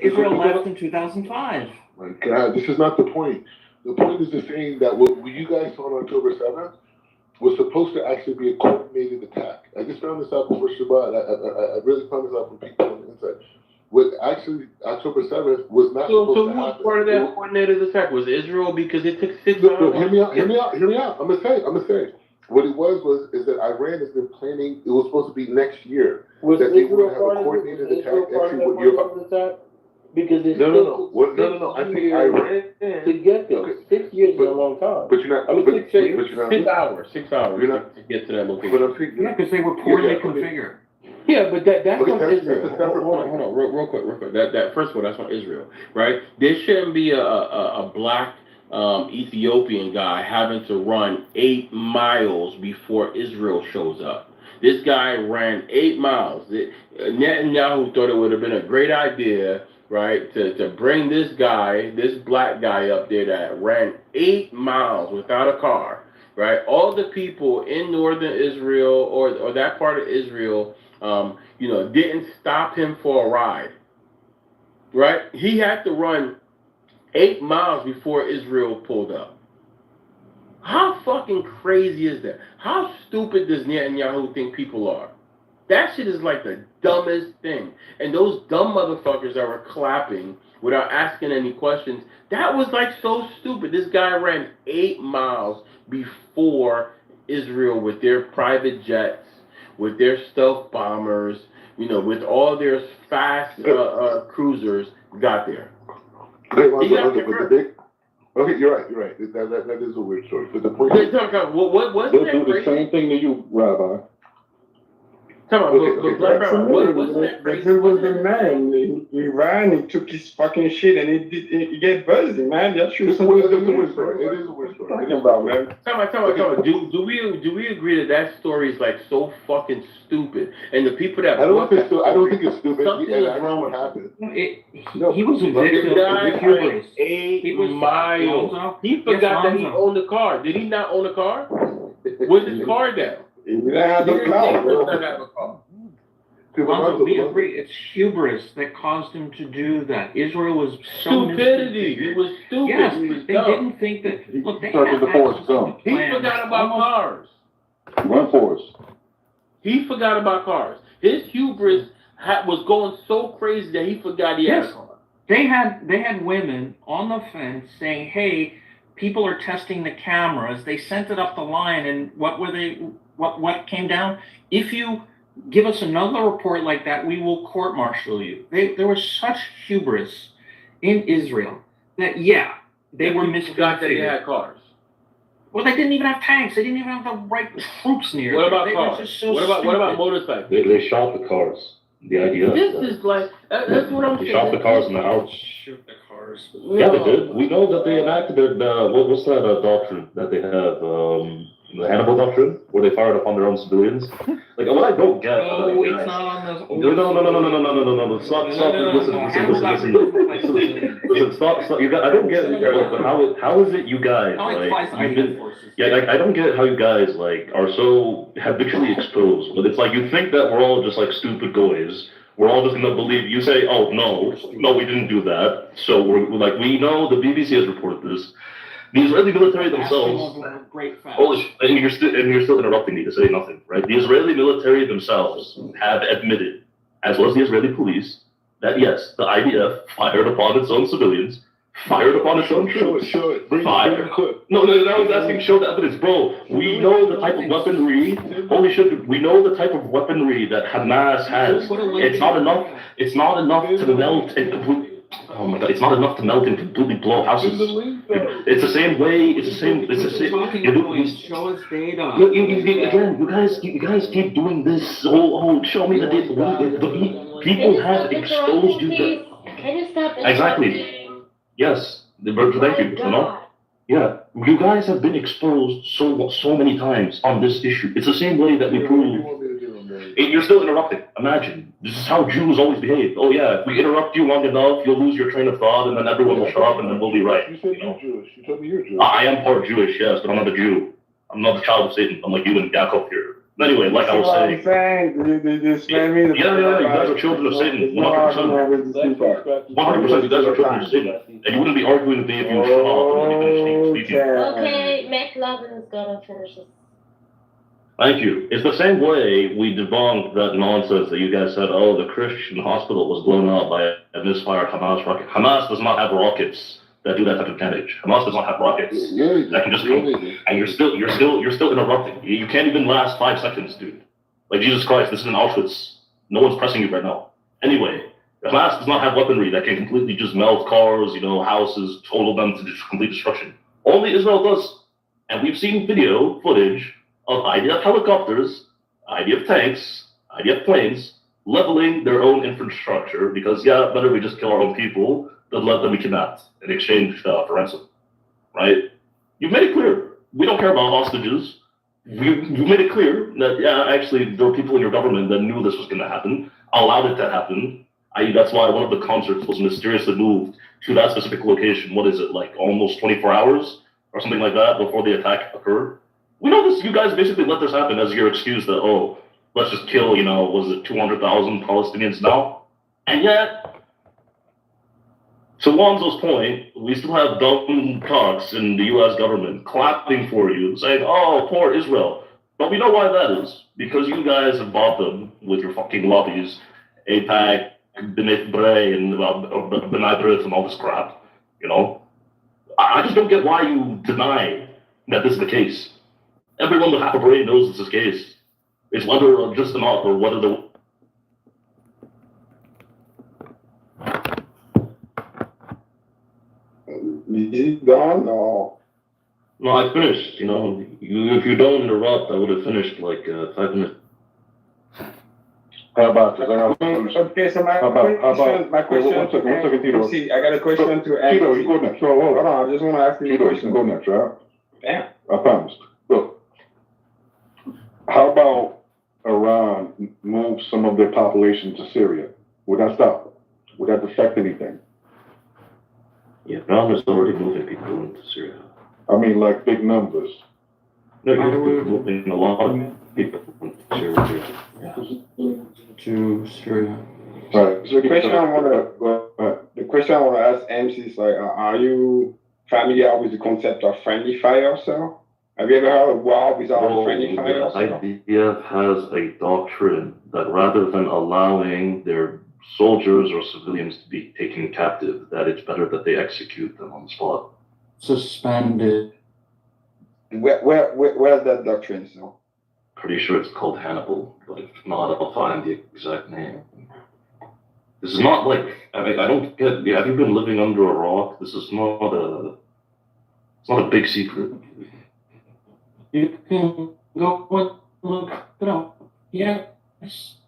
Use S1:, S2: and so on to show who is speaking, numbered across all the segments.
S1: Israel left in 2005.
S2: My God, this is not the point. The point is the saying that what you guys saw on October 7th was supposed to actually be a coordinated attack. I just found this out before Shabbat. I really found this out from people on the inside. What actually October 7th was not supposed to happen. So who was
S3: part of that coordinated attack? Was Israel, because it took 6 hours?
S2: Hear me out. I'm gonna say. What it was that Iran has been planning. It was supposed to be next year.
S4: Was
S2: that they
S4: Israel
S2: would have a coordinated attack.
S4: Attack? Because it's
S2: no. I think Iran
S4: to get there. Okay. 6 years is a long time.
S2: But you're not. I mean,
S3: 6 hours. 6 hours.
S2: You're not
S3: to get to that location.
S1: Yeah, because they were poorly configured.
S3: Yeah, but that's on Israel. Hold on, real quick. That first of all, that's on Israel, right? There shouldn't be a black Ethiopian guy having to run 8 miles before Israel shows up. This guy ran 8 miles. Netanyahu thought it would have been a great idea, right, to bring this black guy up there that ran 8 miles without a car, right? All the people in northern Israel or that part of Israel, didn't stop him for a ride, right? He had to run 8 miles before Israel pulled up. How fucking crazy is that? How stupid does Netanyahu think people are? That shit is like the dumbest thing. And those dumb motherfuckers that were clapping without asking any questions, that was like so stupid. This guy ran 8 miles before Israel with their private jets, with their stealth bombers, with all their fast cruisers got there.
S2: Okay, you're right. That is a weird story. But the point
S3: is, what's
S5: they'll do the same thing to you, Rabbi.
S3: Come on, what's that crazy?
S5: The dude was the man. He ran, he took his fucking shit, and he get buzzing, man. That's true.
S2: It's a weird story. It is a weird story.
S5: Talking about, man.
S3: Come on. Do we agree that story is like so fucking stupid? And the people that
S2: I don't think it's stupid.
S3: Something is
S2: wrong. What happened?
S1: He was a victim of hubris.
S3: 8 miles. He forgot that he owned a car. Did he not own a car? Where's his car down?
S5: He didn't have a car.
S1: We agree. It's hubris that caused him to do that. Israel was so
S3: stupidity. He was stupid.
S1: Yes,
S3: they
S1: didn't think that. Look, they
S5: had
S3: He forgot about cars.
S5: Run Forrest.
S3: He forgot about cars. His hubris was going so crazy that he forgot he had a car.
S1: They had women on the fence saying, "Hey, people are testing the cameras." They sent it up the line, and what came down? If you give us another report like that, we will court-martial you. There was such hubris in Israel that, they were misguided.
S3: That they had cars.
S1: Well, they didn't even have tanks. They didn't even have the right troops near.
S3: What about cars? What about motorcycles?
S6: They shot the cars. The idea.
S3: This is like that's what I'm saying.
S6: They shot the cars in the house.
S1: Shoot the cars.
S6: Yeah, they did. We know that they enacted what's that doctrine that they have? The Hannibal doctrine, where they fired upon their own civilians. Like, what I don't get.
S1: Oh, it's not on those.
S6: No. Stop. Listen. Stop. I don't get. But how is it you guys I don't get how you guys are so habitually exposed. But it's like you think that we're all just like stupid goys. We're all just gonna believe you say, oh no, we didn't do that. So we're like, we know the BBC has reported this. The Israeli military themselves. And you're still interrupting me to say nothing, right? The Israeli military themselves have admitted, as well as the Israeli police, that yes, the IDF fired upon its own civilians, fired upon its own troops. No, I was asking, show the evidence, bro. We know the type of weaponry. Holy shit, we know the type of weaponry that Hamas has. It's not enough. It's not enough to melt and completely. Oh my God! It's not enough to melt and completely blow houses. It's the same way. It's the same.
S1: Show us data.
S6: You guys keep doing this. Oh, show me the data. The people have exposed you to.
S7: Can you stop?
S6: Exactly. Yes. Thank you. Yeah. You guys have been exposed so many times on this issue. It's the same way that we prove. You're still interrupting. Imagine. This is how Jews always behave. Oh yeah, if we interrupt you long enough, you'll lose your train of thought, and then everyone will shut up, and then we'll be right.
S2: You said you're Jewish. You told me you're Jewish.
S6: I am part Jewish, yes, but I'm not a Jew. I'm not the child of Satan. I'm like you and Yaakov here. Anyway, like I was saying.
S5: This man mean
S6: Yeah, you guys are children of Satan. 100%. 100%, you guys are children of Satan. And you wouldn't be arguing with me if you shut up and let me finish speaking.
S7: Okay, McLovin is gonna finish this.
S6: Thank you. It's the same way we debunked that nonsense that you guys said, oh, the Christian hospital was blown up by a misfired Hamas rocket. Hamas does not have rockets that do that type of damage. Hamas does not have rockets that can just come. And you're still interrupting. You can't even last 5 seconds, dude. Like Jesus Christ, this is an Auschwitz. No one's pressing you right now. Anyway, Hamas does not have weaponry that can completely just melt cars, houses, total them to complete destruction. Only Israel does. And we've seen video footage of IDF helicopters, IDF tanks, IDF planes, leveling their own infrastructure because, better we just kill our own people than let them be kidnapped in exchange for ransom, right? You've made it clear. We don't care about hostages. You made it clear that, actually, there were people in your government that knew this was going to happen, allowed it to happen. That's why one of the concerts was mysteriously moved to that specific location. What is it, like almost 24 hours or something like that before the attack occurred? We know this. You guys basically let this happen as your excuse that, oh, let's just kill, was it 200,000 Palestinians now? And yet, to Lonzo's point, we still have dumb cocks in the U.S. government clapping for you, saying, oh, poor Israel. But we know why that is. Because you guys have bought them with your fucking lobbies, AIPAC, B'nai B'rai, and B'nai B'rith and all this crap, I just don't get why you deny that this is the case. Everyone with half a brain knows this is the case. It's whether just enough or whether the...
S5: Is he done or?
S6: No, I finished, if you don't interrupt, I would have finished like 5 minutes.
S2: How about this?
S5: Okay, so my question.
S2: One second, Tito.
S5: See, I got a question to ask.
S2: Tito, you go next.
S5: Hold on, I just want to ask you a
S2: Tito, you
S5: question.
S2: can go next, right?
S5: Yeah.
S2: I promised. Look, how about Iran move some of their population to Syria? Would that stop it? Would that affect anything?
S6: Yeah, Iran is already moving people into Syria.
S2: I mean, like big numbers.
S6: No, you're moving a lot of people into Syria. To Syria.
S2: Right.
S5: So the question I want to ask MC is like, are you familiar with the concept of friendly fire, sir? Have you ever heard of war without friendly fire?
S6: IDF has a doctrine that rather than allowing their soldiers or civilians to be taken captive, that it's better that they execute them on the spot.
S1: Suspended.
S5: Where's that doctrine, sir?
S6: Pretty sure it's called Hannibal, but if not, I'll find the exact name. This is not like, I don't get, have you been living under a rock? This is it's not a big secret.
S1: You can go and look it up. Yes,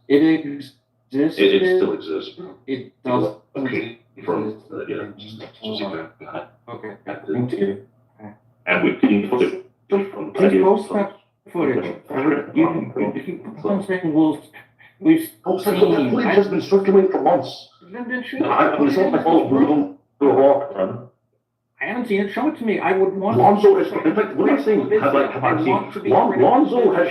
S1: it exists.
S6: It still exists.
S1: It does.
S6: Okay, from
S1: Okay. Thank you.
S6: And we can put it from
S1: Please post that footage. You keep on saying we've seen.
S6: Footage has been circulating for months. It's not my fault. We're going to a rock, man.
S1: I haven't seen it. Show it to me. I would want.
S6: Lonzo is, in fact, what are you saying? Lonzo has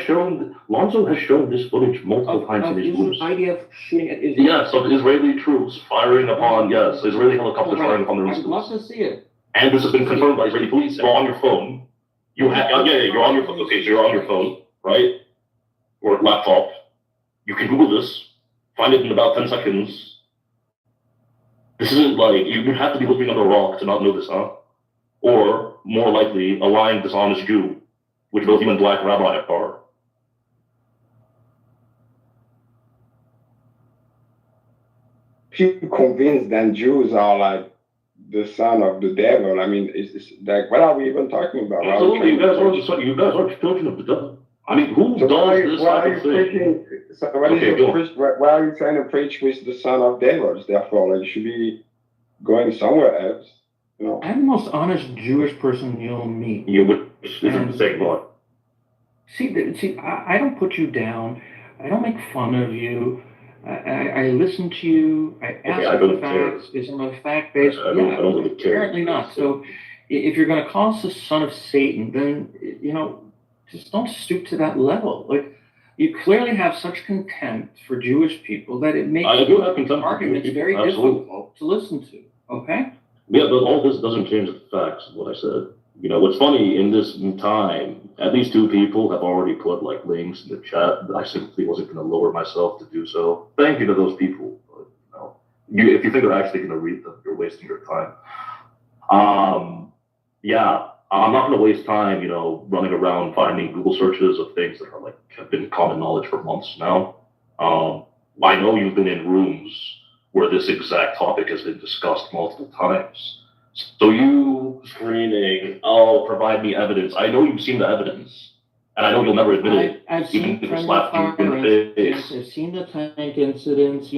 S6: shown this footage multiple times in his rooms.
S4: IDF shooting at Israel.
S6: Yes, of Israeli troops firing upon, Israeli helicopters firing upon the
S1: I'd love to see it.
S6: And this has been confirmed by Israeli police. You're on your phone. You're on your phone. Okay, so you're on your phone, right? Or laptop. You can Google this. Find it in about 10 seconds. This isn't like, you have to be living under a rock to not know this, huh? Or, more likely, a lying, dishonest Jew, which both you and Black Rabbi are.
S5: People convinced that Jews are like the son of the devil. I mean, it's like, what are we even talking about?
S6: Absolutely, you guys are children of the devil. I mean, who does this type of thing?
S5: Why are you trying to preach with the son of devils? Therefore, like, you should be going somewhere else.
S1: I'm the most honest Jewish person you'll meet.
S6: You would say what?
S1: See, I don't put you down. I don't make fun of you. I listen to you. I ask for the facts. Is it a fact-based?
S6: I don't really care.
S1: Apparently not. So if you're going to call us the son of Satan, then, just don't stoop to that level. Like, You clearly have such contempt for Jewish people that it makes
S6: I do have contempt for
S1: arguments
S6: Jewish
S1: very
S6: people, absolutely.
S1: difficult to listen to. Okay?
S6: Yeah, but all this doesn't change the facts of what I said. You know, what's funny in this time, at least 2 people have already put like links in the chat. I simply wasn't going to lower myself to do so. Thank you to those people. But, if you think they're actually going to read them, you're wasting your time. Yeah, I'm not going to waste time, running around finding Google searches of things that are like have been common knowledge for months now. I know you've been in rooms where this exact topic has been discussed multiple times. So you screaming, "Oh, provide me evidence." I know you've seen the evidence, and I know you'll never admit it.
S1: I've seen
S6: Even if it slapped you in the face.
S1: I've seen the tank incidents.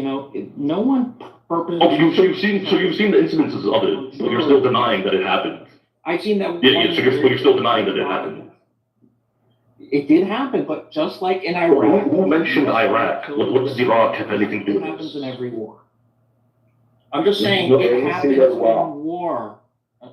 S1: No one purposely.
S6: Oh, you've seen the incidences of it, but you're still denying that it happened.
S1: I've seen that.
S6: Yeah, so you're still denying that it happened.
S1: It did happen, but just like in Iraq.
S6: Who mentioned Iraq? What does Iraq have anything to do
S1: It
S6: with
S1: happens
S6: this?
S1: in every war. I'm just saying
S5: No,
S1: it
S5: you
S1: happens
S5: see that
S1: in war.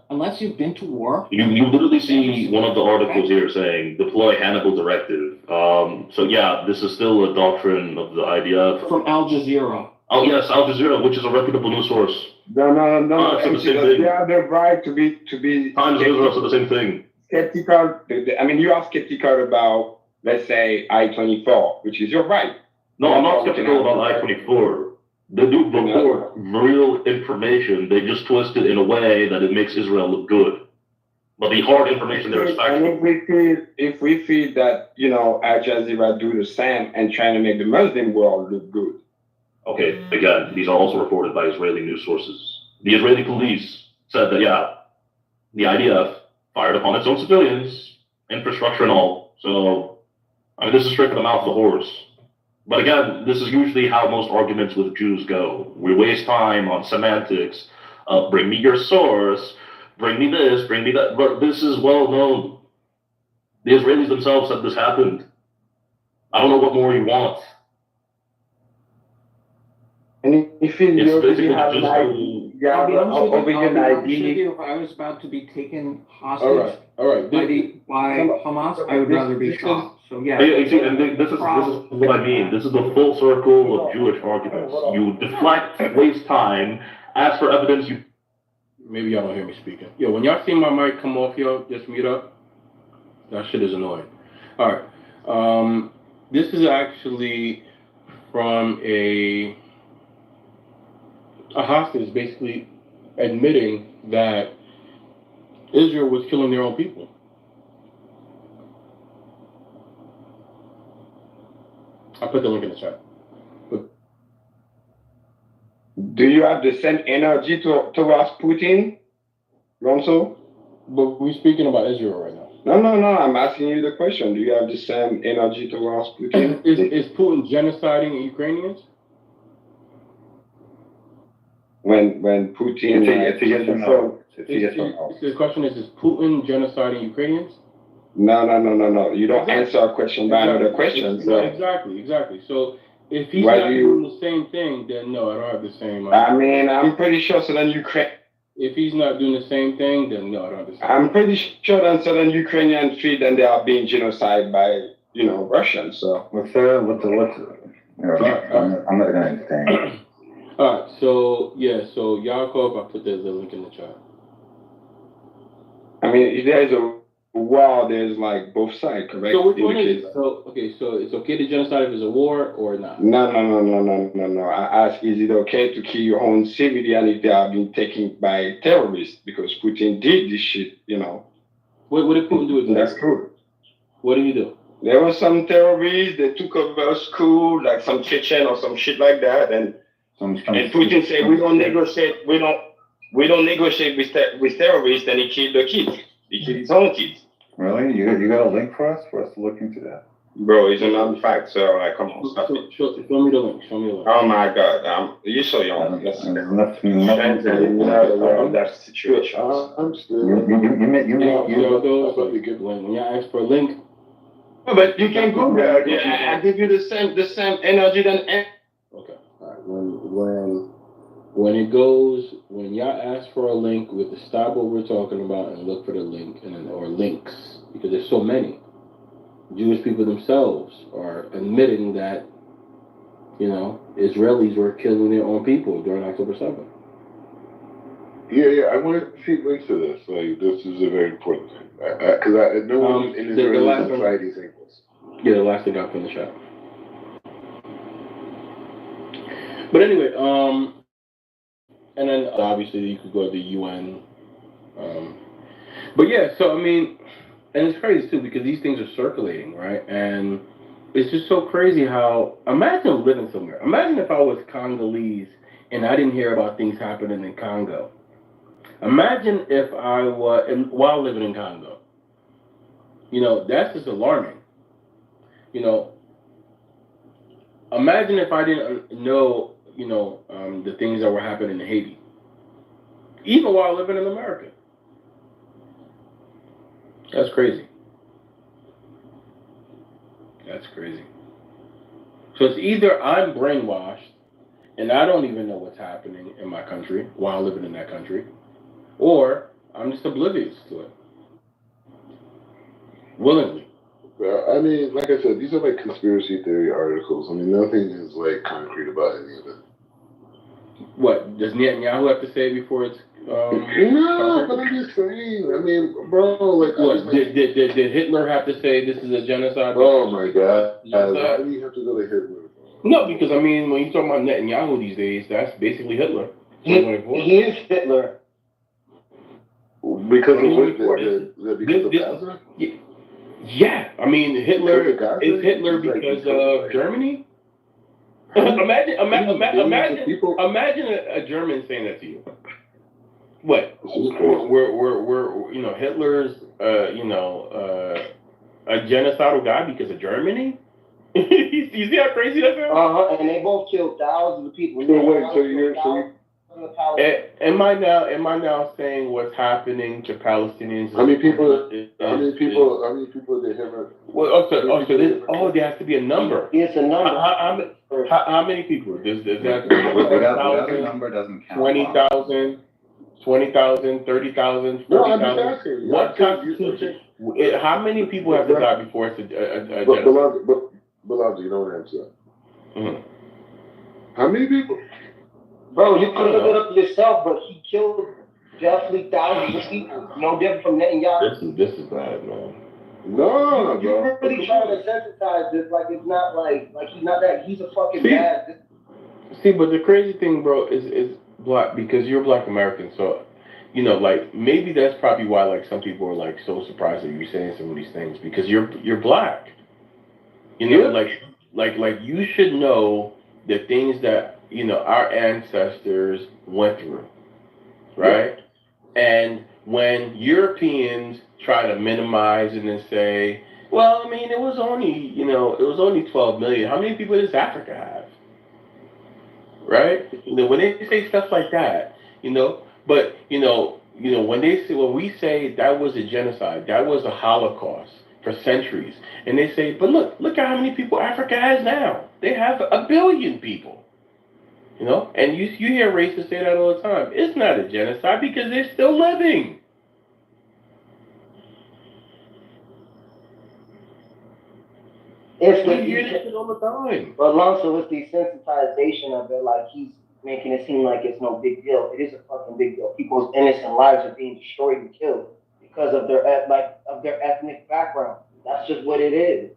S1: Unless you've been to war.
S6: You literally see one of the articles here saying deploy Hannibal directive. So yeah, this is still a doctrine of the IDF.
S1: From Al Jazeera.
S6: Oh yes, Al Jazeera, which is a reputable news source.
S5: No.
S6: it's the same
S5: They
S6: thing.
S5: have the right to be
S6: Times of Israel said the same thing.
S5: skeptical. I mean, you are skeptical about, let's say, I-24, which is your right.
S6: No, I'm not skeptical about I-24. They do report real information. They just twist it in a way that it makes Israel look good. But the hard information there is
S5: And
S6: factual.
S5: if we feel that, Al Jazeera do the same and trying to make the Muslim world look good.
S6: Okay, again, these are also reported by Israeli news sources. The Israeli police said that, yeah, the IDF fired upon its own civilians, infrastructure and all. So, I mean, this is straight from the mouth of the horse. But again, this is usually how most arguments with Jews go. We waste time on semantics. Bring me your source. Bring me this. Bring me that. But this is well known. The Israelis themselves said this happened. I don't know what more you want.
S5: And if you
S6: It's
S5: already
S6: basically
S5: have an
S6: just
S5: idea,
S1: I'll be honest with you,
S5: an idea.
S1: if I was about to be taken hostage
S3: All right.
S1: by Hamas, I would rather be shot. So yeah.
S6: You see, and this is what I mean. This is the full circle of Jewish arguments. You deflect, waste time, ask for evidence.
S3: Maybe y'all don't hear me speaking. Yo, when y'all see my mic come off, yo, just mute up. That shit is annoying. All right. This is actually from a hostage basically admitting that Israel was killing their own people. I put the link in the chat.
S5: Do you have the same energy towards Putin, Ronso?
S3: But we're speaking about Israel right now.
S5: No. I'm asking you the question. Do you have the same energy towards Putin?
S3: Is Putin genociding Ukrainians?
S5: When Putin...
S8: It's a yes or no. It's a yes or no.
S3: The question is Putin genociding Ukrainians?
S5: No. You don't answer a question by another question. So.
S3: Exactly. So if he's not doing the same thing, then no, I don't have the same.
S5: I mean, I'm pretty sure southern Ukraine.
S3: If he's not doing the same thing, then no, I don't have the same.
S5: I'm pretty sure that southern Ukrainians feel that they are being genocided by, Russians. So.
S8: I'm not gonna entertain.
S3: All right, so Yaakov, I put the link in the chat.
S5: I mean, if there is a war, there's like both sides, correct?
S3: So which one is it? So it's okay to genocide if it's a war or not?
S5: No. I ask, is it okay to kill your own civilian if they are being taken by terrorists? Because Putin did this shit,
S3: What did Putin do exactly?
S5: That's true.
S3: What did he do?
S5: There were some terrorists that took over a school, like some Chechen or some shit like that, and Putin said we don't negotiate with terrorists, and he killed the kids. He killed his own kids.
S8: Really? You got a link for us to look into that?
S5: Bro, it's a non-fact, so come on, stop it.
S3: Show me the link.
S5: Oh my God, you're so young.
S8: Nothing.
S5: That situation.
S2: I'm still.
S3: When y'all ask for a link.
S5: But you can go there. I give you the same energy than.
S3: Okay. All right. When y'all ask for a link, we have to stop what we're talking about and look for the link or links, because there's so many. Jewish people themselves are admitting that, Israelis were killing their own people during October 7th.
S2: Yeah, I want to see links to this. Like, this is a very important thing. Because no one in Israeli society is saying this.
S3: Yeah, the last thing I finished out. But anyway, and then obviously you could go to the UN. But yeah, so I mean, and it's crazy too because these things are circulating, right? And it's just so crazy how, imagine living somewhere. Imagine if I was Congolese and I didn't hear about things happening in Congo. Imagine if I was, while living in Congo. That's just alarming. Imagine if I didn't know, the things that were happening in Haiti, even while living in America. That's crazy. That's crazy. So it's either I'm brainwashed and I don't even know what's happening in my country while living in that country, or I'm just oblivious to it. Willingly.
S2: I mean, like I said, these are like conspiracy theory articles. I mean, nothing is like concrete about any of it.
S3: What does Netanyahu have to say before it's?
S2: No, but I'm just saying. I mean, bro, like,
S3: what did Hitler have to say? This is a genocide.
S2: Oh my God! Why do you have to go to Hitler?
S3: No, because I mean, when you talk about Netanyahu these days, that's basically Hitler.
S4: He is Hitler.
S2: Because of Gaza?
S3: Yeah, I mean, Hitler is Hitler because of Germany. Imagine a German saying that to you. What? We're Hitler's a genocidal guy because of Germany. You see how crazy that sounds?
S4: And they both killed thousands of people.
S3: Am I now saying what's happening to Palestinians?
S2: How many people did Hitler?
S3: Well, there has to be a number.
S4: It's a number.
S3: How many people? Does that
S8: Without a number doesn't count.
S3: 20,000, 20,000, 30,000, 40,000. What constitutes? How many people have to die before it's a genocide?
S2: But you don't answer that.
S3: Mm-hmm.
S2: How many people?
S4: Bro, you can look it up yourself, but he killed definitely thousands of people. No different from Netanyahu.
S3: This is bad, man.
S2: No,
S4: you're really trying to sensitize this like it's not like he's not that, he's a fucking bad.
S3: See, but the crazy thing, bro, is black, because you're Black American, so like maybe that's probably why like some people are like so surprised that you're saying some of these things, because you're black. Like you should know the things that our ancestors went through, right? Yeah. And when Europeans try to minimize it and say, well, I mean, it was only 12 million. How many people does Africa have? Right? When they say stuff like that, but when we say that was a genocide, that was a Holocaust for centuries, and they say, but look at how many people Africa has now. They have 1 billion people. And you hear racists say that all the time. It's not a genocide because they're still living. We hear that shit all the time.
S4: But also with the sensitization of it, like he's making it seem like it's no big deal. It is a fucking big deal. People's innocent lives are being destroyed and killed because of their ethnic background. That's just what it is.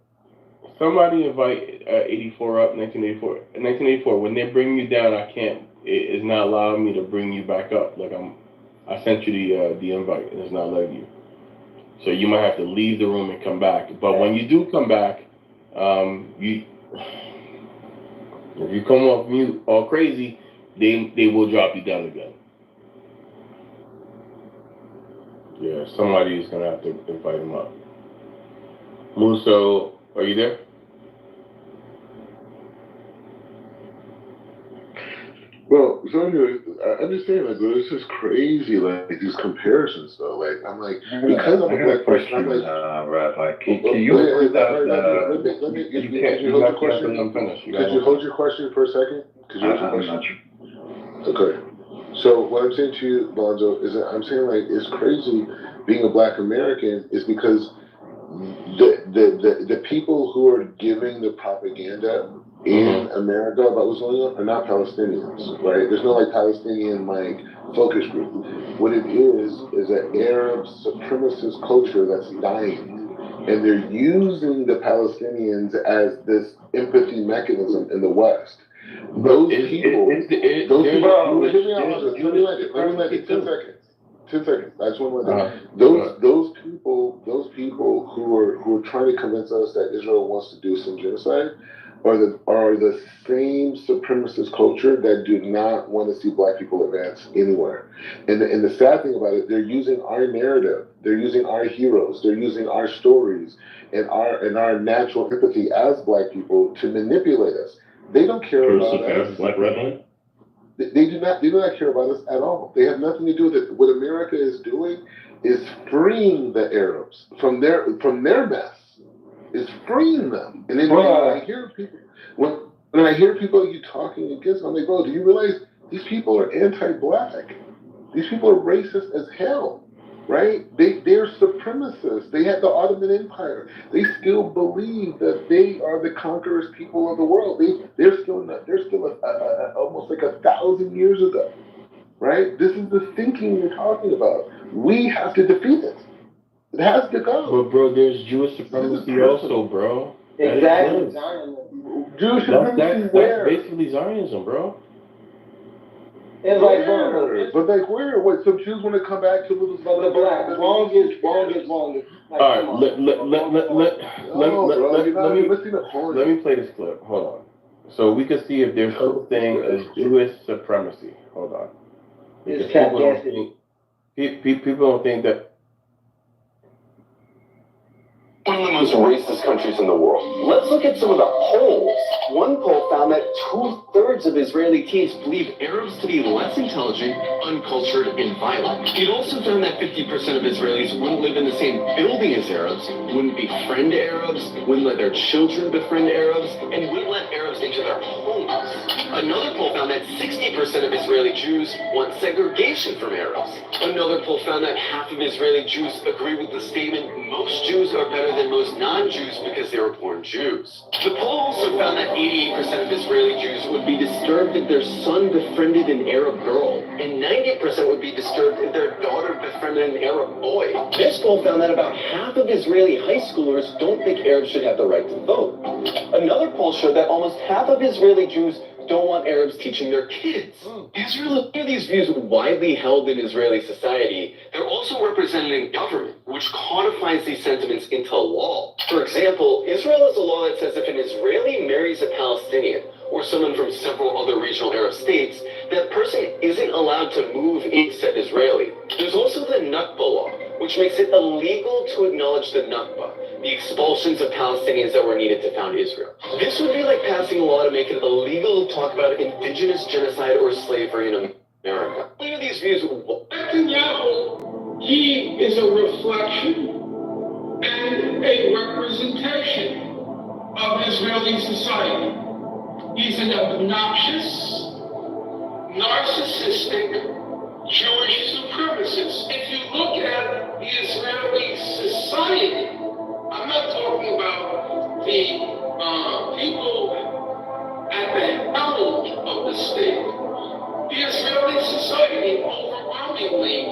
S3: Somebody invite 84 up, 1984. In 1984, when they bring you down, it's not allowing me to bring you back up. Like I sent you the invite, and it's not letting you. So you might have to leave the room and come back. But when you do come back, if you come off mute all crazy, they will drop you down again. Yeah, somebody is gonna have to invite him up. Muso, are you there?
S2: Well, so anyway, I understand that, but it's just crazy, like these comparisons, though. Like, I'm like, because I'm a black person, I'm like,
S8: Rabbi, can you hold out
S2: Could you hold your question for a second?
S8: I'm not sure.
S2: Okay. So what I'm saying to you, Bonzo, is that I'm saying like it's crazy being a Black American is because the people who are giving the propaganda in America about what's going on are not Palestinians, right? There's no like Palestinian like focus group. What it is an Arab supremacist culture that's dying, and they're using the Palestinians as this empathy mechanism in the West. Those people, let me let it 10 seconds. 10 seconds. I just want to those people who are trying to convince us that Israel wants to do some genocide are the same supremacist culture that do not want to see black people advance anywhere. And the sad thing about it, they're using our narrative, they're using our heroes, they're using our stories and our natural empathy as black people to manipulate us. They don't care about us.
S6: Black red.
S2: They do not care about us at all. They have nothing to do with it. What America is doing is freeing the Arabs from their mess. Is freeing them. And then when I hear people like you talking against them, I'm like, bro, do you realize these people are anti-black? These people are racist as hell. Right? They're supremacists. They had the Ottoman Empire. They still believe that they are the conquerors people of the world. They're still almost like 1,000 years ago. Right? This is the thinking you're talking about. We have to defeat it. It has to go.
S3: But bro, there's Jewish supremacy also, bro.
S4: Exactly.
S2: Jewish supremacy where?
S3: That's basically Zionism, bro.
S4: It's like, bro,
S2: but like where? What? Some Jews want to come back to the
S4: black. Wrong is. Like,
S3: all right, let me play this clip. Hold on, so we can see if there's such a thing as Jewish supremacy. Hold on. Because people don't think that.
S9: One of the most racist countries in the world. Let's look at some of the polls. One poll found that 2/3 of Israeli teens believe Arabs to be less intelligent, uncultured, and violent. It also found that 50% of Israelis wouldn't live in the same building as Arabs, wouldn't befriend Arabs, wouldn't let their children befriend Arabs, and wouldn't let Arabs into their homes. Another poll found that 60% of Israeli Jews want segregation from Arabs. Another poll found that half of Israeli Jews agree with the statement, most Jews are better than most non-Jews because they were born Jews. The poll also found that 88% of Israeli Jews would be disturbed if their son befriended an Arab girl, and 90% would be disturbed if their daughter befriended an Arab boy. This poll found that about half of Israeli high schoolers don't think Arabs should have the right to vote. Another poll showed that almost half of Israeli Jews don't want Arabs teaching their kids. Israel are these views widely held in Israeli society. They're also represented in government, which codifies these sentiments into law. For example, Israel has a law that says if an Israeli marries a Palestinian or someone from several other regional Arab states, that person isn't allowed to move in said Israeli. There's also the Nakba law, which makes it illegal to acknowledge the Nakba, the expulsions of Palestinians that were needed to found Israel. This would be like passing a law to make it illegal to talk about indigenous genocide or slavery in America. Look at these views.
S10: Netanyahu, he is a reflection and a representation of Israeli society. He's an obnoxious, narcissistic Jewish supremacist. If you look at the Israeli society, I'm not talking about the people at the helm of the state. The Israeli society overwhelmingly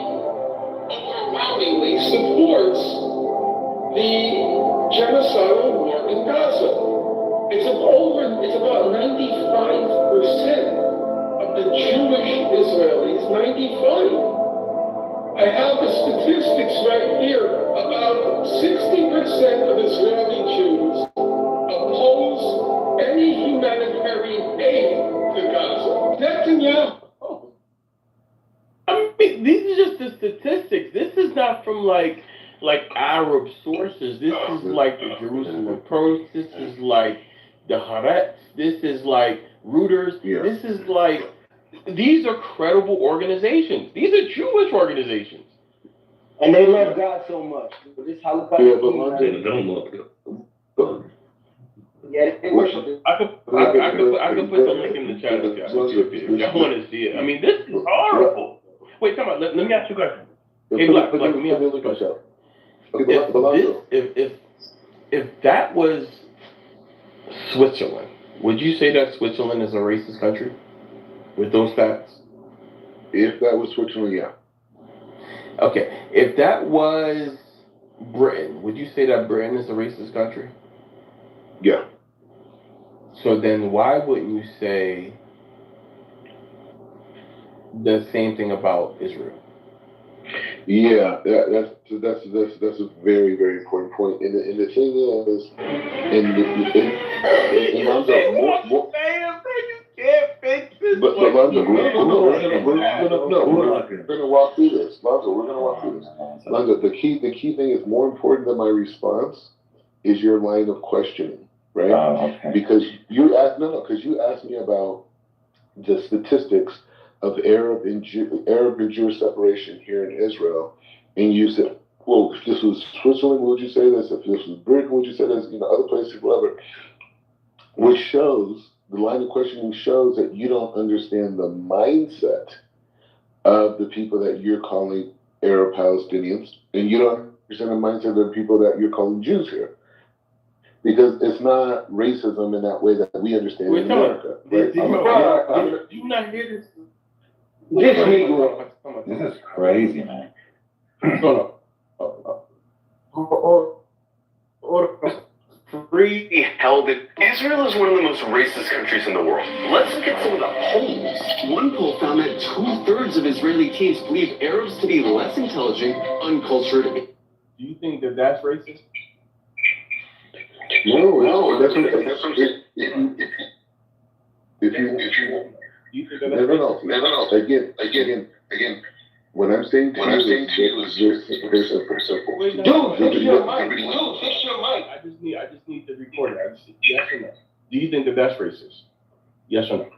S10: supports the genocidal war in Gaza. It's about 95% of the Jewish Israelis, 95. I have the statistics right here. About 60% of Israeli Jews oppose any humanitarian aid to Gaza. Netanyahu.
S3: I mean, these are just the statistics. This is not from like Arab sources. This is like the Jerusalem Post. This is like the Haaretz. This is like Reuters.
S2: Yeah.
S3: This is like, these are credible organizations. These are Jewish organizations.
S4: And they love God so much. This Holocaust.
S6: They don't love God.
S4: Yeah, they worship it.
S3: I could put the link in the chat if y'all want to see it. I mean, this is horrible. Wait, come on. Let me ask you a question. Hey, Black, let me ask you a question. if that was Switzerland, would you say that Switzerland is a racist country with those facts?
S2: If that was Switzerland, yeah.
S3: Okay. If that was Britain, would you say that Britain is a racist country?
S2: Yeah.
S3: So then why wouldn't you say the same thing about Israel?
S2: Yeah, that's a very, very important point. And the thing is, but Lonzo, we're gonna walk through this. Lonzo, we're gonna walk through this. Lonzo, the key thing is more important than my response is your line of questioning, right?
S8: Okay.
S2: Because you asked me about the statistics of Arab and Jewish separation here in Israel, and you said, well, if this was Switzerland, would you say this? If this was Britain, would you say this? Other places, whatever. Which shows, the line of questioning shows that you don't understand the mindset of the people that you're calling Arab Palestinians, and you don't understand the mindset of the people that you're calling Jews here. Because it's not racism in that way that we understand in America. Right?
S3: You not hear this?
S8: This is crazy, man.
S9: Free held it. Israel is one of the most racist countries in the world. Let's look at some of the polls. One poll found that 2/3 of Israeli teens believe Arabs to be less intelligent, uncultured.
S3: Do you think that that's racist?
S2: No, that's what Again. What I'm saying to you is very simple.
S3: Dude, fix your mic. I just need to record it. Yes or no? Do you think that that's racist? Yes or no?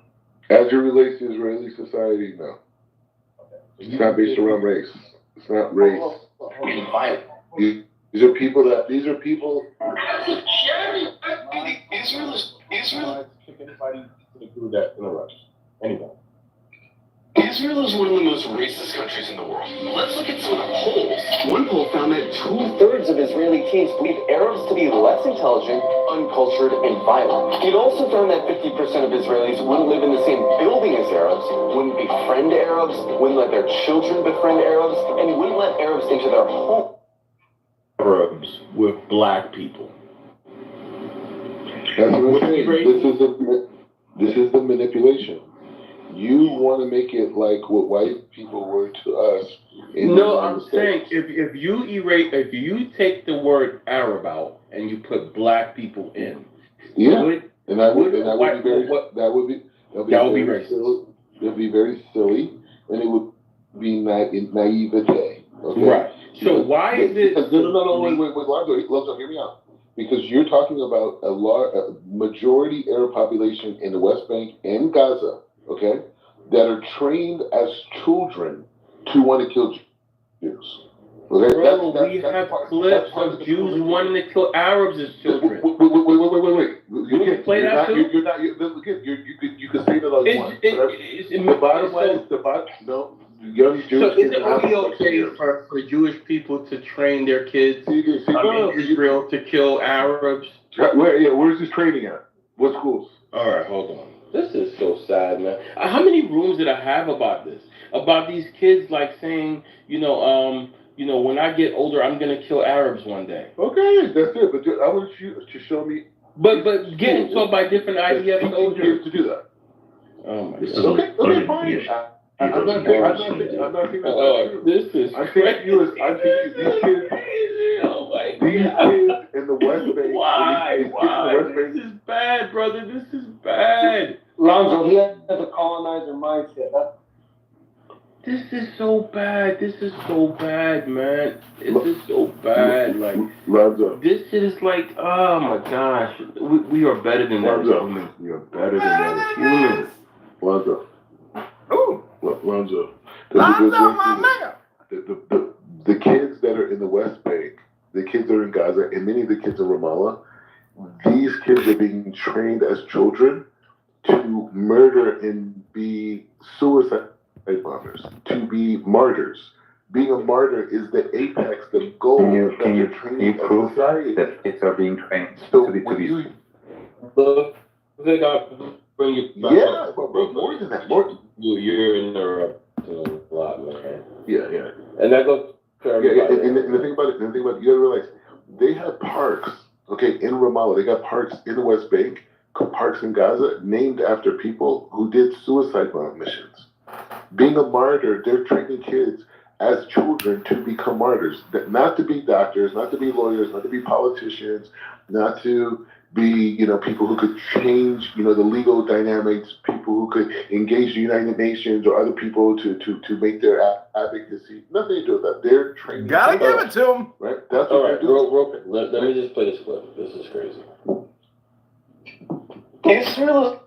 S2: As it relates to Israeli society, no.
S3: Okay.
S2: It's not based around race. It's not race. These are people.
S3: Israel. Anybody to agree with that interrupts. Anybody.
S9: Israel is one of the most racist countries in the world. Let's look at some of the polls. One poll found that 2/3 of Israeli teens believe Arabs to be less intelligent, uncultured, and violent. It also found that 50% of Israelis wouldn't live in the same building as Arabs, wouldn't befriend Arabs, wouldn't let their children befriend Arabs, and wouldn't let Arabs into their home.
S3: Arabs with black people.
S2: That's what I'm saying. This is the manipulation. You want to make it like what white people were to us.
S3: No, I'm saying if you take the word Arab out and you put black people in,
S2: that would be very silly. It would be very silly, and it would be naivete. Okay?
S3: Right. So why is it?
S2: No, wait, Lonzo, hear me out. Because you're talking about a majority Arab population in the West Bank and Gaza, okay, that are trained as children to want to kill Jews. Okay?
S3: We have clips of Jews wanting to kill Arabs as children.
S2: Wait. You can play that too? You can say that all you want. The bottom line is young Jews.
S3: So is it only okay for Jewish people to train their kids in Israel to kill Arabs?
S2: Where's this training at? What schools?
S3: All right, hold on. This is so sad, man. How many rooms did I have about this? About these kids like saying, when I get older, I'm gonna kill Arabs one day.
S2: Okay, that's it. But I want you to show me.
S3: But getting taught by different IDF soldiers
S2: to do that.
S3: Oh my God.
S2: Okay, fine. I'm not saying that.
S3: This is
S2: I'm saying these kids.
S3: Oh my God.
S2: These kids in the West Bank.
S3: Why? This is bad, brother. This is bad.
S4: Lonzo, he has a colonizer mindset.
S3: This is so bad. This is so bad, man. This is so bad. Like,
S2: Lonzo.
S3: this is like, oh my gosh. We are better than that as humans. We are better than that as humans.
S2: Lonzo.
S3: Oh.
S2: Lonzo.
S3: Lonzo, my man.
S2: The kids that are in the West Bank, the kids that are in Gaza, and many of the kids in Ramallah, these kids are being trained as children to murder and be suicide bombers, to be martyrs. being a martyr is the apex, the goal.
S8: Can you prove that kids are being trained
S2: So
S8: to be
S2: when you,
S3: Look, they got bring it back
S2: yeah,
S3: up.
S2: but more than that, more.
S3: You're interrupting a lot, man.
S2: Yeah.
S3: And that goes to everybody.
S2: And the thing about it, you gotta realize, they have parks, okay, in Ramallah. They got parks in the West Bank, parks in Gaza, named after people who did suicide bomb missions. Being a martyr, they're training kids as children to become martyrs, not to be doctors, not to be lawyers, not to be politicians, not to be, people who could change, the legal dynamics, people who could engage the United Nations or other people to make their advocacy. Nothing to do with that. They're training.
S11: Gotta give it to them.
S2: Right? That's
S3: All
S2: what
S3: right,
S2: they're doing.
S3: real quick. Let me just play this clip. This is crazy.
S9: Israel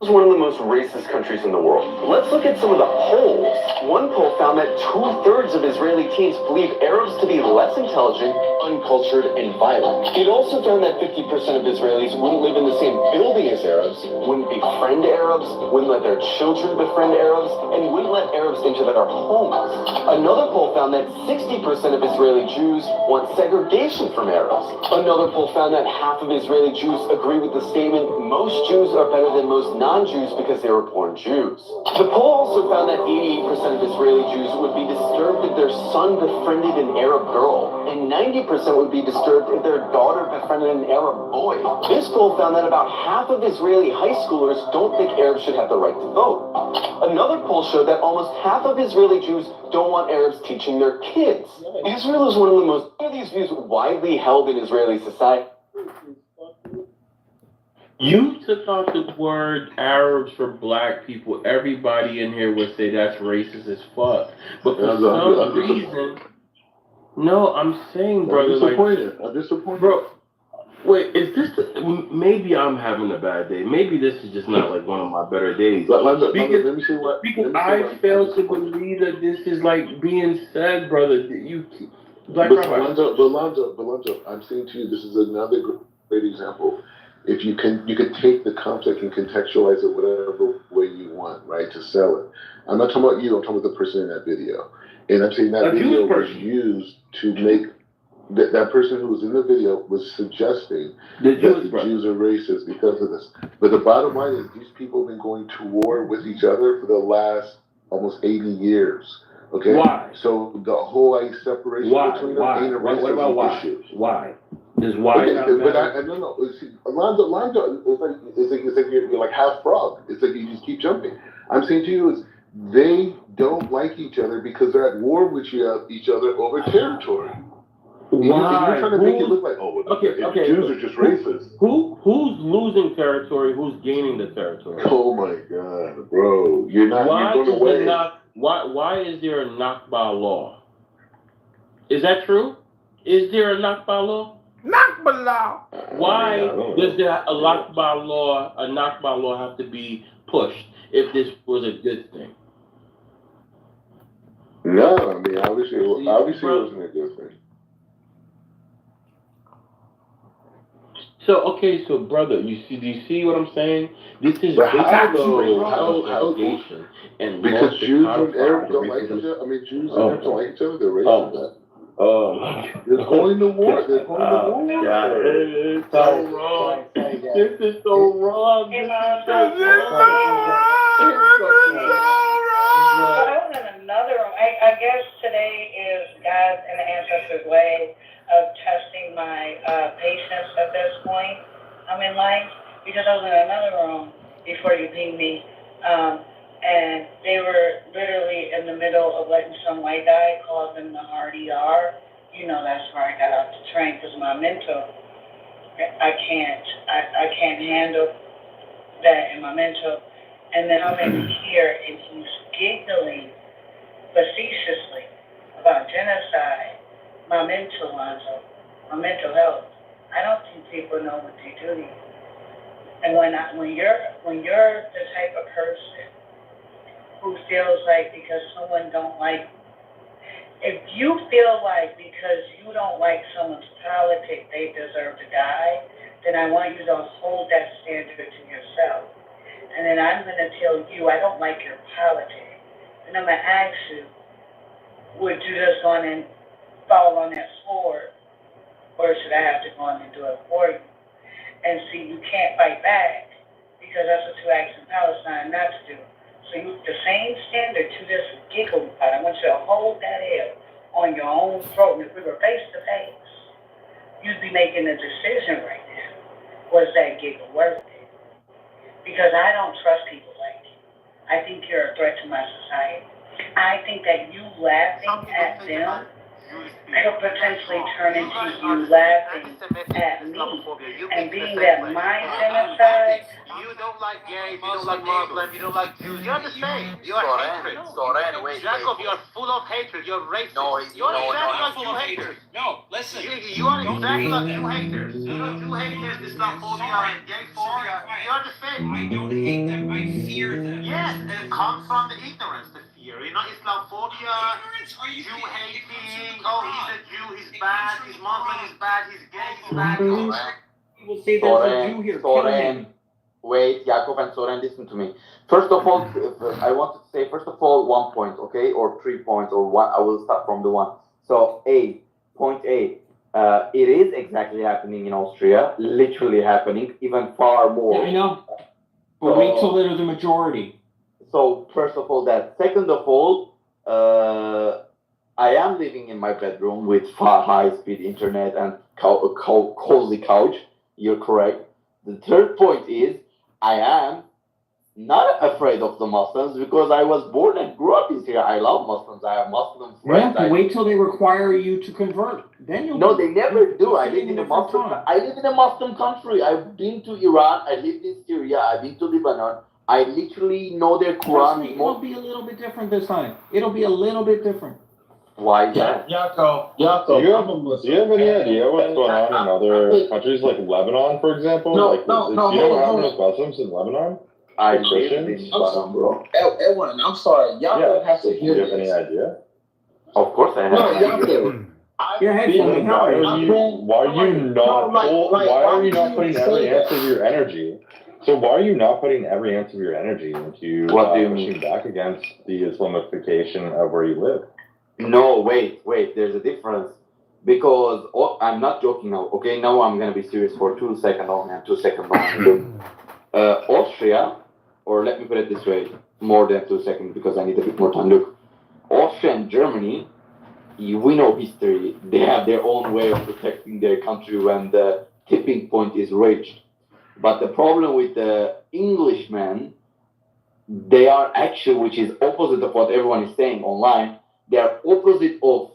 S9: is one of the most racist countries in the world. Let's look at some of the polls. One poll found that 2/3 of Israeli teens believe Arabs to be less intelligent, uncultured, and violent. It also found that 50% of Israelis wouldn't live in the same building as Arabs, wouldn't befriend Arabs, wouldn't let their children befriend Arabs, and wouldn't let Arabs into their homes. Another poll found that 60% of Israeli Jews want segregation from Arabs. Another poll found that half of Israeli Jews agree with the statement, most Jews are better than most non-Jews because they were born Jews. The poll also found that 88% of Israeli Jews would be disturbed if their son befriended an Arab girl, and 90% would be disturbed if their daughter befriended an Arab boy. This poll found that about half of Israeli high schoolers don't think Arabs should have the right to vote. Another poll showed that almost half of Israeli Jews don't want Arabs teaching their kids. Israel is one of the most of these views widely held in Israeli society.
S3: You took out the word Arabs for black people. Everybody in here would say that's racist as fuck. But for some reason, no, I'm saying, brother,
S2: I'm disappointed.
S3: Bro, wait, is this maybe I'm having a bad day. Maybe this is just not like one of my better days.
S2: Let me see what.
S3: Because I fail to believe that this is like being said, brother.
S2: But Lonzo, I'm saying to you, this is another great example. If you could take the concept and contextualize it whatever way you want, right, to sell it. I'm not talking about you, I'm talking about the person in that video. And I'm saying that video was used to make, that person who was in the video was suggesting that the Jews are racist because of this. But the bottom line is these people have been going to war with each other for the last almost 80 years. Okay?
S3: Why?
S2: So the whole separation between them ain't a racism issue.
S3: Why? Does why not
S2: but
S3: matter?
S2: no. See, Alonzo, it's like you're like half frog. It's like you just keep jumping. I'm saying to you is they don't like each other because they're at war with each other over territory.
S3: Why?
S2: You're trying to make it look like, Jews are just racist.
S3: Who's losing territory? Who's gaining the territory?
S2: Oh my God, bro! You're going away.
S3: Why is there a Nakba law? Is that true? Is there a Nakba law?
S11: Nakba law.
S3: Why does there a Nakba law have to be pushed if this was a good thing?
S2: No, I mean obviously it wasn't a good thing.
S3: So brother, do you see what I'm saying? This is allegation and
S2: because Jews and Arabs don't like each other. I mean, Jews and Arabs don't like each other. They're racist. They're going to war. They're going to war.
S3: It's so wrong. This is so wrong. This is so wrong.
S12: I was in another room. I guess today is God's and the ancestors' way of testing my patience at this point in life, because I was in another room before you pinged me, and they were literally in the middle of letting some white guy call them the hard ER. You know, that's where I got out the train because my mental, I can't handle that in my mental. And then I'm in here and he's giggling facetiously about genocide, my mental health. I don't think people know what they do to you. And when you're the type of person who feels like because someone don't like, if you feel like because you don't like someone's politics, they deserve to die, then I want you to hold that standard to yourself. And then I'm going to tell you, I don't like your politics. And I'm going to ask you, would you just go in and fall on that sword, or should I have to go in and do it for you? And see, you can't fight back because that's what you asked in Palestine not to do. So the same standard to this giggle about. I want you to hold that L on your own throat. And if we were face to face, you'd be making a decision right now. Was that giggle worth it? Because I don't trust people like you. I think you're a threat to my society. I think that you laughing at them could potentially turn into you laughing at me. And being that my genocide,
S9: You don't like gays, you don't like Muslims, you don't like Jews. You're the same. You're hatred.
S8: Wait.
S9: Jacob, you're full of hatred. You're racist. You're exactly like Jew haters.
S1: No, listen.
S9: You are exactly like Jew haters. You know, Jew haters, Islamophobia, and gay phobia. You're the same.
S1: I don't hate them. I fear them.
S9: Yes, it comes from the ignorance, the fear. You know, Islamophobia,
S1: Ignorance? Are you
S9: Jew
S1: kidding?
S9: hating. Oh, he's a Jew, he's bad. He's Muslim, he's bad. He's gay, he's bad.
S1: People say there's a Jew here. Kill him.
S8: Wait, Jacob and Soren, listen to me. First of all, I wanted to say, first of all, 1 point, okay? Or 3 points, or one. I will start from the one. So, point A, it is exactly happening in Austria, literally happening, even far more.
S1: Yeah, I know. But wait till they're the majority.
S8: So, first of all, that. Second of all, I am living in my bedroom with high-speed internet and cozy couch. You're correct. The third point is, I am not afraid of the Muslims because I was born and grew up in Syria. I love Muslims. I have Muslim friends.
S1: Yeah, wait till they require you to convert. Then you'll.
S8: No, they never do. I live in a Muslim country. I've been to Iran. I lived in Syria. I've been to Lebanon. I literally know their Quran.
S1: It'll be a little bit different this time. It'll be a little bit different.
S8: Why is that?
S5: Yaakov,
S6: Do you have any idea what's going on in other countries like Lebanon, for example?
S5: No,
S6: like,
S5: no,
S6: do
S5: no,
S6: you know what
S5: hold on.
S6: happened with Muslims in Lebanon?
S8: I
S6: Like
S8: live
S6: Christians?
S8: in Lebanon, bro.
S5: Edwin, I'm sorry. Yaakov has to
S6: Do
S5: hear
S6: you have any
S5: this.
S6: idea?
S8: Of course I have.
S5: No, Yaakov.
S1: Your headphones.
S6: Why are you not putting every ounce of your energy? So why are you not putting every ounce of your energy into
S8: What do you mean?
S6: pushing back against the Islamification of where you live?
S8: No, wait, there's a difference. Because, I'm not joking now, okay? Now I'm gonna be serious for 2 seconds only, and 2 seconds only. Austria, or let me put it this way, more than 2 seconds because I need a bit more time. Look, Austria and Germany, we know history. They have their own way of protecting their country when the tipping point is reached. But the problem with the Englishmen, they are actually, which is opposite of what everyone is saying online, they are opposite of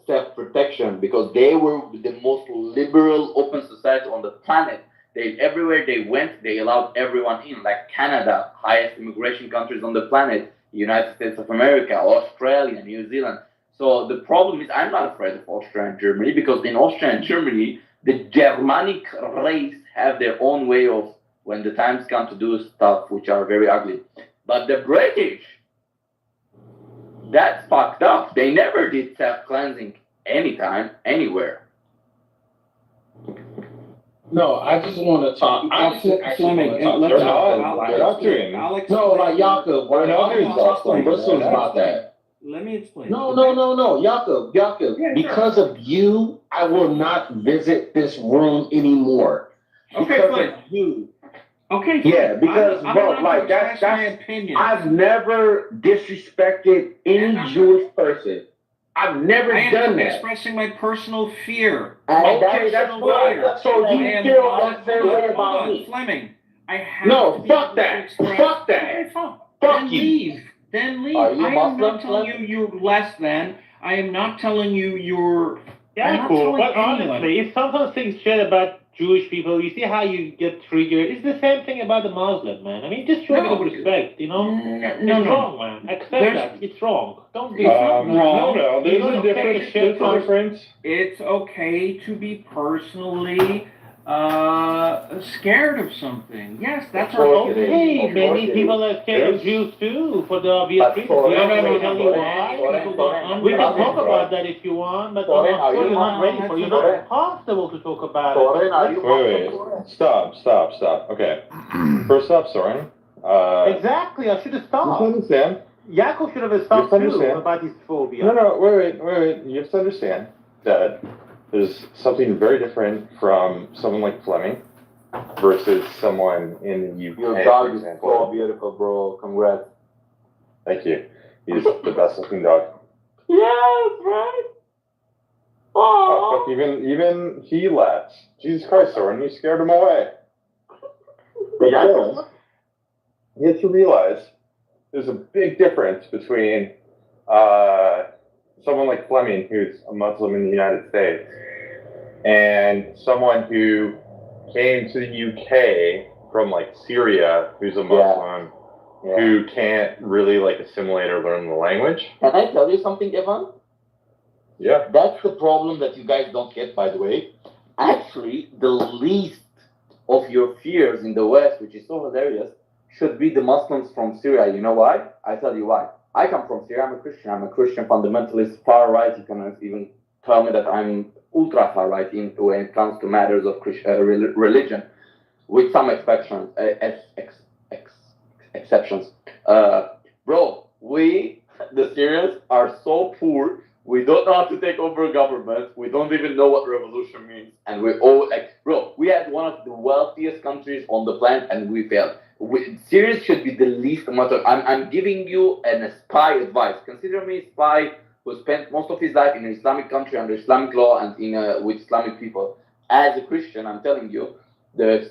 S8: self-protection because they were the most liberal open society on the planet. Everywhere they went, they allowed everyone in, like Canada, highest immigration countries on the planet, United States of America, Australia, New Zealand. So the problem is I'm not afraid of Austria and Germany because in Austria and Germany, the Germanic race have their own way of when the times come to do stuff which are very ugly. But the British, that's fucked up. They never did self-cleansing anytime, anywhere.
S5: No, I just want to talk.
S1: Fleming,
S6: They're not doing.
S1: Alex,
S5: No, like Yaakov,
S6: They're not doing
S5: Yaakov, listen about that.
S1: Let me explain.
S5: No, Yaakov,
S1: Yeah,
S5: because of you, I will not visit this room anymore.
S1: Okay,
S5: Because
S1: fine.
S5: of you.
S1: Okay.
S5: Yeah,
S1: fine.
S5: because,
S1: I'm
S5: bro,
S1: allowed
S5: like,
S1: to express
S5: that's-
S1: my opinion.
S5: I've never disrespected any Jewish person. I've never
S1: I
S5: done
S1: am
S5: that.
S1: expressing my personal fear.
S5: Okay, that's fine. So
S1: I
S5: you
S1: am
S5: feel
S1: not-
S5: that same way
S1: hold
S5: about
S1: on,
S5: me.
S1: Fleming. I have
S5: No,
S1: to be
S5: fuck
S1: able to
S5: that.
S1: express-
S5: Fuck that.
S1: Okay, fine.
S5: Fuck
S1: Then
S5: you.
S1: leave. Then leave.
S8: Are you
S1: I am
S8: Muslim,
S1: not telling you
S8: Fleming?
S1: you're less than. I am not telling you you're. I'm
S13: Yeah,
S1: not
S13: cool.
S1: telling
S13: But
S1: anyone.
S13: honestly, if someone thinks shit about Jewish people, you see how you get triggered. It's the same thing about the Muslim, man. I mean, just show
S1: No.
S13: them respect, you know? It's
S1: No.
S13: wrong, man. Accept
S1: There's-
S13: that. It's wrong. Don't be
S1: wrong.
S6: No, there's
S13: You
S6: a
S13: don't
S6: difference.
S13: take a shit
S6: There's a difference.
S1: It's okay to be personally scared of something. Yes, that's our
S8: course it is.
S13: Okay,
S8: Of
S13: many
S8: course it
S13: people
S8: is.
S13: are scared of Jews too, for the obvious
S8: But
S13: reasons.
S8: Soren,
S13: You want me to
S8: wait,
S13: tell you
S8: Soren,
S13: why?
S8: Soren,
S13: We can
S8: Soren,
S13: talk
S8: bro.
S13: about that if you want, but
S8: Soren,
S13: I'm
S8: are
S13: sure
S8: you-
S13: you're not ready for it. You're
S8: Soren.
S13: not comfortable to talk about
S8: Soren,
S13: it.
S8: are you
S6: Wait. Stop. Okay. First up, Soren.
S13: Exactly, I should have
S6: Just
S13: stopped.
S6: understand.
S13: Yaakov should have stopped
S6: You have to
S13: too
S6: understand.
S13: about his phobia.
S6: No, wait. You have to understand that there's something very different from someone like Fleming versus someone in the UK.
S8: Your dog
S6: for
S8: is
S6: example.
S8: so beautiful, bro. Congrats.
S6: Thank you. He's the best looking dog.
S8: Yes, right?
S6: Oh, fuck, even he left. Jesus Christ, Soren, you scared him away. But yeah, you have to realize there's a big difference between someone like Fleming, who's a Muslim in the United States, and someone who came to the UK from like Syria, who's a Muslim, who can't really like assimilate or learn the language.
S8: Can I tell you something, Evan?
S6: Yeah.
S8: That's the problem that you guys don't get, by the way. Actually, the least of your fears in the West, which is so hilarious, should be the Muslims from Syria. You know why? I tell you why. I come from Syria. I'm a Christian. I'm a Christian fundamentalist, far right. You can even tell me that I'm ultra far right when it comes to matters of religion, with some exceptions. Exceptions. Bro, we, the Syrians, are so poor. We don't know how to take over a government. We don't even know what revolution means. And we all, bro, we had one of the wealthiest countries on the planet and we failed. Syria should be the least amount of, I'm giving you a spy advice. Consider me a spy who spent most of his life in an Islamic country under Islamic law and with Islamic people. As a Christian, I'm telling you, the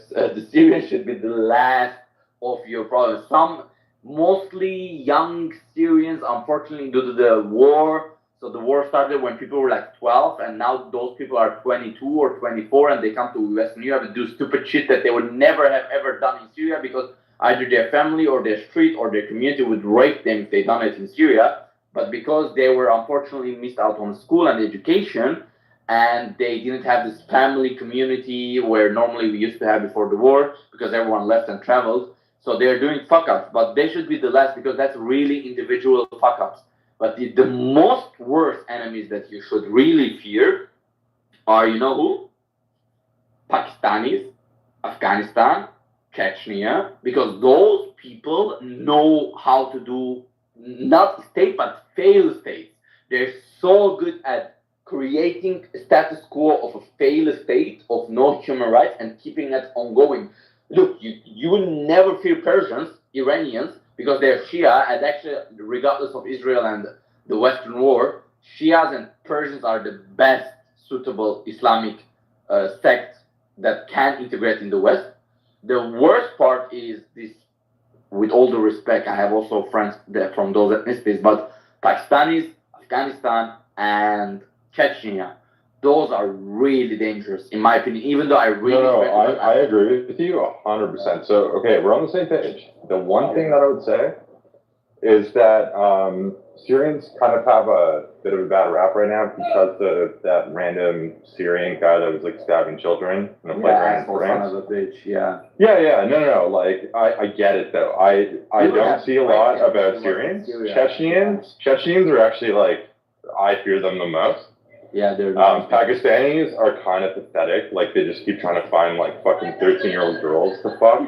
S8: Syrians should be the last of your problems. Some mostly young Syrians, unfortunately, due to the war. So the war started when people were like 12, and now those people are 22 or 24, and they come to Western Europe and do stupid shit that they would never have ever done in Syria because either their family or their street or their community would rape them if they done it in Syria. But because they were unfortunately missed out on school and education, and they didn't have this family community where normally we used to have before the war because everyone left and traveled. So they're doing fuck-ups, but they should be the last because that's really individual fuck-ups. But the most worst enemies that you should really fear are, you know who? Pakistanis, Afghanistan, Chechnya, because those people know how to do not state but fail states. They're so good at creating a status quo of a failed state of no human rights and keeping it ongoing. Look, you will never fear Persians, Iranians, because they're Shia, and actually, regardless of Israel and the Western war, Shias and Persians are the best suitable Islamic sect that can integrate in the West. The worst part is this, with all due respect, I have also friends from those ethnicities, but Pakistanis, Afghanistan, and Chechnya, those are really dangerous, in my opinion, even though I really...
S6: I agree with you 100%. So, okay, we're on the same page. The one thing that I would say is that Syrians kind of have a bit of a bad rap right now because of that random Syrian guy that was like stabbing children in a playground in France. No. Like, I get it though. I don't see a lot about Syrians. Chechens are actually like, I fear them the most.
S8: Yeah, they're
S6: Pakistanis are kind of pathetic. Like, they just keep trying to find like fucking 13-year-old girls to fuck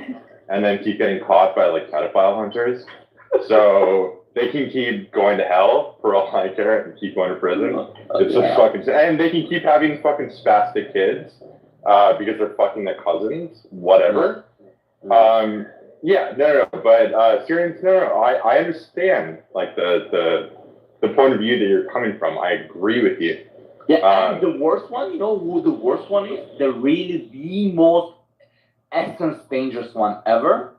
S6: and then keep getting caught by like pedophile hunters. So they can keep going to hell for all I care and keep going to prison. It's just fucking, and they can keep having fucking spastic kids because they're fucking their cousins, whatever. But Syrians, I understand like the point of view that you're coming from. I agree with you.
S8: Yeah, and the worst one, you know who the worst one is? The most essence dangerous one ever?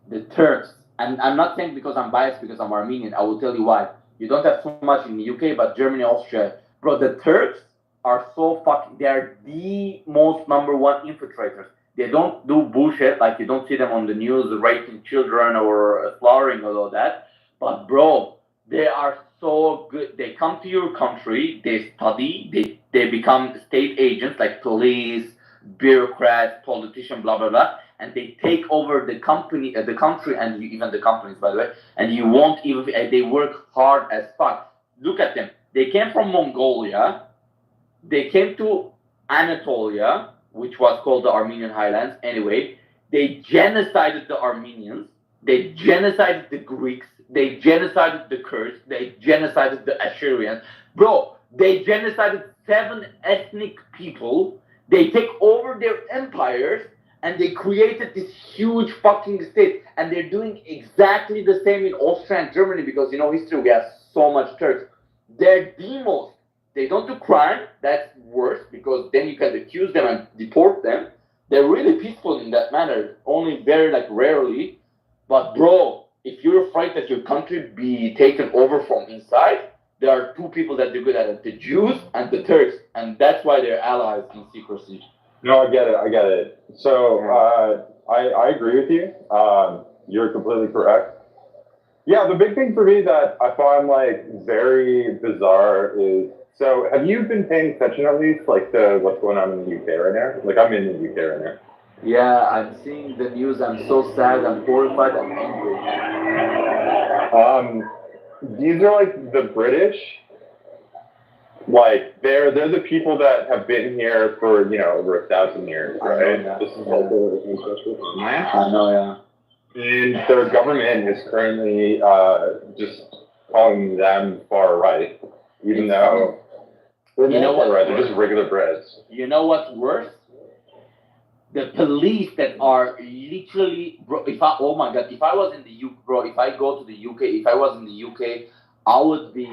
S8: The Turks. And I'm not saying because I'm biased, because I'm Armenian. I will tell you why. You don't have so much in the UK, but Germany, Austria. Bro, the Turks are so fucking... They are the most #1 infiltrators. They don't do bullshit, like you don't see them on the news raping children or slaughtering or all that. But bro, they are so good. They come to your country, they study, they become state agents like police, bureaucrats, politicians, blah blah blah, and they take over the country, and even the companies, by the way. And you won't even. They work hard as fuck. Look at them. They came from Mongolia. They came to Anatolia, which was called the Armenian Highlands. Anyway, they genocided the Armenians. They genocided the Greeks. they genocided the Kurds, they genocided the Assyrians. Bro, they genocided 7 ethnic people. They take over their empires and they created this huge fucking state. And they're doing exactly the same in Austria and Germany because, you know, history, we have so much Turks. They're demos. They don't do crime. That's worse because then you can accuse them and deport them. They're really peaceful in that manner, only very like rarely. But bro, if you're afraid that your country be taken over from inside, there are 2 people that do good at it, the Jews and the Turks, and that's why they're allies in secrecy.
S14: No, I get it. So I agree with you. You're completely correct. Yeah, the big thing for me that I find like very bizarre is, so have you been paying attention at least like to what's going on in the UK right now? Like I'm in the UK right now.
S8: Yeah, I'm seeing the news. I'm so sad. I'm horrified. I'm angry.
S14: These are like the British. Like they're the people that have been here for over 1,000 years, right? This is like their ancestral homeland.
S8: I know, yeah.
S14: And their government is currently just calling them far right, even though they're not far right. They're just regular Brits.
S8: You know what's worse? The police that are literally, bro. Oh my god, if I was in the UK, bro, if I go to the UK, if I was in the UK, I would be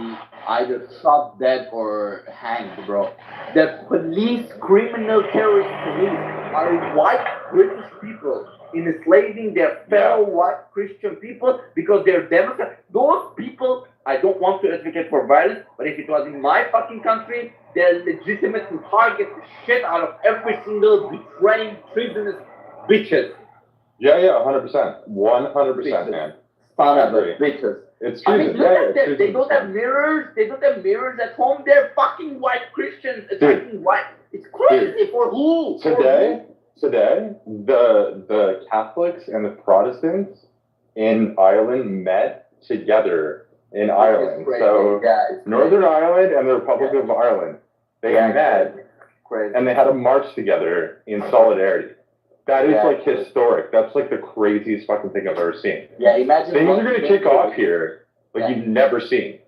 S8: either shot dead or hanged, bro. The police, criminal terrorist police, are white British people enslaving their fellow white Christian people because they're Democrats. Those people, I don't want to advocate for violence, but if it was in my fucking country, they're legitimate to target the shit out of every single betraying, treasonous bitches.
S14: Yeah, 100%. 100%, man.
S8: Son of a bitches.
S14: It's treason.
S8: I mean, look at them. They don't have mirrors. They don't have mirrors at home. They're fucking white Christians attacking white. It's crazy. For who?
S14: Today, the Catholics and the Protestants in Ireland met together in Ireland. So Northern Ireland and the Republic of Ireland, they met and they had a march together in solidarity. That is like historic. That's like the craziest fucking thing I've ever seen.
S8: Yeah, imagine
S14: things are going to kick off here like you've never seen.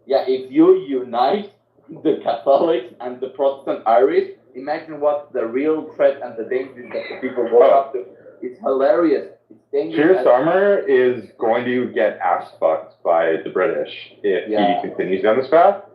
S8: Yeah, if you unite the Catholics and the Protestant Irish, imagine what the real threat and the dangers that the people woke up to. It's hilarious. It's dangerous.
S14: Keir Starmer is going to get ass fucked by the British if he continues down this path.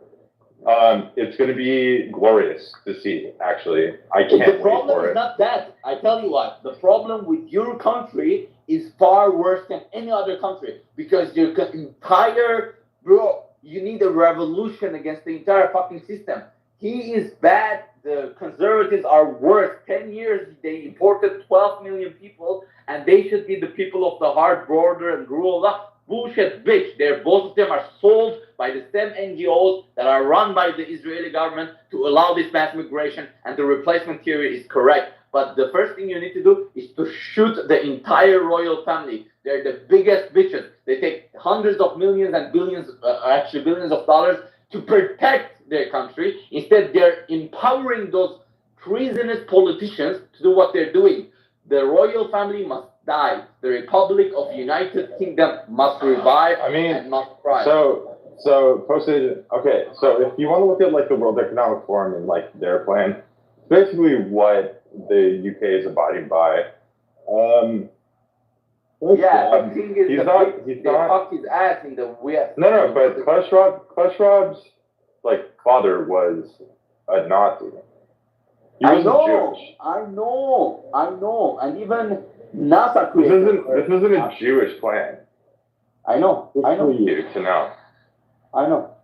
S14: It's going to be glorious to see, actually. I can't wait for it.
S8: The problem is not that. I tell you what, the problem with your country is far worse than any other country because your entire, bro, you need a revolution against the entire fucking system. He is bad. The conservatives are worse. 10 years, they imported 12 million people, and they should be the people of the hard border and rule of law. Bullshit, bitch. Both of them are sold by the same NGOs that are run by the Israeli government to allow this mass migration, and the replacement theory is correct. But the first thing you need to do is to shoot the entire royal family. They're the biggest bitches. They take hundreds of millions and billions, actually billions of dollars to protect their country. Instead, they're empowering those treasonous politicians to do what they're doing. The royal family must die. The Republic of United Kingdom must revive and must thrive.
S14: So posted. Okay, so if you want to look at like the World Economic Forum and like their plan, basically what the UK is abiding by.
S8: The thing is, they fucked his ass in the West.
S14: No, but Klaus Schwab's like father was a Nazi. He wasn't Jewish.
S8: I know, and even NASA created.
S14: This isn't a Jewish plan.
S8: I know.
S14: For you to know.
S8: I know.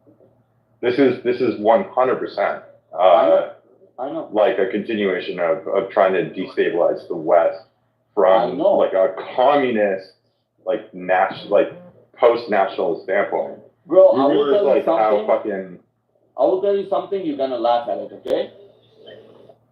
S14: This is 100%.
S8: I know.
S14: Like a continuation of trying to destabilize the West from like a communist, like post-national standpoint.
S8: Bro, I will tell you
S14: something.
S8: I will tell you something. You're gonna laugh at it, okay?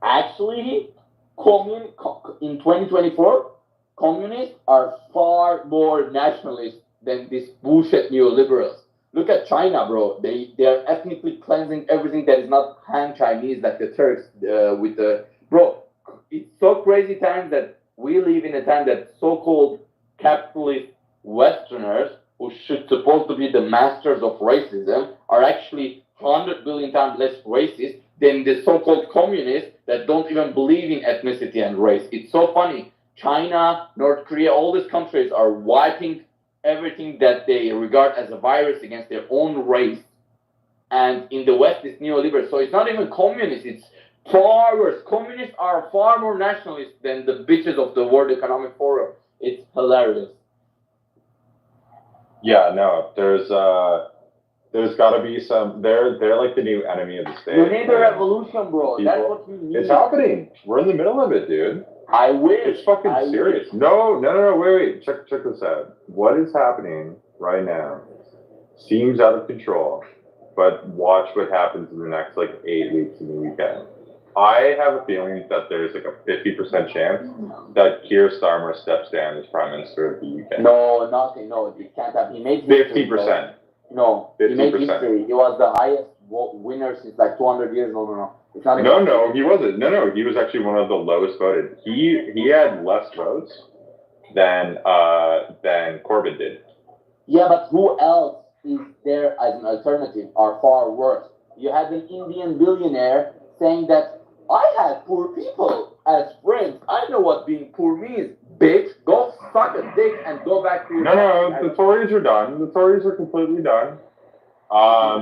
S8: Actually, in 2024, communists are far more nationalist than these bullshit neoliberals. Look at China, bro. They're ethnically cleansing everything that is not Han Chinese, like the Turks with the... Bro, it's so crazy times that we live in a time that so-called capitalist Westerners who should supposed to be the masters of racism, are actually 100 billion times less racist than the so-called communists that don't even believe in ethnicity and race. It's so funny. China, North Korea, all these countries are wiping everything that they regard as a virus against their own race. And in the West, it's neoliberal. So it's not even communist. It's far worse. Communists are far more nationalist than the bitches of the World Economic Forum. It's hilarious.
S14: Yeah, no, there's got to be some. They're like the new enemy of the state.
S8: You need a revolution, bro. That's what you need.
S14: It's happening. We're in the middle of it, dude.
S8: I wish.
S14: It's fucking serious. No, wait. Check this out. What is happening right now seems out of control, but watch what happens in the next like 8 weeks in the weekend. I have a feeling that there's like a 50% chance that Keir Starmer steps down as Prime Minister of the UK.
S8: No, nothing. No, it can't happen. He made history.
S14: 50%.
S8: No,
S14: 50%.
S8: He made history. He was the highest winner since like 200 years. No. It's not
S14: No, he wasn't. No, he was actually one of the lowest voted. He had less votes than Corbyn did.
S8: Yeah, but who else is there as an alternative are far worse? You had an Indian billionaire saying that I had poor people as friends. I know what being poor means. Bitch, go suck a dick and go back to your
S14: No, the Tories are done. The Tories are completely done. I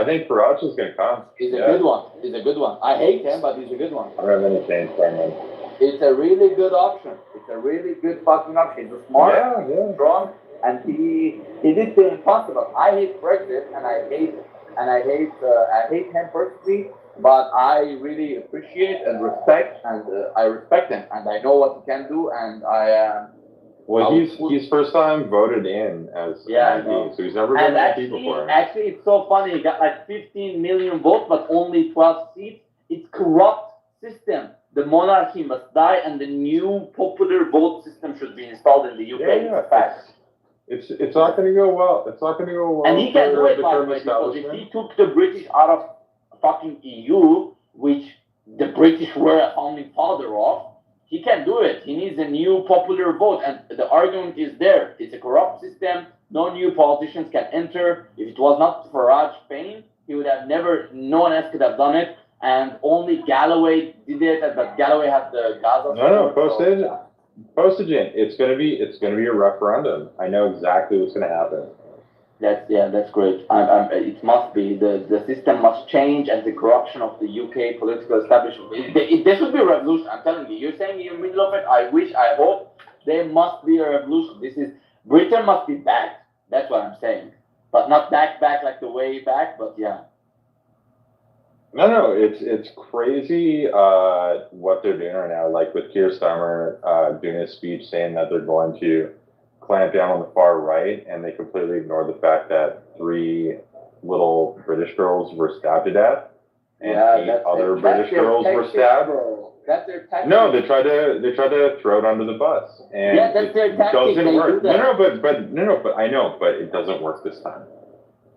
S14: think Farage is gonna come.
S8: He's a good one. He's a good one. I hate him, but he's a good one.
S14: I don't have any change for him.
S8: It's a really good option. It's a really good fucking option. He's smart, strong, and he did the impossible. I hate Brexit, and I hate him personally, but I really appreciate and respect, and I respect him, and I know what he can do, and
S14: he's first time voted in as MP, so he's never been MP before.
S8: Actually, it's so funny. He got like 15 million votes, but only 12 seats. It's corrupt system. The monarchy must die, and the new popular vote system should be installed in the UK.
S14: Yeah.
S8: It's a fact.
S14: It's not going to go well. It's not going to go well.
S8: And he can do it, by the way, because if he took the British out of fucking EU, which the British were a founding father of, he can do it. He needs a new popular vote, and the argument is there. It's a corrupt system. No new politicians can enter. If it was not for Farage fame, he would have never. No one else could have done it, and only Galloway did it. But Galloway had the Gaza.
S14: No, postage in. It's gonna be a referendum. I know exactly what's gonna happen.
S8: That's great. It must be the system must change, and the corruption of the UK political establishment. There should be a revolution. I'm telling you. You're saying you're in the middle of it. I hope there must be a revolution. Britain must be back. That's what I'm saying, but not back like the way back. But yeah.
S14: No, it's crazy what they're doing right now. Like with Keir Starmer doing a speech saying that they're going to clamp down on the far right, and they completely ignore the fact that 3 little British girls were stabbed to death, and 8 other British girls were stabbed.
S8: That's their tactic.
S14: No, they tried to throw it under the bus, and
S8: that's their tactic.
S14: Doesn't work. But I know, but it doesn't work this time.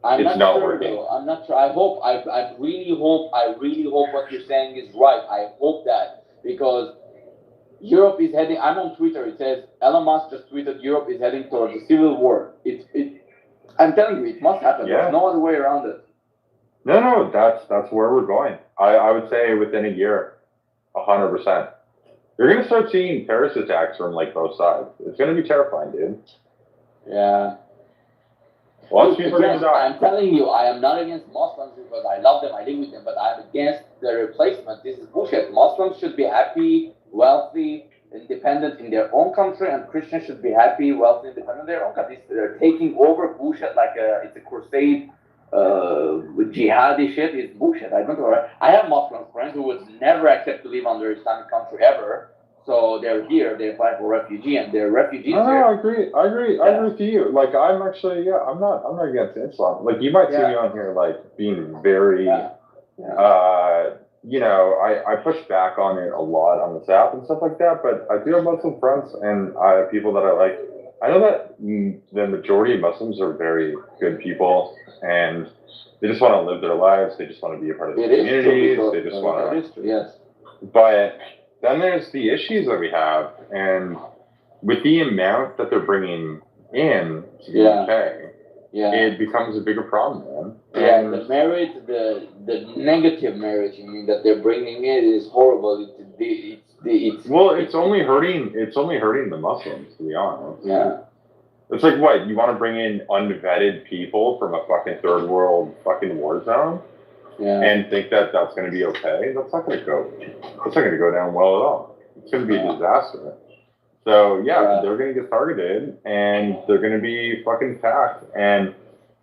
S14: It's not working.
S8: Though. I'm not sure. I really hope what you're saying is right. I hope that, because Europe is heading. I'm on Twitter. It says Elon Musk just tweeted Europe is heading towards a civil war. I'm telling you, it must happen.
S14: Yeah.
S8: There's no other way around it.
S14: No, that's where we're going. I would say within a year, 100%. You're gonna start seeing terrorist attacks from like both sides. It's gonna be terrifying, dude.
S8: Yeah.
S14: Lots of people are gonna die.
S8: I'm telling you, I am not against Muslims because I love them, I live with them, but I'm against the replacement. This is bullshit. Muslims should be happy, wealthy, independent in their own country, and Christians should be happy, wealthy, independent in their own country. They're taking over bullshit like it's a crusade, jihadi shit is bullshit. I don't know. I have Muslim friends who would never accept to live under Islamic country ever. So they're here, they apply for refugee, and they're refugees.
S14: I agree with you. Like I'm actually, I'm not against Islam. Like you might see me on here like being very, I push back on it a lot on this app and stuff like that, but I do have Muslim friends and I have people that I like. I know that the majority of Muslims are very good people and they just want to live their lives. They just want to be a part of the communities. They just want to.
S8: Yes.
S14: But then there's the issues that we have, and with the amount that they're bringing in to the UK, it becomes a bigger problem, man.
S8: Yeah, the merit, the negative merit, you mean, that they're bringing in is horrible.
S14: It's only hurting the Muslims, to be honest.
S8: Yeah.
S14: It's like, what, you want to bring in unvetted people from a fucking third world fucking war zone?
S8: Yeah.
S14: And think that that's going to be okay? That's not going to go down well at all. It's going to be a disaster. So they're going to get targeted and they're going to be fucking attacked. And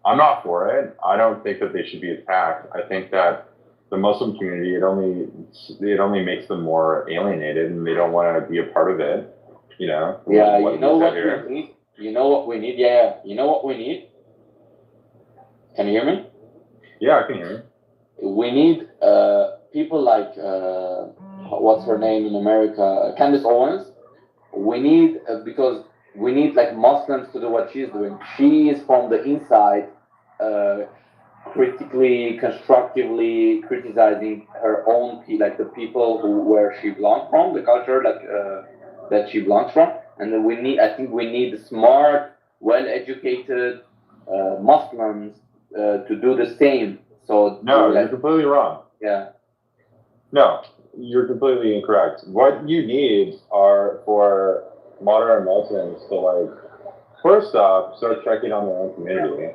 S14: I'm not for it. I don't think that they should be attacked. I think that the Muslim community, it only makes them more alienated and they don't want to be a part of it. You know?
S8: Yeah, you know what we need? You know what we need? Yeah, you know what we need? Can you hear me?
S14: Yeah, I can hear you.
S8: We need people like, what's her name in America? Candace Owens. We need, because we need like Muslims to do what she's doing. She is from the inside, critically, constructively criticizing her own, like the people where she belongs from, the culture that she belongs from. And then I think we need smart, well-educated Muslims to do the same. So
S14: no, you're completely wrong.
S8: Yeah.
S14: No, you're completely incorrect. What you need are for modern Muslims to, like, first off, start checking on their own community.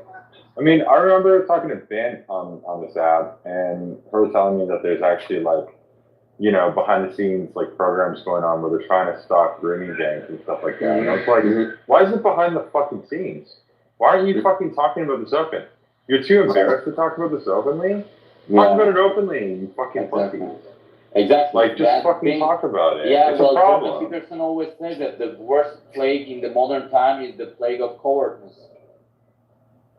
S14: I mean, I remember talking to Ben on this app, and her telling me that there's actually, like, you know, behind the scenes, like, programs going on where they're trying to stop grooming gangs and stuff like that. And I was like, why is it behind the fucking scenes? Why aren't you fucking talking about this open? You're too embarrassed to talk about this openly? Talk about it openly, you fucking pussy.
S8: Exactly.
S14: Like, just fucking talk about it.
S8: Yeah,
S14: it's a problem.
S8: Jordan Peterson always says that the worst plague in the modern time is the plague of cowardness.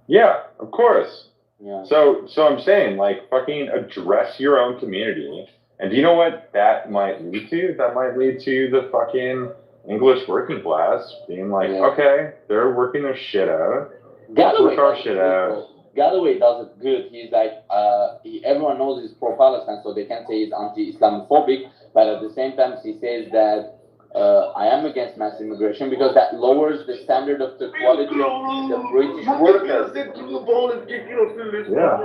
S14: Yeah, of course.
S8: Yeah.
S14: So I'm saying, like, fucking address your own community. And do you know what that might lead to? That might lead to the fucking English working class being like, okay, they're working their shit out. Let's work our shit out.
S8: Galloway does it good. He's like, everyone knows he's pro-Palestine, so they can say he's anti-Islamophobic, but at the same time he says that I am against mass immigration because that lowers the standard of the quality of the British workers.
S14: Yeah.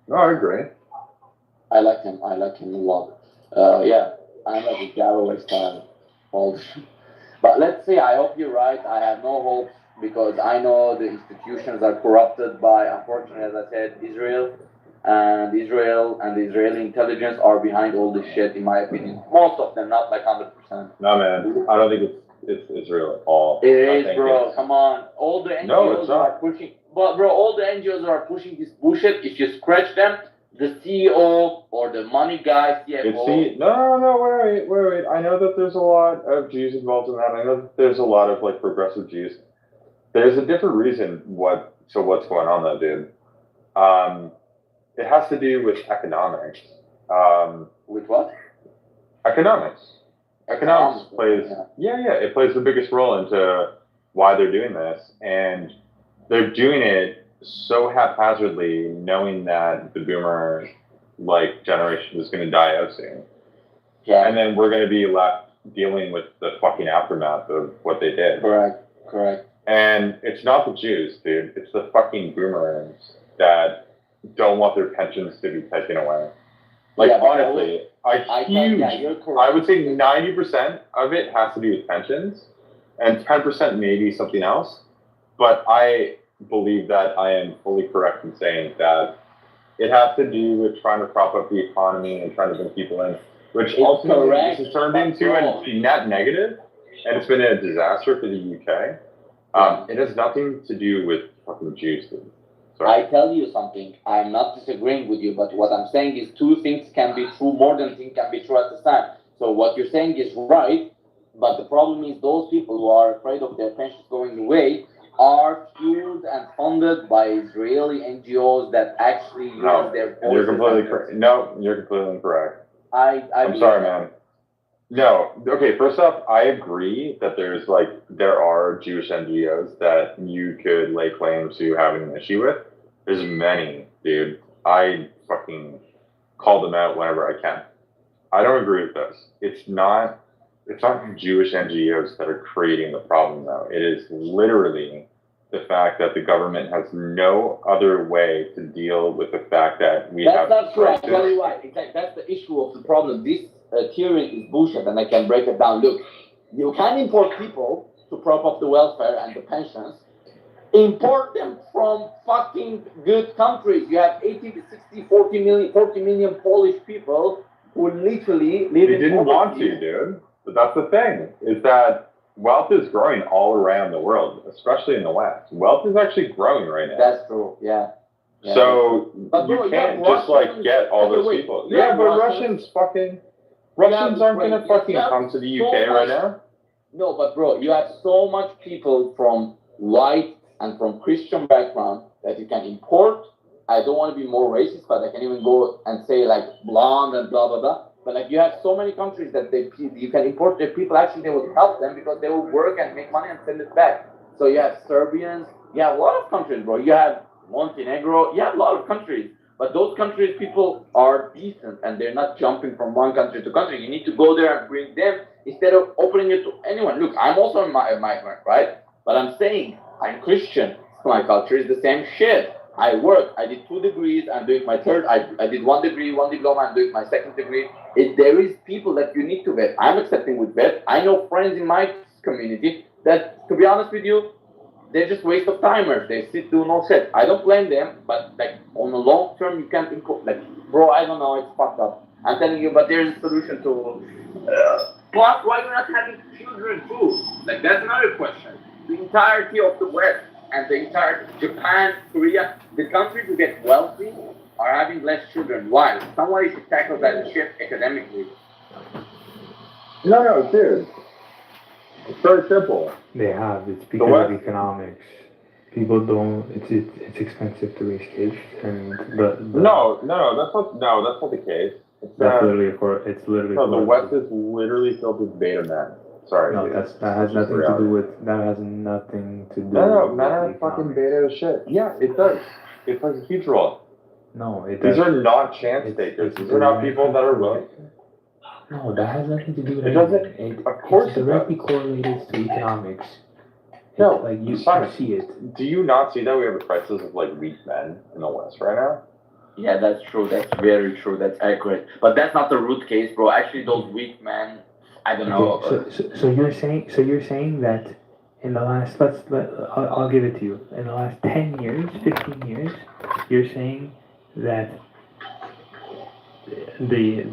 S14: No, I agree.
S8: I like him a lot. I'm like a Galloway style. But let's see, I hope you're right. I have no hope because I know the institutions are corrupted by, unfortunately, as I said, Israel and the Israeli intelligence are behind all this shit, in my opinion. Most of them, not like 100%.
S14: No, man, I don't think it's Israel at all.
S8: It is, bro. Come on. All the NGOs are pushing, but bro, all the NGOs are pushing this bullshit. If you scratch them, the CEO or the money guy, CFO.
S14: No, wait. I know that there's a lot of Jews involved in that. I know that there's a lot of, like, progressive Jews. There's a different reason what's going on though, dude. It has to do with economics.
S8: With what?
S14: Economics. Economics plays, it plays the biggest role into why they're doing this. And they're doing it so haphazardly, knowing that the boomer, like, generation is going to die out soon. Yeah. And then we're going to be left dealing with the fucking aftermath of what they did.
S8: Correct.
S14: And it's not the Jews, dude. It's the fucking boomers that don't want their pensions to be taken away. Like, honestly, I would say 90% of it has to do with pensions, and 10% maybe something else. But I believe that I am fully correct in saying that it has to do with trying to prop up the economy and trying to bring people in, which ultimately this has turned into a net negative, and it's been a disaster for the UK. It has nothing to do with fucking Jews.
S8: I tell you something, I'm not disagreeing with you, but what I'm saying is two things can be true, more than things can be true at the time. So what you're saying is right, but the problem is those people who are afraid of their pensions going away are fueled and funded by Israeli NGOs that actually use their voices.
S14: You're completely correct. No, you're completely incorrect. I'm sorry, man. No, okay, first off, I agree that there are Jewish NGOs that you could lay claim to having an issue with. There's many, dude. I fucking call them out whenever I can. I don't agree with this. It's not it's not Jewish NGOs that are creating the problem, though. It is literally the fact that the government has no other way to deal with the fact that we have.
S8: That's not true. I'll tell you why. Exactly. That's the issue of the problem. This theory is bullshit, and I can break it down. Look, you can import people to prop up the welfare and the pensions. Import them from fucking good countries. You have 80 to 60, 40 million Polish people who literally live in
S14: didn't want to, dude. But that's the thing, is that wealth is growing all around the world, especially in the West. Wealth is actually growing right now.
S8: That's true, yeah.
S14: So
S8: but
S14: you can't just like get all those people. Yeah, but Russians aren't gonna fucking come to the UK right now.
S8: No, but bro, you have so much people from white and from Christian background that you can import. I don't want to be more racist, but I can even go and say like blonde and blah blah blah. But like you have so many countries that you can import their people. Actually, they will help them because they will work and make money and send it back. So you have Serbians. You have a lot of countries, bro. You have Montenegro. You have a lot of countries. But those countries, people are decent and they're not jumping from one country to country. You need to go there and bring them instead of opening it to anyone. Look, I'm also a migrant, right? But I'm saying I'm Christian. My culture is the same shit. I work. I did 2 degrees. I'm doing my third. I did 1 degree, 1 diploma. I'm doing my 2nd degree. There is people that you need to vet. I'm accepting with vet. I know friends in my community that, to be honest with you, they're just waste of timers. They sit do no shit. I don't blame them, but like on the long term, you can't like, bro. I don't know. It's fucked up. I'm telling you, but there's a solution to. Plus, why you're not having children too? Like that's another question. The entirety of the West and the entire Japan, Korea, the countries who get wealthy are having less children. Why? Somebody should tackle that shit academically.
S14: No, dude. It's very simple.
S15: It's because of economics. People don't. It's expensive to raise kids, and
S14: no, that's not the case.
S15: That's literally.
S14: No, the West is literally filled with beta men. Sorry.
S15: No,
S14: dude.
S15: that has nothing to do with. That has nothing to do.
S14: No, men are fucking beta as shit. Yeah, it does. It plays a huge role.
S15: No, it
S14: These
S15: does.
S14: are not chance takers. These are not people that are willing.
S15: No, that has nothing to do with
S14: it. Doesn't. Of course,
S15: it's directly correlated to economics.
S14: No,
S15: like you see it.
S14: Do you not see that we have a crisis of like weak men in the West right now?
S8: Yeah, that's true. That's very true. That's accurate. But that's not the root case, bro. Actually, those weak men, I don't know.
S15: So you're saying that in the last I'll give it to you. In the last 10 years, 15 years, you're saying that the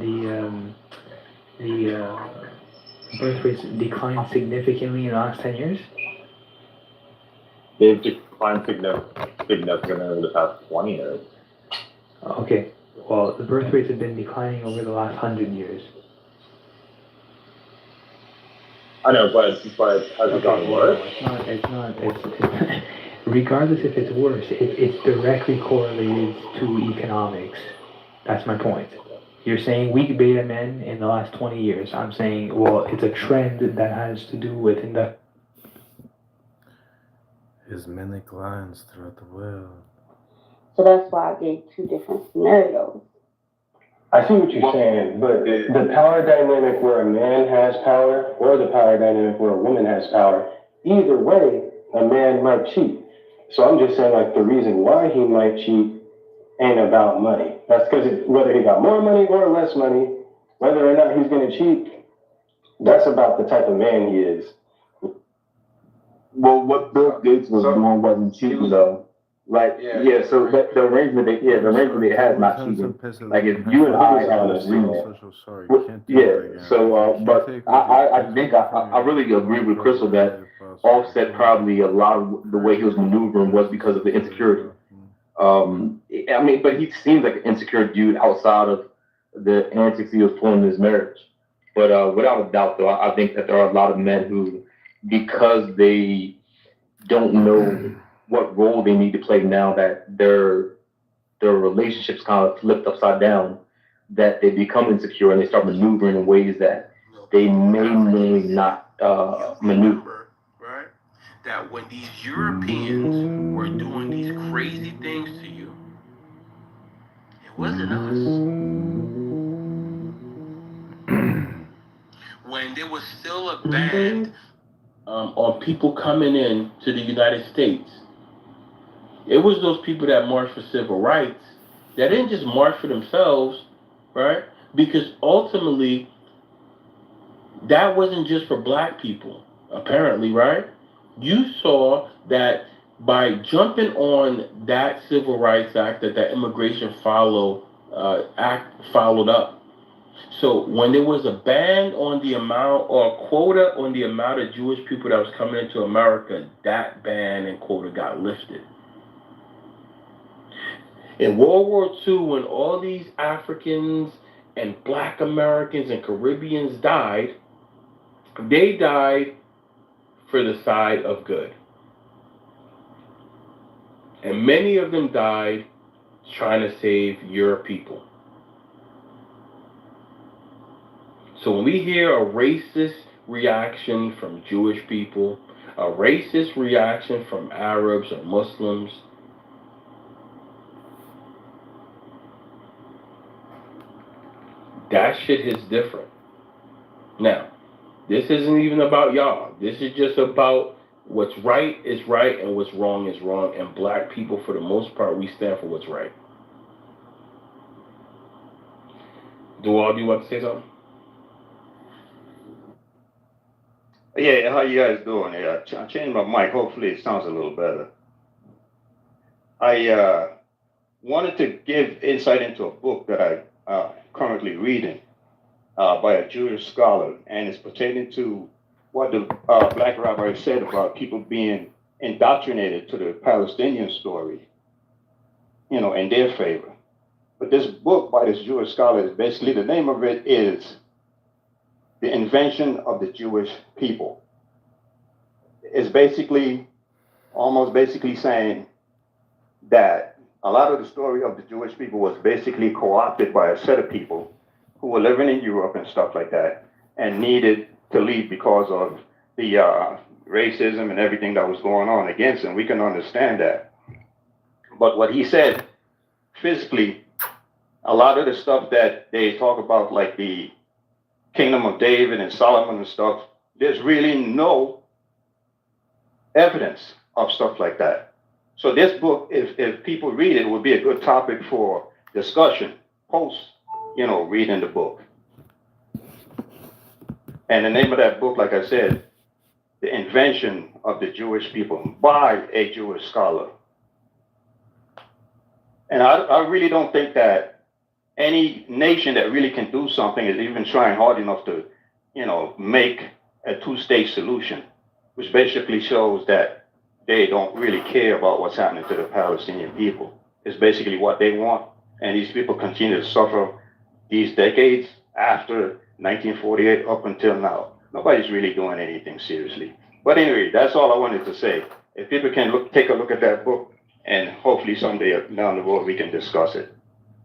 S15: birth rates declined significantly in the last 10 years?
S14: They've declined significantly over the past 20 years.
S15: Okay, well, the birth rates have been declining over the last 100 years.
S14: I know, but has it gotten worse?
S15: It's not. Regardless if it's worse, it's directly correlated to economics. That's my point. You're saying weak beta men in the last 20 years. I'm saying, well, it's a trend that has to do with
S11: His many clients throughout the world.
S16: So that's why I gave 2 different scenarios.
S17: I see what you're saying, but the power dynamic where a man has power or the power dynamic where a woman has power, either way, a man might cheat. So I'm just saying, like, the reason why he might cheat ain't about money. That's because whether he got more money or less money, whether or not he's going to cheat, that's about the type of man he is.
S18: Well, what Bill Gates was doing wasn't cheating, though. Like, so the arrangement they had is not cheating. Like, if you and I have an agreement, but I think I really agree with Crystal that Offset probably a lot of the way he was maneuvering was because of the insecurity. I mean, but he seems like an insecure dude outside of the antics he was pulling in his marriage. But without a doubt, though, I think that there are a lot of men who, because they don't know what role they need to play now that their relationships kind of flipped upside down, that they become insecure and they start maneuvering in ways that they may not maneuver.
S3: Right? That when these Europeans were doing these crazy things to you, it wasn't us. When when there was still a ban on people coming in to the United States, it was those people that marched for civil rights that didn't just march for themselves, right? Because ultimately, that wasn't just for black people, apparently, right? You saw that by jumping on that Civil Rights Act, that Immigration Act followed up. So when there was a ban on the amount or a quota on the amount of Jewish people that was coming into America, that ban and quota got lifted. In World War II, when all these Africans and Black Americans and Caribbeans died, they died for the side of good. And many of them died trying to save your people. So when we hear a racist reaction from Jewish people, a racist reaction from Arabs or Muslims, that shit hits different. Now, this isn't even about y'all. This is just about what's right is right and what's wrong is wrong. And black people, for the most part, we stand for what's right. Do you want to say something?
S19: Yeah, how you guys doing? Yeah, I changed my mic. Hopefully it sounds a little better. I wanted to give insight into a book that I'm currently reading by a Jewish scholar, and it's pertaining to what the black rabbi said about people being indoctrinated to the Palestinian story, you know, in their favor. But this book by this Jewish scholar is basically, the name of it is The Invention of the Jewish People. It's basically, almost basically saying that a lot of the story of the Jewish people was basically co-opted by a set of people who were living in Europe and stuff like that and needed to leave because of the racism and everything that was going on against them. We can understand that. But what he said, physically, a lot of the stuff that they talk about, like the Kingdom of David and Solomon and stuff, there's really no evidence of stuff like that. So this book, if people read it, would be a good topic for discussion post, you know, reading the book. And the name of that book, like I said, The Invention of the Jewish People by a Jewish scholar. And I really don't think that any nation that really can do something is even trying hard enough to, you know, make a two-state solution, which basically shows that they don't really care about what's happening to the Palestinian people. It's basically what they want. And these people continue to suffer these decades after 1948 up until now. Nobody's really doing anything seriously. But anyway, that's all I wanted to say. If people can take a look at that book, and hopefully someday down the road we can discuss it.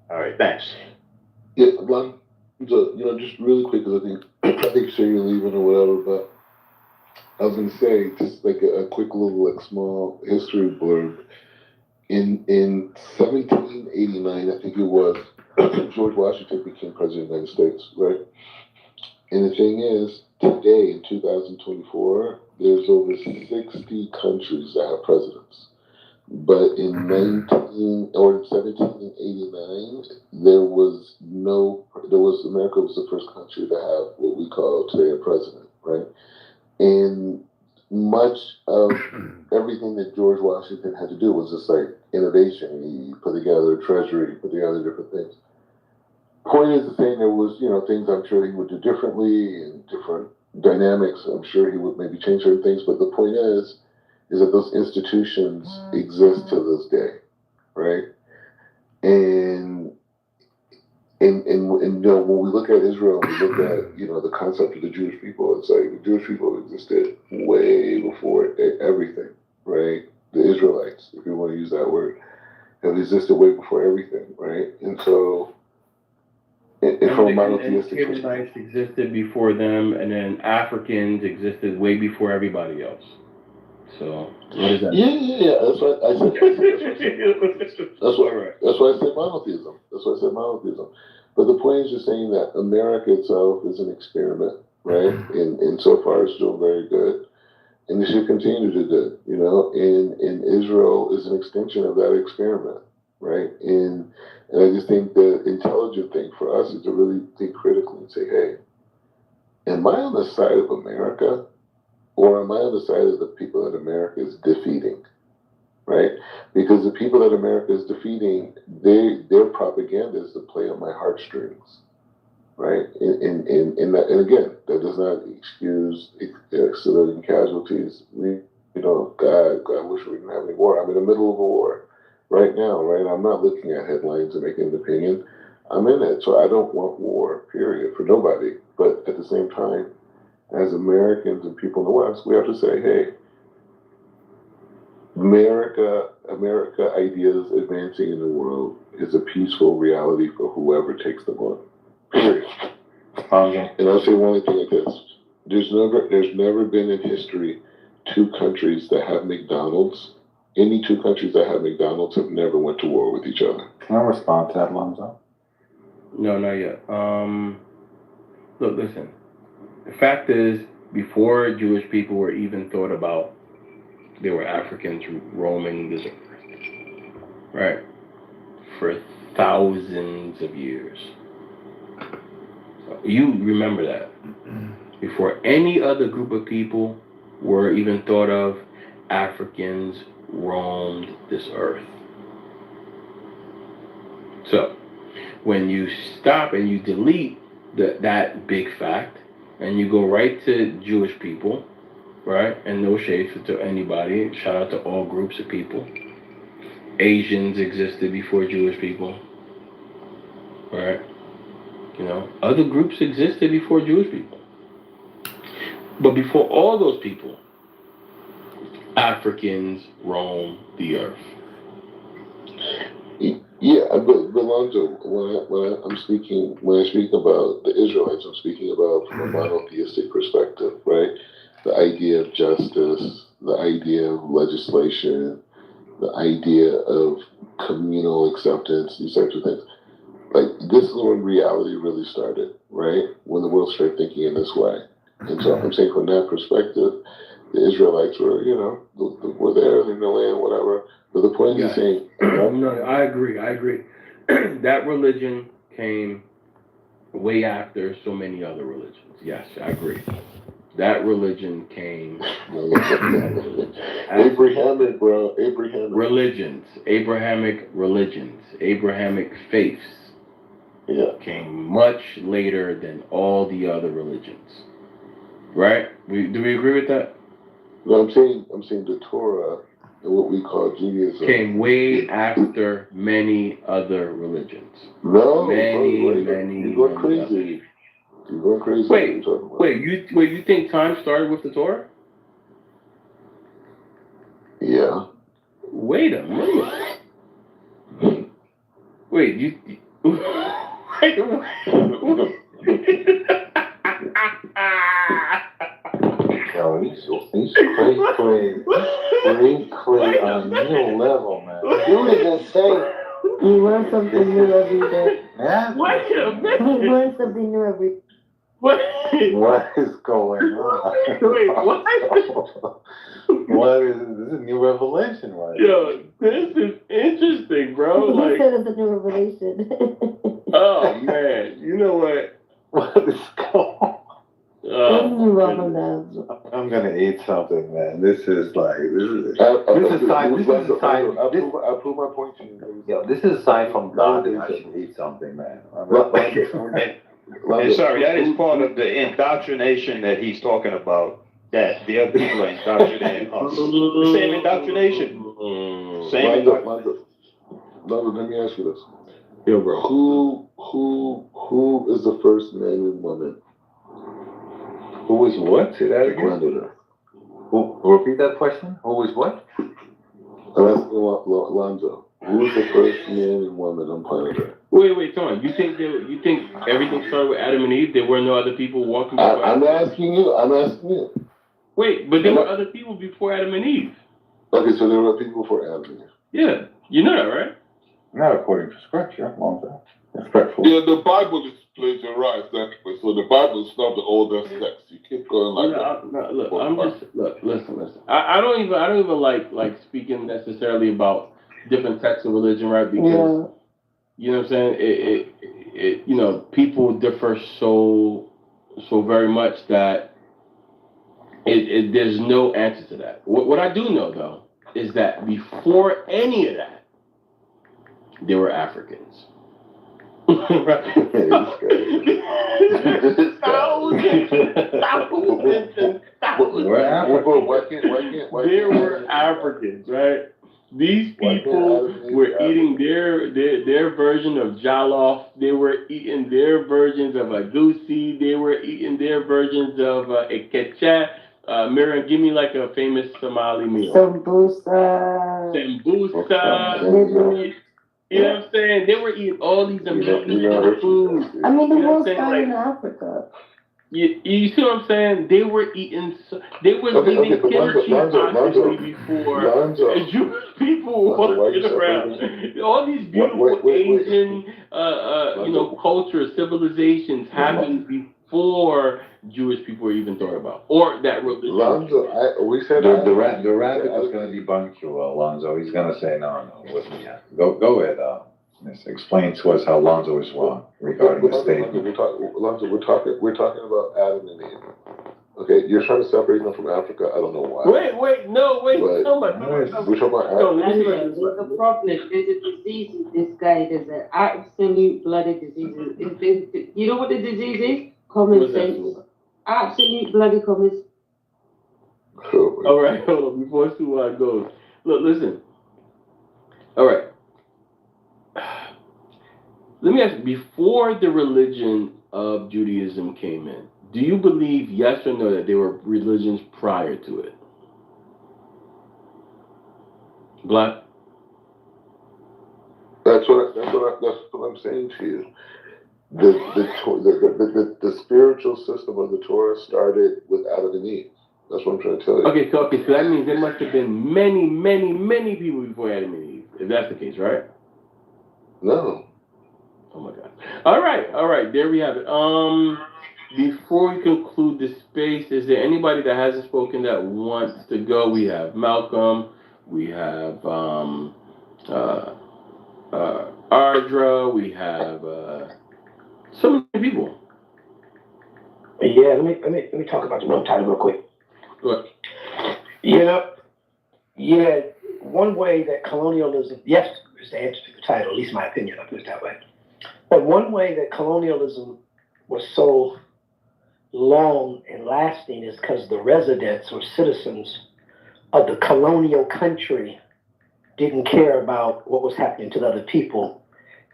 S19: All right, thanks.
S2: Yeah, Glenn, you know, just really quick, because I think sure you're leaving or whatever, but I was gonna say just like a quick little like small history blurb. In 1789, I think it was, George Washington became president of the United States, right? And the thing is, today in 2024, there's over 60 countries that have presidents. But in 1789, America was the first country to have what we call today a president, right? And much of everything that George Washington had to do was just like innovation. He put together a treasury, he put together different things. Point is the thing, there was, you know, things I'm sure he would do differently and different dynamics. I'm sure he would maybe change certain things, but the point is that those institutions exist to this day, right? And you know, when we look at Israel, we look at, you know, the concept of the Jewish people, it's like the Jewish people existed way before everything, right? The Israelites, if you want to use that word, have existed way before everything, right? And so, and from a monotheistic perspective,
S3: Israelites existed before them, and then Africans existed way before everybody else. So what is that?
S2: Yeah. That's what I said. That's why I said monotheism. But the point is just saying that America itself is an experiment, right? And so far it's doing very good. And it should continue to do good, you know, and Israel is an extension of that experiment, right? And I just think the intelligent thing for us is to really think critically and say, hey, am I on the side of America or am I on the side of the people that America is defeating, right? Because the people that America is defeating, their propaganda is to play on my heartstrings, right? And again, that does not excuse civilian casualties. God, I wish we didn't have any war. I'm in the middle of a war right now, right? I'm not looking at headlines and making an opinion. I'm in it, so I don't want war, period, for nobody. But at the same time, as Americans and people in the West, we have to say, hey, America ideas advancing in the world is a peaceful reality for whoever takes them on. Period. And I'll say one thing like this. There's never been in history two countries that have McDonald's. Any two countries that have McDonald's have never went to war with each other.
S14: Can I respond to that, Lonzo?
S3: No, not yet. Look, listen. The fact is, before Jewish people were even thought about, there were Africans roaming this earth, right? For thousands of years. So you remember that. Before any other group of people were even thought of, Africans roamed this earth. So, when you stop and you delete that big fact, and you go right to Jewish people, right? And no shade to anybody. Shout out to all groups of people. Asians existed before Jewish people, right? You know, other groups existed before Jewish people. But before all those people, Africans roamed the earth.
S2: Yeah, but Lonzo, when I speak about the Israelites, I'm speaking about from a monotheistic perspective, right? The idea of justice, the idea of legislation, the idea of communal acceptance, these types of things. Like, this is when reality really started, right? When the world started thinking in this way. And so I'm saying from that perspective, the Israelites were, were there in the land, whatever. But the point is saying...
S3: No, I agree. That religion came way after so many other religions. Yes, I agree. That religion came way after
S2: Abrahamic, bro.
S3: Abrahamic religions, Abrahamic faiths came much later than all the other religions. Right? Do we agree with that?
S2: No, I'm saying the Torah and what we call Judaism
S3: came way after many other religions.
S2: No,
S3: Many.
S2: You're going crazy. You're going crazy.
S3: Wait, you think time started with the Torah?
S2: Yeah.
S3: Wait a minute. Wait,
S14: Yo, he's cray on a new level, man.
S4: Dude is insane.
S16: You learn something new every day.
S14: Yeah.
S3: Wait a minute.
S16: You learn something new every day.
S14: What is going on?
S3: Wait, what?
S14: This is a new revelation, right?
S3: Yo, this is interesting, bro.
S16: Who said it's a new revelation?
S3: Oh man, you know what?
S14: What is going on?
S16: I'm
S14: gonna eat something, man. This is a sign.
S2: I'll prove my point to you.
S14: Yeah, this is a sign from God that I should eat something, man.
S19: And sorry, that is part of the indoctrination that he's talking about. That the other people are indoctrinating us. The same indoctrination.
S2: Let me ask you this.
S3: Yeah, bro.
S2: Who is the first man and woman?
S14: Who is what? Say that again. Repeat that question. Who is what?
S2: I'm asking Lonzo. Who is the first man and woman on planet Earth?
S3: Wait, Tom. You think everything started with Adam and Eve? There were no other people walking before
S2: I'm asking you.
S3: Wait, but there were other people before Adam and Eve.
S2: Okay, so there were people before Adam and Eve.
S3: Yeah, you know that, right?
S14: Not according to scripture, Lonzo. Respectful.
S2: Yeah, the Bible is plagiarized anyway. So the Bible's not the oldest text. You keep going like that.
S3: Listen. I don't even like speaking necessarily about different texts of religion, right? Because you know what I'm saying. It you know, people differ so very much that there's no answer to that. What I do know though is that before any of that, there were Africans. There were Africans, right? These people were eating their version of jollof. They were eating their versions of a goosey. They were eating their versions of a ketchup. Miriam, give me like a famous Somali meal.
S16: Sambusa.
S3: You know what I'm saying? They were eating all these amazing foods.
S16: I mean, the
S3: You know
S16: world
S3: what I'm saying?
S16: started in Africa.
S3: You see what I'm saying? They were eating. They were eating killer cheese possibly before Jewish people walking around. All these beautiful Asian, you know, cultures, civilizations happened before Jewish people were even thought about, or that religion.
S2: Lonzo, we said
S20: the rabbit is going to debunk you, Lonzo. He's going to say no, listen, go ahead. Explain to us how Lonzo is wrong regarding the statement.
S2: Lonzo, we're talking about Adam and Eve. Okay, you're trying to separate them from Africa. I don't know why.
S3: Wait.
S2: We're talking about Adam.
S16: There's a problem. There's a disease in this guy. There's an absolute bloody disease. You know what the disease is? Common sense. Absolute bloody common sense.
S3: All right, hold on. Before Suad goes, look, listen. All right. Let me ask you, before the religion of Judaism came in, do you believe, yes or no, that there were religions prior to it? Black?
S2: That's what I'm saying to you. The spiritual system of the Torah started with Adam and Eve. That's what I'm trying to tell you.
S3: Okay, so that means there must have been many people before Adam and Eve, if that's the case, right?
S2: No.
S3: Oh my God. All right, there we have it. Before we conclude this space, is there anybody that hasn't spoken that wants to go? We have Malcolm, we have Ardra, we have so many people.
S21: Yeah, let me talk about the room title real quick.
S3: Go
S21: ahead. Yeah, one way that colonialism, yes, is the answer to the title, at least my opinion, I'll put it that way. But one way that colonialism was so long and lasting is because the residents or citizens of the colonial country didn't care about what was happening to the other people,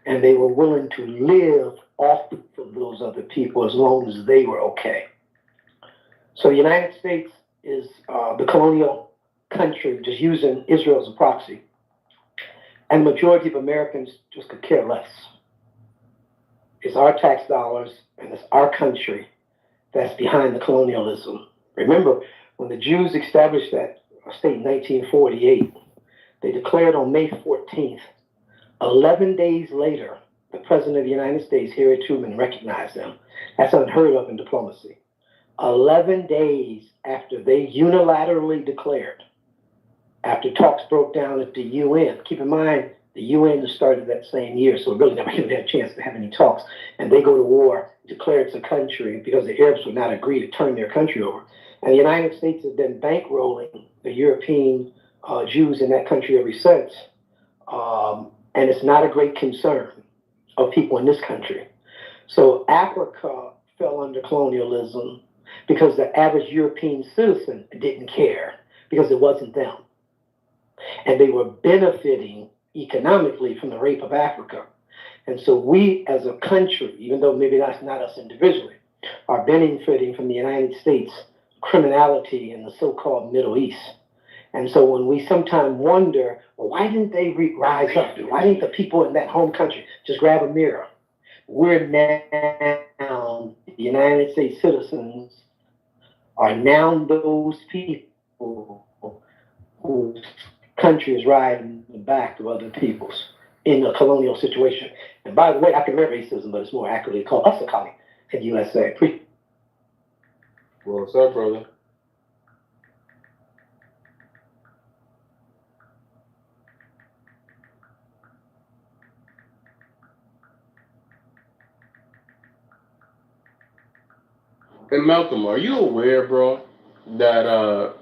S21: and they were willing to live off of those other people as long as they were okay. So the United States is the colonial country, just using Israel as a proxy, and the majority of Americans just could care less. It's our tax dollars and it's our country that's behind the colonialism. Remember, when the Jews established that state in 1948, they declared on May 14th, 11 days later, the President of the United States, Harry Truman, recognized them. That's unheard of in diplomacy. 11 days after they unilaterally declared, after talks broke down at the UN. Keep in mind, the UN started that same year, so it really never even had a chance to have any talks. And they go to war, declare it's a country, because the Arabs would not agree to turn their country over. And the United States has been bankrolling the European Jews in that country ever since. And it's not a great concern of people in this country. So Africa fell under colonialism because the average European citizen didn't care, because it wasn't them. And they were benefiting economically from the rape of Africa. And so we as a country, even though maybe that's not us individually, are benefiting from the United States criminality in the so-called Middle East. And so when we sometimes wonder, well, why didn't they rise up? Why didn't the people in that home country just grab a mirror? We're now, the United States citizens are now those people whose country is riding the back of other people's in a colonial situation. And by the way, I commit racism, but it's more accurately called Usakali in USA.
S3: What's up, brother? And Malcolm, are you aware, bro, that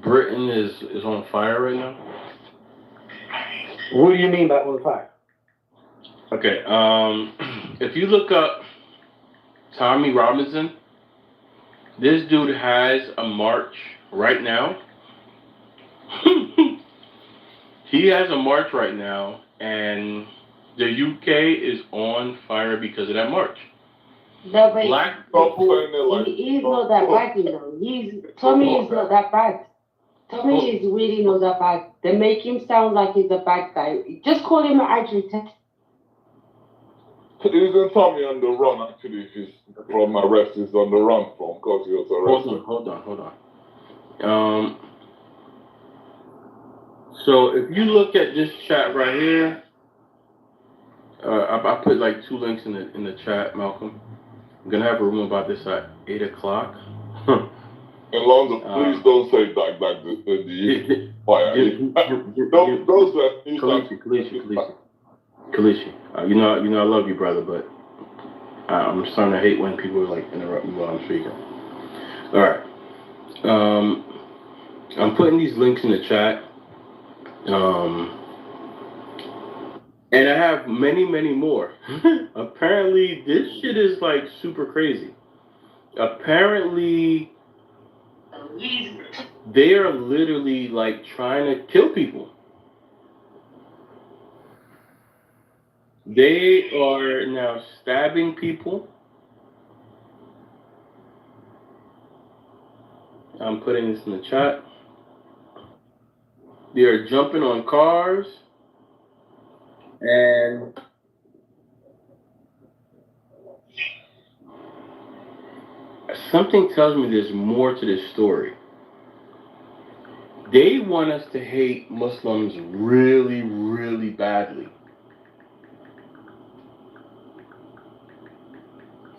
S3: Britain is on fire right now?
S21: What do you mean by on fire?
S3: Okay, if you look up Tommy Robinson, this dude has a march right now. He has a march right now, and the UK is on fire because of that march.
S16: No, but
S3: Black
S16: he is not that bad, you know. Tommy is not that bad. Tommy is really not that bad. They make him sound like he's a bad guy. Just call him an agitator.
S2: Isn't Tommy on the run, actually? If he's from arrest, he's on the run from because he was arrested.
S3: Hold on. So if you look at this chat right here, I put like 2 links in the chat, Malcolm. I'm gonna have a room about this at 8 o'clock.
S2: And Lonzo, please don't say that the fire.
S3: Kalishi, you know I love you, brother, but I'm starting to hate when people like interrupt me while I'm speaking. All right, I'm putting these links in the chat, and I have many more. Apparently, this shit is like super crazy. Apparently, they are literally like trying to kill people. They are now stabbing people. I'm putting this in the chat. They are jumping on cars. And something tells me there's more to this story. They want us to hate Muslims really, really badly.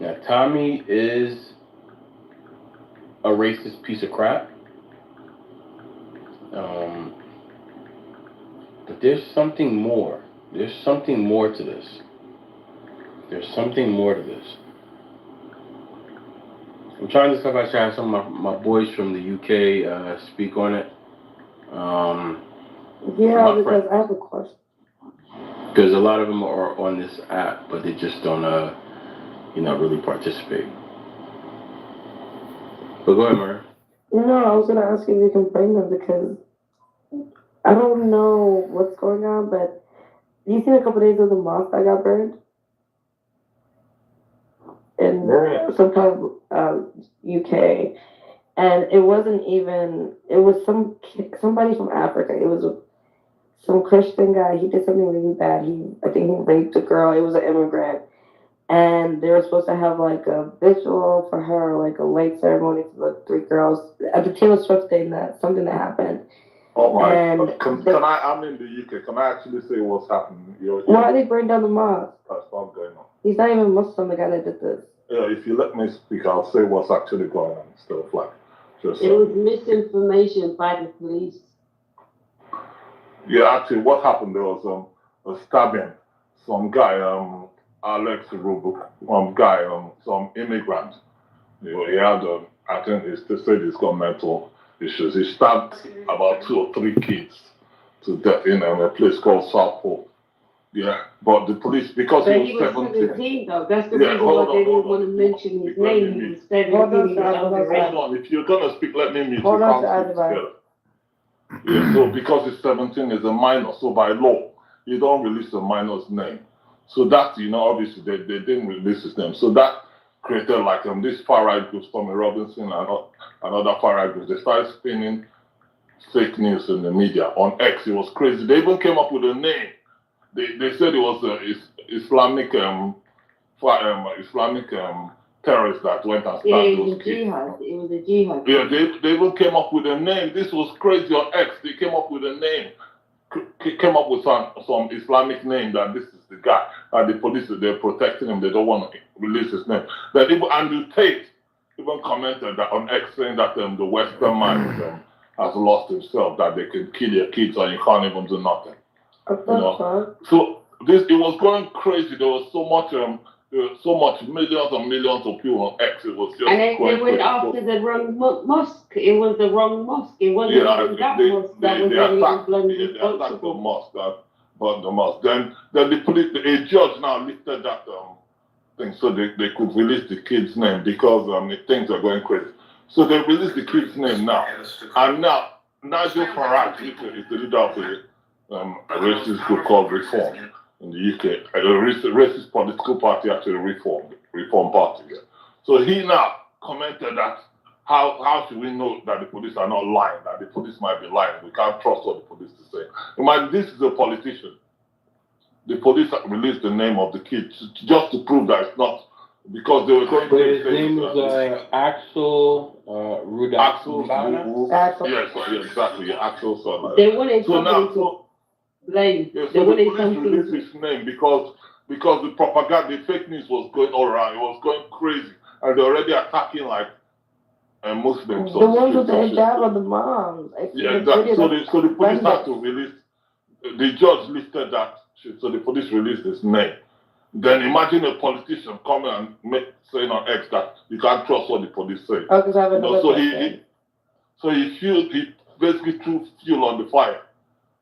S3: Now, Tommy is a racist piece of crap. But there's something more. There's something more to this. There's something more to this. I'm trying to stuff. I should have some of my boys from the UK speak on it.
S7: Yeah, because I have a question.
S3: Because a lot of them are on this app, but they just don't, really participate. But go ahead, Murray.
S7: No, I was gonna ask you if you can bring them because I don't know what's going on, but you seen a couple days of the mosque that got burned in some part of UK, and it wasn't even. It was somebody from Africa. It was some Christian guy. He did something really bad. I think he raped a girl. It was an immigrant. And they were supposed to have like a visual for her, like a late ceremony for the 3 girls. At the Taylor Swift thing, something that happened.
S2: Oh my!
S7: And
S2: I'm in the UK. Can I actually say what's happening?
S7: Why they burned down the mosque?
S2: That's not going on.
S7: He's not even Muslim. The guy that did this.
S2: Yeah, if you let me speak, I'll say what's actually going on. Stuff like just.
S16: It was misinformation by the police.
S2: Yeah, actually, what happened? There was a stabbing. Some guy, Alex Rubuk, some immigrant. He had, I think they said he's got mental issues. He stabbed about 2 or 3 kids to death in a place called Southport. Yeah, but the police, because he was
S16: 17 though. That's the reason why they didn't want to mention his name. He was 17.
S2: Hold on, if you're gonna speak, let me mute. Yeah, so because he's 17 is a minor, so by law, you don't release a minor's name. So that, obviously they didn't release his name. So that created like this far-right group, Tommy Robinson and other far-right groups. They started spinning fake news in the media. On X, it was crazy. They even came up with a name. They said it was Islamic terrorists that went and stabbed those kids.
S16: It was a jihad.
S2: Yeah, they even came up with a name. This was crazy on X. They came up with a name. Came up with some Islamic name that this is
S10: the guy. And the police, they're protecting him. They don't want to release his name. Then even Andrew Tate even commented that on X, saying that the Western man has lost himself, that they can kill your kids and you can't even do nothing. So it was going crazy. There was so much millions and millions of people on X. It was just
S16: and then
S10: going
S16: they went
S10: crazy.
S16: after the wrong mosque. It was the wrong mosque. It wasn't even that mosque that was bloody responsible.
S10: They attacked the mosque, but the mosque. Then the police, a judge now lifted that thing so they could release the kid's name because things are going crazy. So they released the kid's name now, and now Nigel Farage is the leader of a racist group called Reform in the UK. A racist political party, actually, Reform Party. Yeah. So he now commented that how should we know that the police are not lying, that the police might be lying? We can't trust what the police is saying. This is a politician. The police released the name of the kid just to prove that it's not, because they were going to
S3: his name is Axel Ruda.
S10: Axel. Yes, exactly. Yeah, Axel.
S16: They wanted somebody to blame.
S10: Yeah, so the police released his name because the propaganda, the fake news was going all around. It was going crazy, and they're already attacking like Muslims.
S7: The ones with the hijab or the moms.
S10: Yeah, exactly. So the police had to release. The judge listed that shit, so the police released his name. Then imagine a politician coming and saying on X that you can't trust what the police say. So he basically threw fuel on the fire.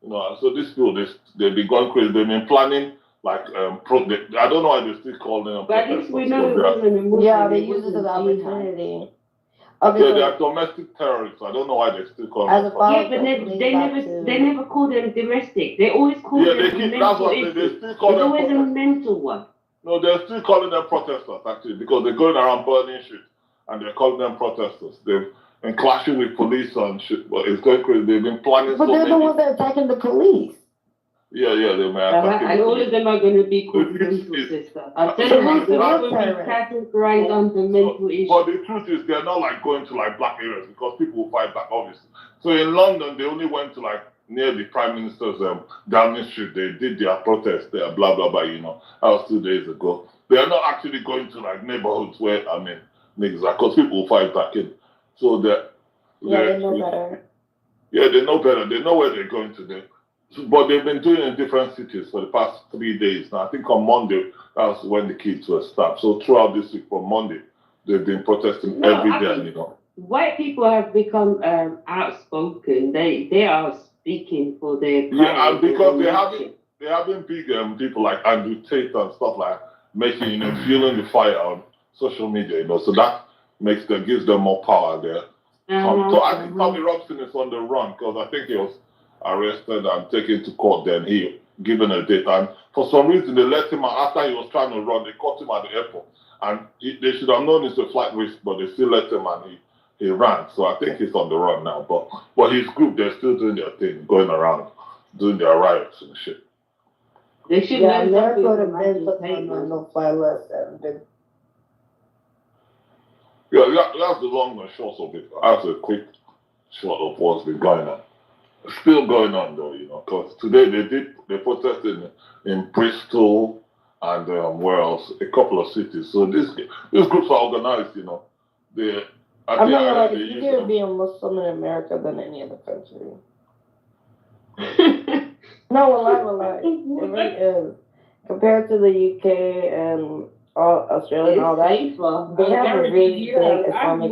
S10: So these people, they've been going crazy. They've been planning like I don't know why they still call them.
S16: But at least we know it wasn't a Muslim.
S7: Yeah, they use it as opportunity.
S10: Okay, they are domestic terrorists. I don't know why they still call them.
S16: Yeah, but they never call them domestic. They always call them mental issues. It's always a mental one.
S10: No, they're still calling them protesters actually, because they're going around burning shit and they're calling them protesters. They've been clashing with police and shit, but it's going crazy. They've been planning.
S7: But they're the ones that are attacking the police.
S10: Yeah, they may attack.
S16: And all of them are going to be called mental sister. I tell you, they will be categorized under mental issues.
S10: But the truth is, they're not like going to like black areas because people will fight back, obviously. So in London, they only went to like near the Prime Minister's Downing Street. They did their protest there, blah blah blah. That was 2 days ago. They are not actually going to like neighborhoods where niggas are, because people will fight back in. So they know better. Yeah, they know better. They know where they're going to do. But they've been doing it in different cities for the past 3 days. Now, I think on Monday, that was when the kids were stopped. So throughout this week, from Monday, they've been protesting every day.
S16: White people have become outspoken. They are speaking for their
S10: because they having big people like Andrew Tate and stuff like making fueling the fire on social media. So that gives them more power there. So I think Tommy Robson is on the run because I think he was arrested and taken to court. Then he given a date, and for some reason they let him out after he was trying to run. They caught him at the airport, and they should have known it's a flight risk, but they still let him, and he ran. So I think he's on the run now. But his group, they're still doing their thing, going around doing their riots and shit.
S16: They should
S7: never go to bed for no fly less than.
S10: Yeah, that's the long and short of it. That's a quick short of what's been going on. Still going on though, because today they protested in Bristol and where else? A couple of cities. So these groups are organized, I'm not gonna lie, it's
S7: easier to be a Muslim in America than any other country. No, a lie. It really is. Compared to the UK and Australia and all that, they have a really big Islamic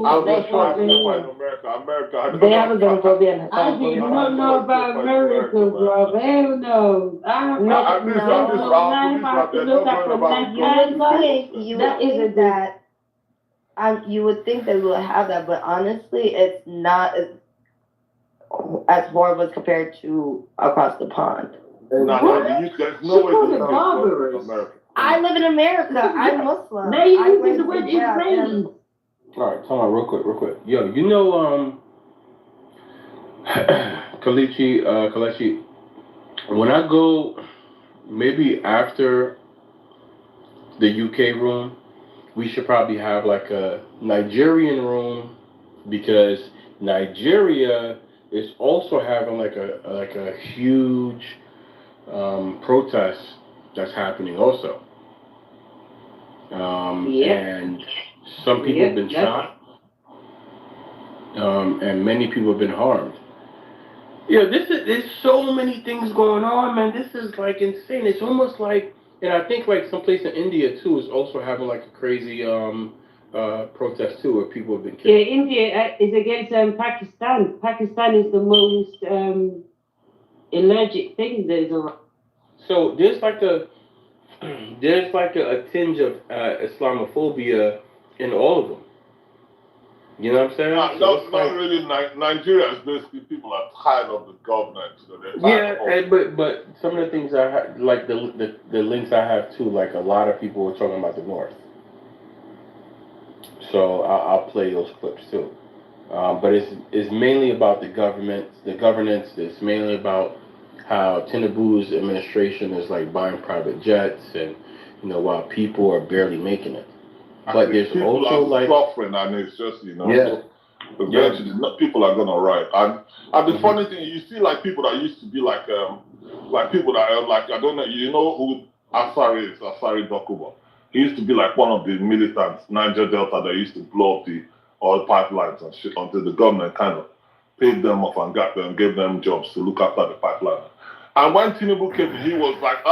S7: They have a xenophobia and
S16: I do not know about America, bro. Hell no.
S7: You would think they would have that, but honestly, it's not as horrible as compared to across the pond.
S10: There's no way to America.
S7: I live in America. I'm Muslim.
S16: They use the word Israeli.
S3: All right, come on, real quick. Yo, Kalechi, when I go, maybe after the UK room, we should probably have like a Nigerian room, because Nigeria is also having like a huge protest that's happening also.
S16: Yep.
S3: And some people have been shot, and many people have been harmed. Yeah, there's so many things going on, man. This is like insane. It's almost like, and I think like someplace in India too is also having like a crazy protest too, where people have been killed.
S16: Yeah, India is against Pakistan. Pakistan is the most allergic thing there's around.
S3: So there's like a tinge of Islamophobia in all of them. You know what I'm saying?
S10: Not really. Nigeria is basically people are tired of the government. So
S3: but some of the things I have, like the links I have too, like a lot of people were talking about the North. So I'll play those clips too. But it's mainly about the government, the governance. It's mainly about how Tinubu's administration is like buying private jets, and while people are barely making it. But there's
S10: people
S3: also
S10: are
S3: like
S10: suffering, and it's just
S3: Yeah.
S10: So eventually people are gonna write. And the funny thing, you see like people that used to be like people that are like, I don't know, you know who Asari is, Asari Dokubo. He used to be like one of the militants, Niger Delta, that used to blow up the oil pipelines and shit until the government kind of paid them off and gave them jobs to look after the pipeline. And when Tinubu came, he was like,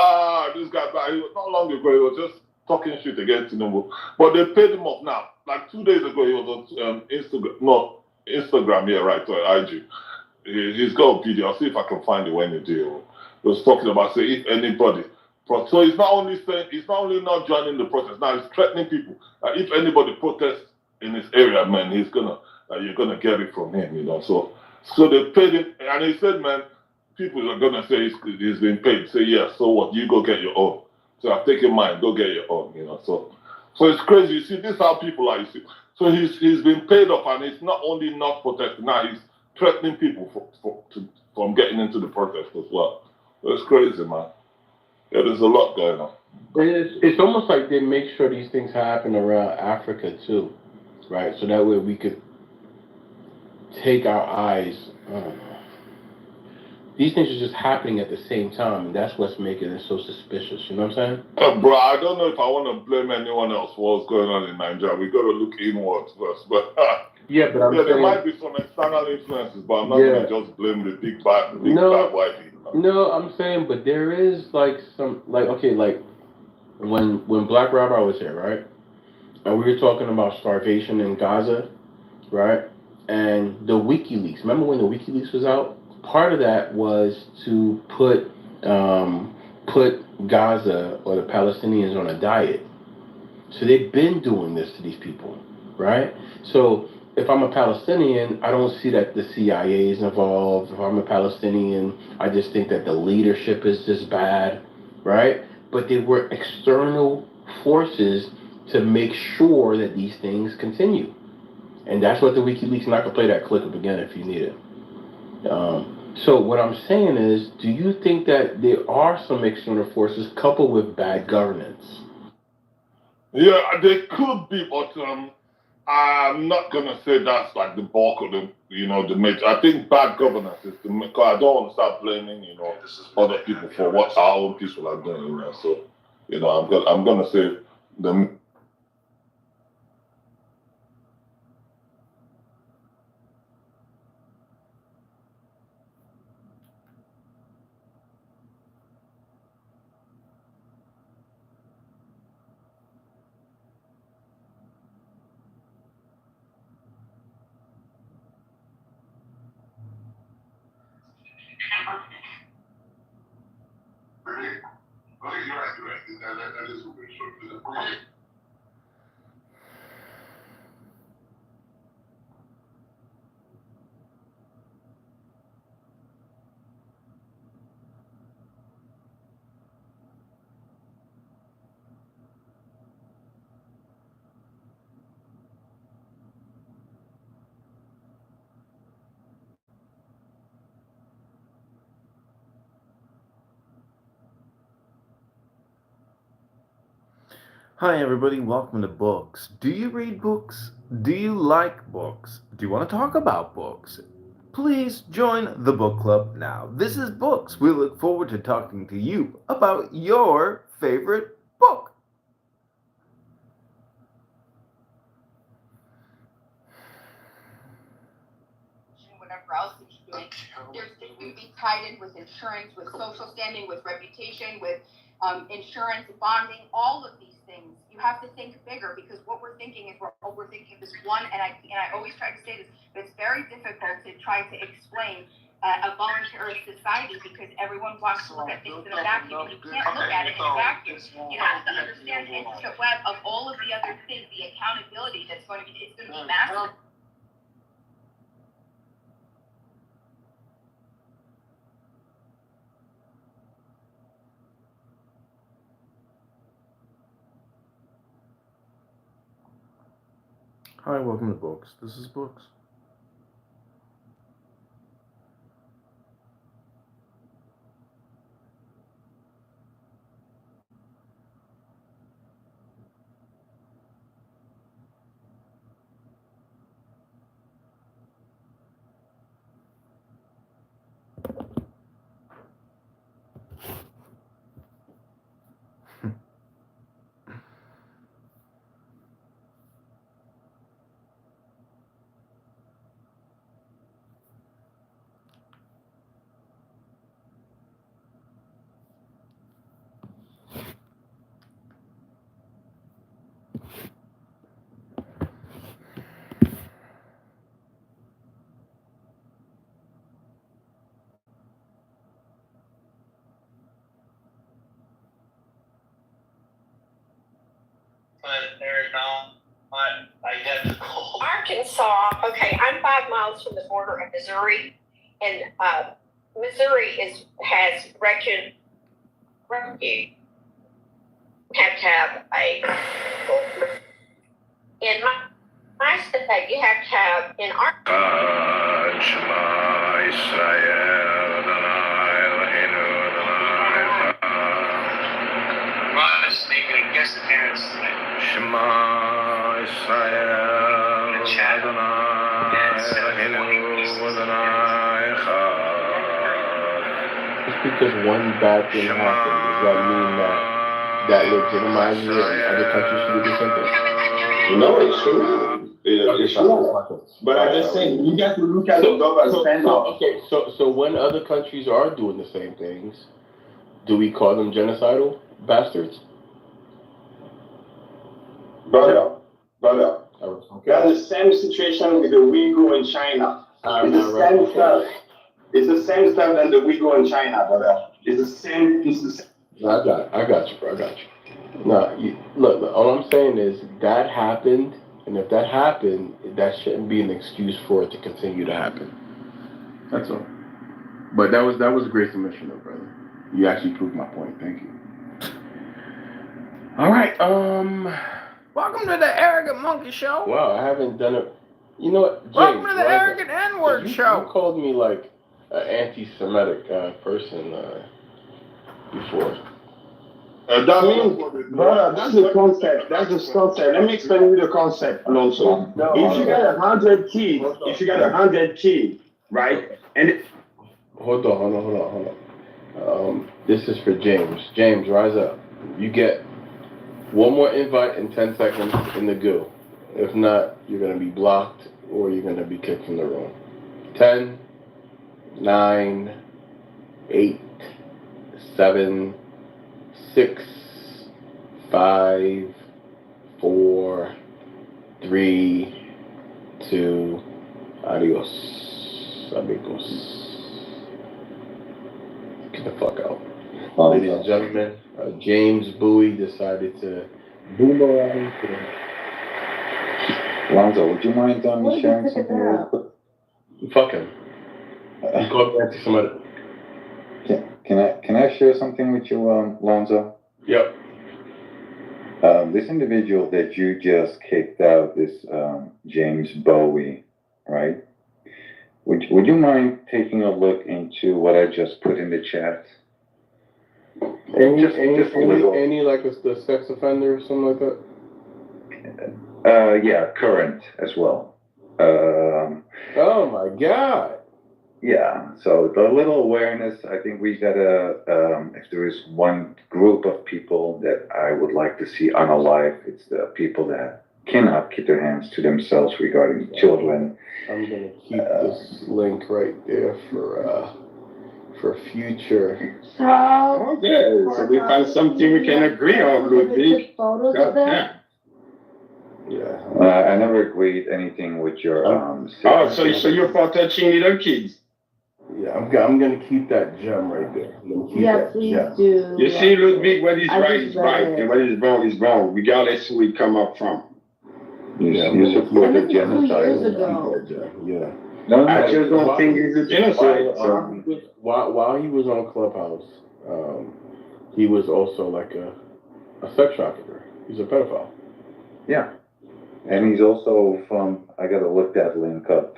S10: this guy, he was not long ago, he was just talking shit against Tinubu. But they paid him off now. Like 2 days ago, he was on Instagram, yeah, right, or IG. He's got a video. I'll see if I can find it when he did. He was talking about, say, if anybody. So he's not only saying, he's not only not joining the protest, now he's threatening people. If anybody protests in his area, man, you're gonna get it from him, So they paid him, and he said, man, people are gonna say he's been paid. Say, yeah, so what? You go get your own. So I've taken mine, go get your own, So it's crazy. You see, this is how people are, you see. So he's been paid off, and he's not only not protesting, now he's threatening people from getting into the protest as well. So it's crazy, man. Yeah, there's a lot going on.
S3: It's almost like they make sure these things happen around Africa too, right? So that way we could take our eyes. I don't know. These things are just happening at the same time, and that's what's making it so suspicious. You know what I'm saying?
S10: Bro, I don't know if I want to blame anyone else for what's going on in Nigeria. We got to look inwards first. But
S3: yeah, but
S10: there might be some external influences, but I'm not going to just blame the big bad white people.
S3: No, I'm saying, but there is like some when Black Rabbi was here, right? And we were talking about starvation in Gaza, right? And the WikiLeaks. Remember when the WikiLeaks was out? Part of that was to put Gaza or the Palestinians on a diet. So they've been doing this to these people, right? So if I'm a Palestinian, I don't see that the CIA is involved. If I'm a Palestinian, I just think that the leadership is just bad, right? But they were external forces to make sure that these things continue. And that's what the WikiLeaks, and I can play that clip up again if you need it. So what I'm saying is, do you think that there are some external forces coupled with bad governance?
S10: Yeah, they could be, but I'm not gonna say that's like the bulk of the major. I think bad governance is because I don't want to start blaming, other people for what our own people are doing, So, I'm gonna say the.
S11: Hi everybody, welcome to Books. Do you read books? Do you like books? Do you want to talk about books? Please join the book club now. This is Books. We look forward to talking to you about your favorite book.
S12: Whatever else that you're doing, there's things to be tied in with insurance, with social standing, with reputation, with insurance, bonding, all of these things. You have to think bigger because what we're thinking is we're overthinking this one. And I always try to say this, but it's very difficult to try to explain a voluntary society because everyone wants to look at things in a vacuum. And you can't look at it in a vacuum. You have to understand the intricate web of all of the other things, the accountability that's going to be, it's going to be massive.
S11: Hi, welcome to Books. This is Books.
S22: But they're not identical. Arkansas, okay, I'm 5 miles from the border of Missouri, and Missouri has record you have to have a in my state you have to have in
S11: Shema Yisrael Adonai Eloheinu Adonai Echad.
S3: Just because one bad thing happened, does that mean that legitimizes it and other countries should do the same thing?
S5: No, it's true. It's true. But I'm just saying, you got to look at the double standard.
S3: So when other countries are doing the same things, do we call them genocidal bastards?
S5: Brother, that's the same situation with the Uyghur in China. It's the same stuff. It's the same stuff than the Uyghur in China, brother. It's the same.
S3: I got you, bro. I got you. No, look, all I'm saying is that happened, and if that happened, that shouldn't be an excuse for it to continue to happen. That's all. But that was a great submission, though, brother. You actually proved my point. Thank you. All right.
S11: Welcome to the Arrogant Monkey Show.
S3: Wow, I haven't done it. You know what, James?
S11: Welcome to the Arrogant N-Word Show.
S3: You called me like an anti-Semitic person before.
S5: That means, brother, that's the concept. That's the concept. Let me explain to you the concept, Alonso. If you got 100 kids, right? And
S3: hold on. This is for James. James, rise up. You get one more invite in 10 seconds in the goo. If not, you're going to be blocked or you're going to be kicked from the room. 10, 9, 8, 7, 6, 5, 4, 3, 2, adios, amigos. Get the fuck out. Ladies and gentlemen, James Bowie decided to boomerang to
S20: Lonzo, would you mind sharing something real quick?
S3: Fuck him. He called me anti-Semitic.
S20: Can I share something with you, Lonzo?
S3: Yep.
S20: This individual that you just kicked out, this James Bowie, right? Would you mind taking a look into what I just put in the chat?
S3: Any like the sex offender or something like that?
S20: Yeah, current as well.
S3: Oh my God.
S20: Yeah, so the little awareness, I think we gotta, if there is one group of people that I would like to see unalive, it's the people that cannot keep their hands to themselves regarding children.
S3: I'm gonna keep this link right there for future.
S5: Okay, so we found something we can agree on, Ludwig.
S3: Yeah.
S20: I never agreed anything with your,
S5: so you're for touching little kids?
S3: Yeah, I'm gonna keep that gem right there.
S7: Please do.
S5: You see, Ludwig, what is right is right, and what is wrong is wrong, regardless who it come up from.
S20: You support the genocide.
S3: Yeah.
S20: No,
S5: I just don't think it's a genocide.
S3: While he was on Clubhouse, he was also like a sex trafficker. He's a pedophile.
S20: Yeah. And he's also I gotta look that link up.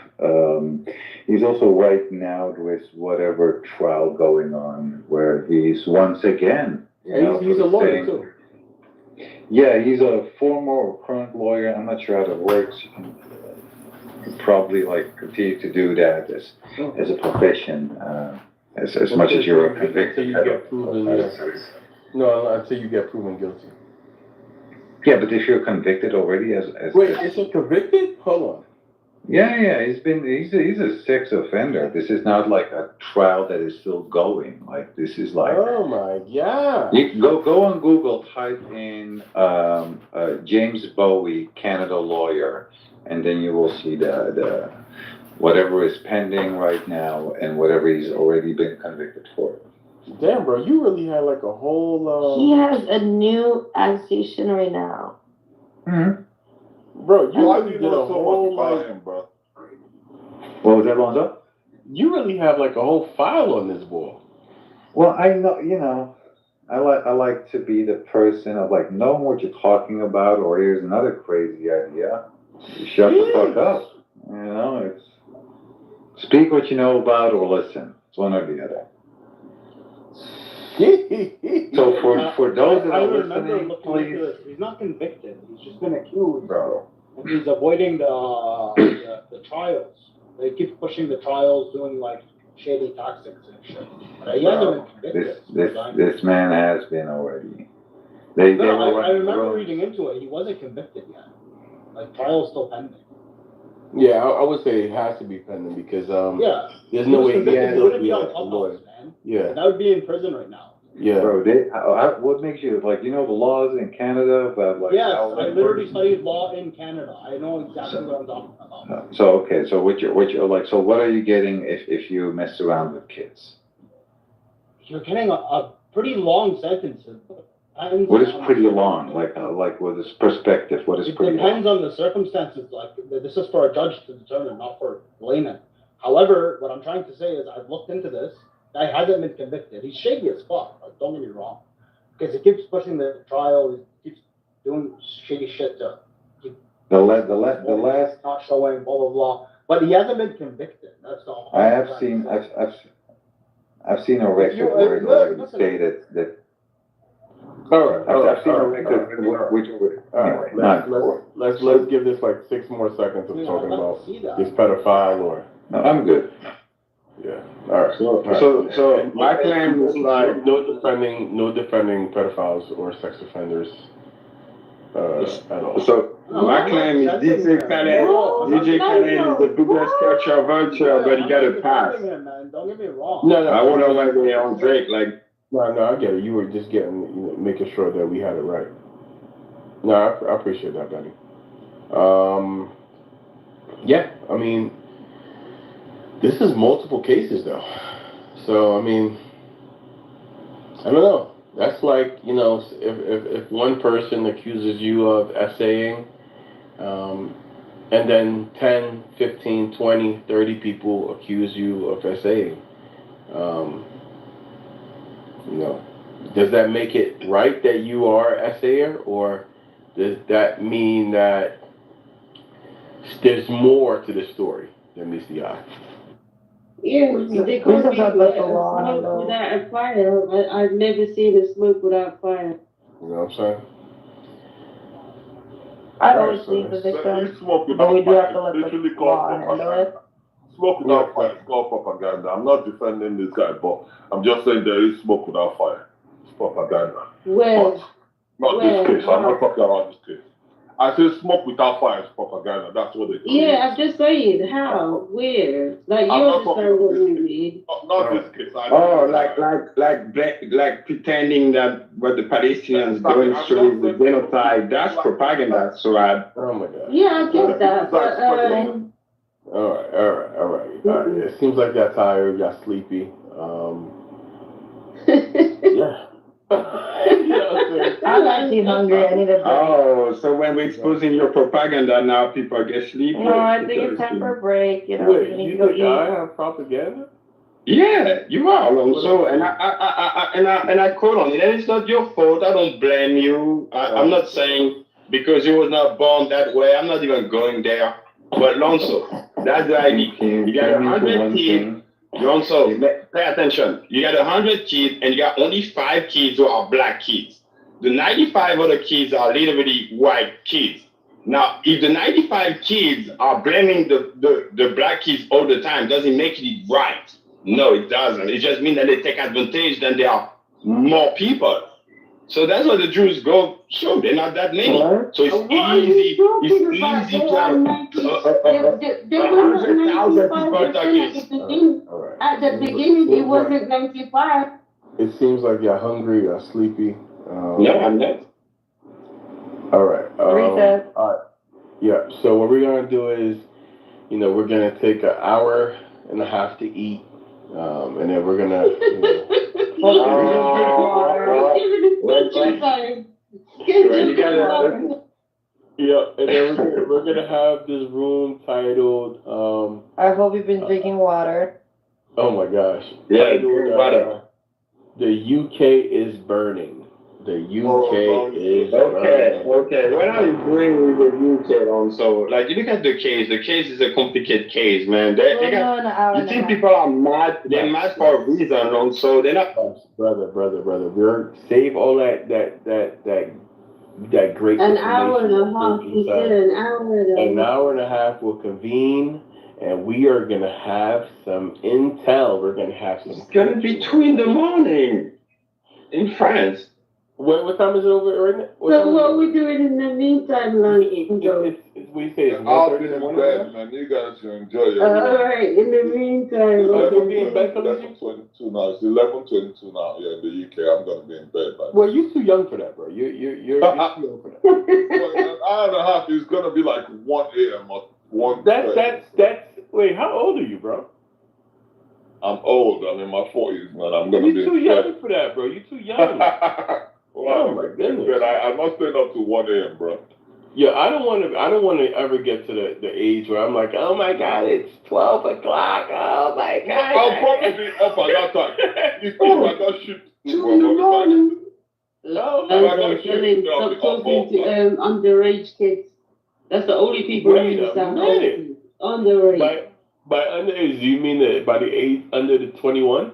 S20: He's also right now with whatever trial going on where he's once again.
S3: He's a lawyer too.
S20: Yeah, he's a former or current lawyer. I'm not sure how that works. You can probably continue to do that as a profession, as much as you're a convicted.
S3: No, until you get proven guilty.
S20: Yeah, but if you're convicted already as
S3: wait, is he convicted? Hold on.
S20: Yeah, he's a sex offender. This is not like a trial that is still going. Like this is like.
S3: Oh my God!
S20: You go on Google, type in James Bowie, Canada lawyer, and then you will see the whatever is pending right now and whatever he's already been convicted for.
S3: Damn, bro, you really had like a whole.
S7: He has a new accusation right now.
S20: Mm-hmm.
S3: Bro, you
S10: Why
S3: really
S10: do you
S3: did a
S10: know so
S3: whole
S10: much about him, bro?
S20: What was that, Lonzo?
S3: You really have like a whole file on this boy.
S20: Well, I know, I like to be the person of like knowing what you're talking about, or here's another crazy idea. You shut the fuck up. It's speak what you know about or listen. It's one or the other. So for those that are listening, please.
S1: He's not convicted. He's just been accused, bro. And he's avoiding the trials. They keep pushing the trials, doing like shady tactics and shit. But he hasn't been convicted.
S20: This man has been already.
S1: I remember reading into it. He wasn't convicted yet. Like trial's still pending.
S3: Yeah, I would say it has to be pending because there's no way
S1: he wouldn't be on Clubhouse, man.
S3: Yeah,
S1: that would be in prison right now.
S3: Yeah,
S20: bro. What makes you the laws in Canada about like?
S1: Yes, I literally studied law in Canada. I know exactly what I'm talking about.
S20: So what you're like? So what are you getting if you mess around with kids?
S1: You're getting a pretty long sentence.
S20: What is pretty long? Like what is perspective? What is pretty long?
S1: It depends on the circumstances. Like this is for a judge to determine, not for layman. However, what I'm trying to say is I've looked into this. Guy hasn't been convicted. He's shady as fuck. Like, don't get me wrong, because he keeps pushing the trial. He keeps doing shady shit to keep
S20: the last
S1: not showing blah blah blah. But he hasn't been convicted. That's all.
S20: I have seen. I've seen a record where it already stated that.
S3: All right.
S20: I've seen a record
S3: Let's give this like 6 more seconds of talking about this pedophile or.
S20: No, I'm good.
S3: Yeah. All right.
S5: So my claim is like
S3: no defending pedophiles or sex offenders at all.
S5: So my claim is DJ Khaled is the biggest culture vulture, but he got a pass.
S1: Don't get me wrong.
S3: No.
S5: I wonder why they on Drake like.
S3: No, I get it. You were just making sure that we had it right. No, I appreciate that, Benny. Yeah, I mean, this is multiple cases though. So I mean, I don't know. That's like, if one person accuses you of essaying, and then 10, 15, 20, 30 people accuse you of essaying. Does that make it right that you are essayer, or does that mean that there's more to the story than meets the eye?
S16: Yeah, they call me smoke without a fire. I've never seen a smoke without fire.
S3: You know what I'm saying?
S7: I always leave the victim, but we do have to let the law handle it.
S10: smoke without fire is called propaganda. I'm not defending this guy, but I'm just saying there is smoke without fire. It's propaganda.
S16: Where?
S10: Not this case. I'm not talking about this case. I say smoke without fire is propaganda. That's what they call it.
S16: Yeah, I'm just saying. How? Where? Like you
S10: I'm not
S16: understand what we mean?
S10: Not this case.
S5: Like pretending that what the Palestinians going through is the genocide. That's propaganda. So
S3: oh my God.
S16: Yeah, I get that. But
S3: All right. It seems like you're tired, you're sleepy. Yeah.
S7: I'm actually hungry. I need a break.
S5: oh, so when we're exposing your propaganda now, people get sleepy.
S7: No, I think it's time for a break. You know,
S3: Wait,
S7: we need
S3: you
S7: to go
S3: think
S7: eat.
S3: I have propaganda?
S5: Yeah, you are Alonso, and I call on it. And it's not your fault. I don't blame you. I'm not saying because you was not born that way. I'm not even going there. But Alonso, that's the idea. You got 100 kids. Alonso, pay attention. You got 100 kids, and you got only 5 kids who are black kids. The 95 other kids are literally white kids. Now, if the 95 kids are blaming the black kids all the time, doesn't make it right. No, it doesn't. It just means that they take advantage, then there are more people. So that's what the Jews go show. They're not that many. So it's easy. It's easy to have 100,000 people attacking.
S16: At the beginning, it wasn't 95.
S3: It seems like you're hungry, you're sleepy.
S5: No, I'm not.
S3: All right.
S7: Recess.
S3: All right. Yeah. So what we're gonna do is, we're gonna take an hour and a half to eat, and then we're gonna. Yeah, and then we're gonna have this room titled.
S7: I hope you've been drinking water.
S3: Oh my gosh.
S5: Yeah,
S3: Titled,
S5: water.
S3: The UK is burning. The UK is burning.
S5: Okay. What are you doing with the UK also? Like, you look at the case. The case is a complicated case, man. You think people are mad? They're mad for a reason also. They're not.
S3: Brother. We're save all that great.
S16: An hour and a half. You said an hour and a half.
S3: An hour and a half will convene, and we are gonna have some intel. We're gonna have some.
S5: It's gonna be 2 a.m. in France.
S3: What time is it over right now?
S16: So what are we doing in the meantime, lunch?
S3: We say it's
S10: I'll be in bed, man. You guys should enjoy it.
S16: All right, in the meantime.
S3: You'll be in bed,
S10: 11:22 now. It's 11:22 now. Yeah, in the UK. I'm gonna be in bed.
S3: Well, you're too young for that, bro. You're too young for that.
S10: Well, an hour and a half is gonna be like 1 a.m. or 1.
S3: That's. Wait, how old are you, bro?
S10: I'm old. I'm in my 40s, man. I'm gonna be.
S3: You're too young for that, bro. You're too young.
S10: Oh my goodness! I'm not staying up to 1 a.m., bro.
S3: Yeah, I don't want to ever get to the age where I'm like, oh my God, it's 12 o'clock. Oh my God.
S10: I'll probably be up at that time. If I got shit.
S16: Stop talking to underage kids. That's the only people who understand underage.
S3: By underage, do you mean that by the age under the 21?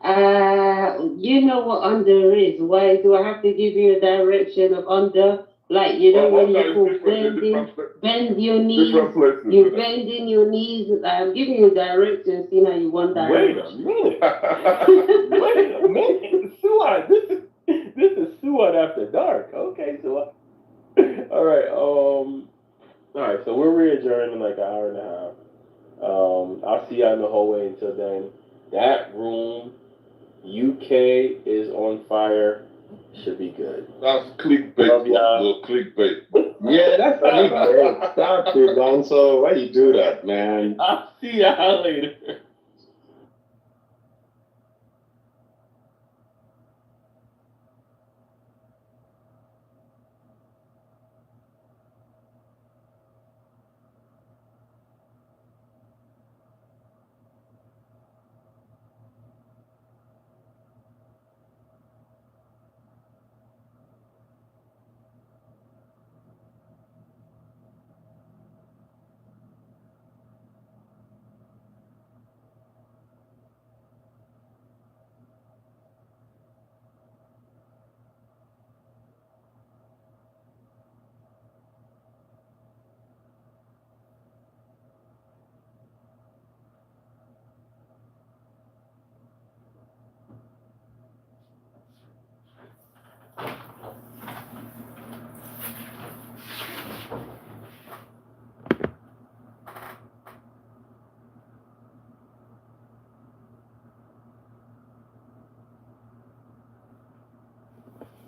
S16: You know what under is. Why do I have to give you a direction of under? Like, when you bend your knees, you're bending your knees. I'm giving you directions, how you want that.
S3: Wait a minute. Suat, this is Suat after dark. Okay, Suat. All right, so we're re-adjourning in like an hour and a half. I'll see y'all in the hallway until then. That room, UK is on fire. Should be good.
S10: That's clickbait. Clickbait.
S5: Yeah, that's clickbait. Stop it, Lonzo. Why you do that, man?
S3: I'll see y'all later.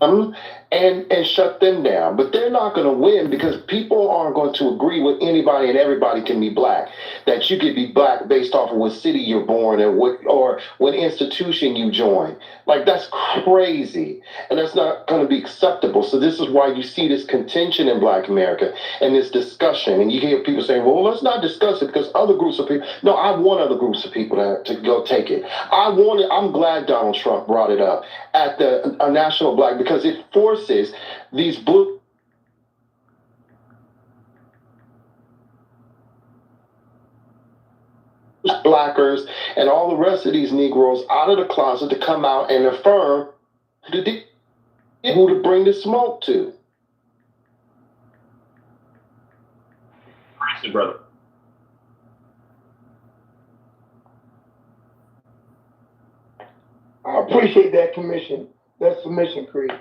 S9: and shut them down. But they're not going to win because people aren't going to agree with anybody, and everybody can be black. That you could be black based off of what city you're born in, or what institution you join. Like, that's crazy, and that's not going to be acceptable. So this is why you see this contention in Black America and this discussion. And you hear people saying, well, let's not discuss it because other groups of people. No, I want other groups of people to go take it. I'm glad Donald Trump brought it up at the National Black, because it forces these blue blackers and all the rest of these Negroes out of the closet to come out and affirm who to bring the smoke to.
S5: Thank you, brother.
S21: I appreciate that submission, Creed.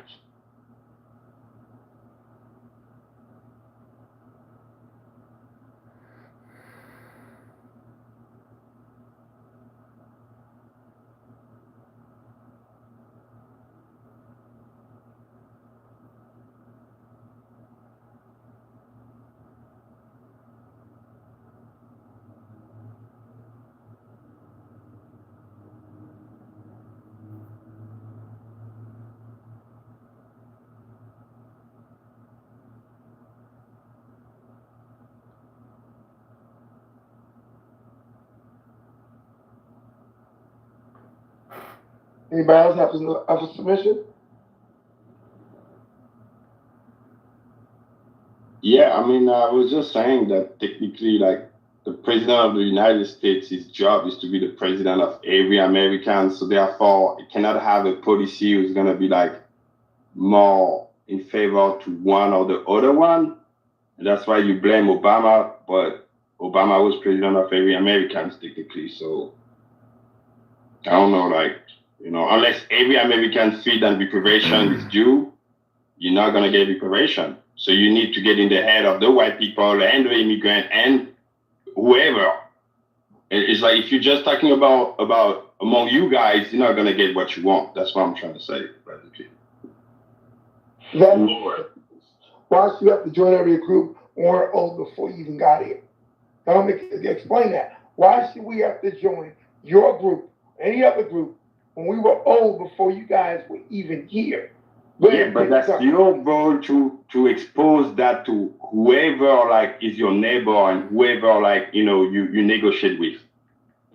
S21: Anybody else have a submission?
S19: Yeah, I mean, I was just saying that technically, like, the president of the United States, his job is to be the president of every American. So therefore, it cannot have a policy who's going to be like more in favor to one or the other one. And that's why you blame Obama, but Obama was president of every American technically. So I don't know, like, unless every American feed and reparation is due, you're not going to get reparation. So you need to get in the head of the white people and the immigrant and whoever. It's like, if you're just talking about among you guys, you're not going to get what you want. That's what I'm trying to say, basically.
S21: Why should you have to join every group or old before you even got here? Explain that. Why should we have to join your group, any other group, when we were old before you guys were even here?
S19: Yeah, but that's your role to expose that to whoever, like, is your neighbor and whoever, like, you negotiate with.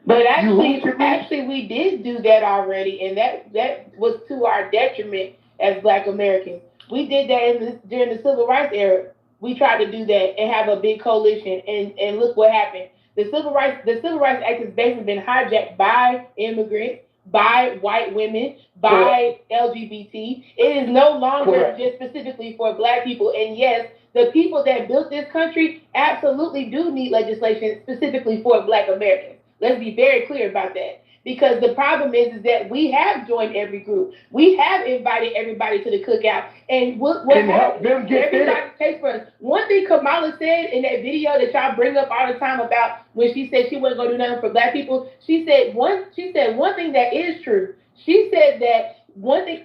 S13: But actually, we did do that already, and that was to our detriment as Black Americans. We did that during the Civil Rights era. We tried to do that and have a big coalition, and look what happened. The Civil Rights Act has basically been hijacked by immigrants, by white women, by LGBT. It is no longer just specifically for Black people. And yes, the people that built this country absolutely do need legislation specifically for Black Americans. Let's be very clear about that. Because the problem is that we have joined every group. We have invited everybody to the cookout. And what happens, everybody takes for us. One thing Kamala said in that video that y'all bring up all the time about when she said she wasn't going to do nothing for Black people, she said one thing that is true. She said that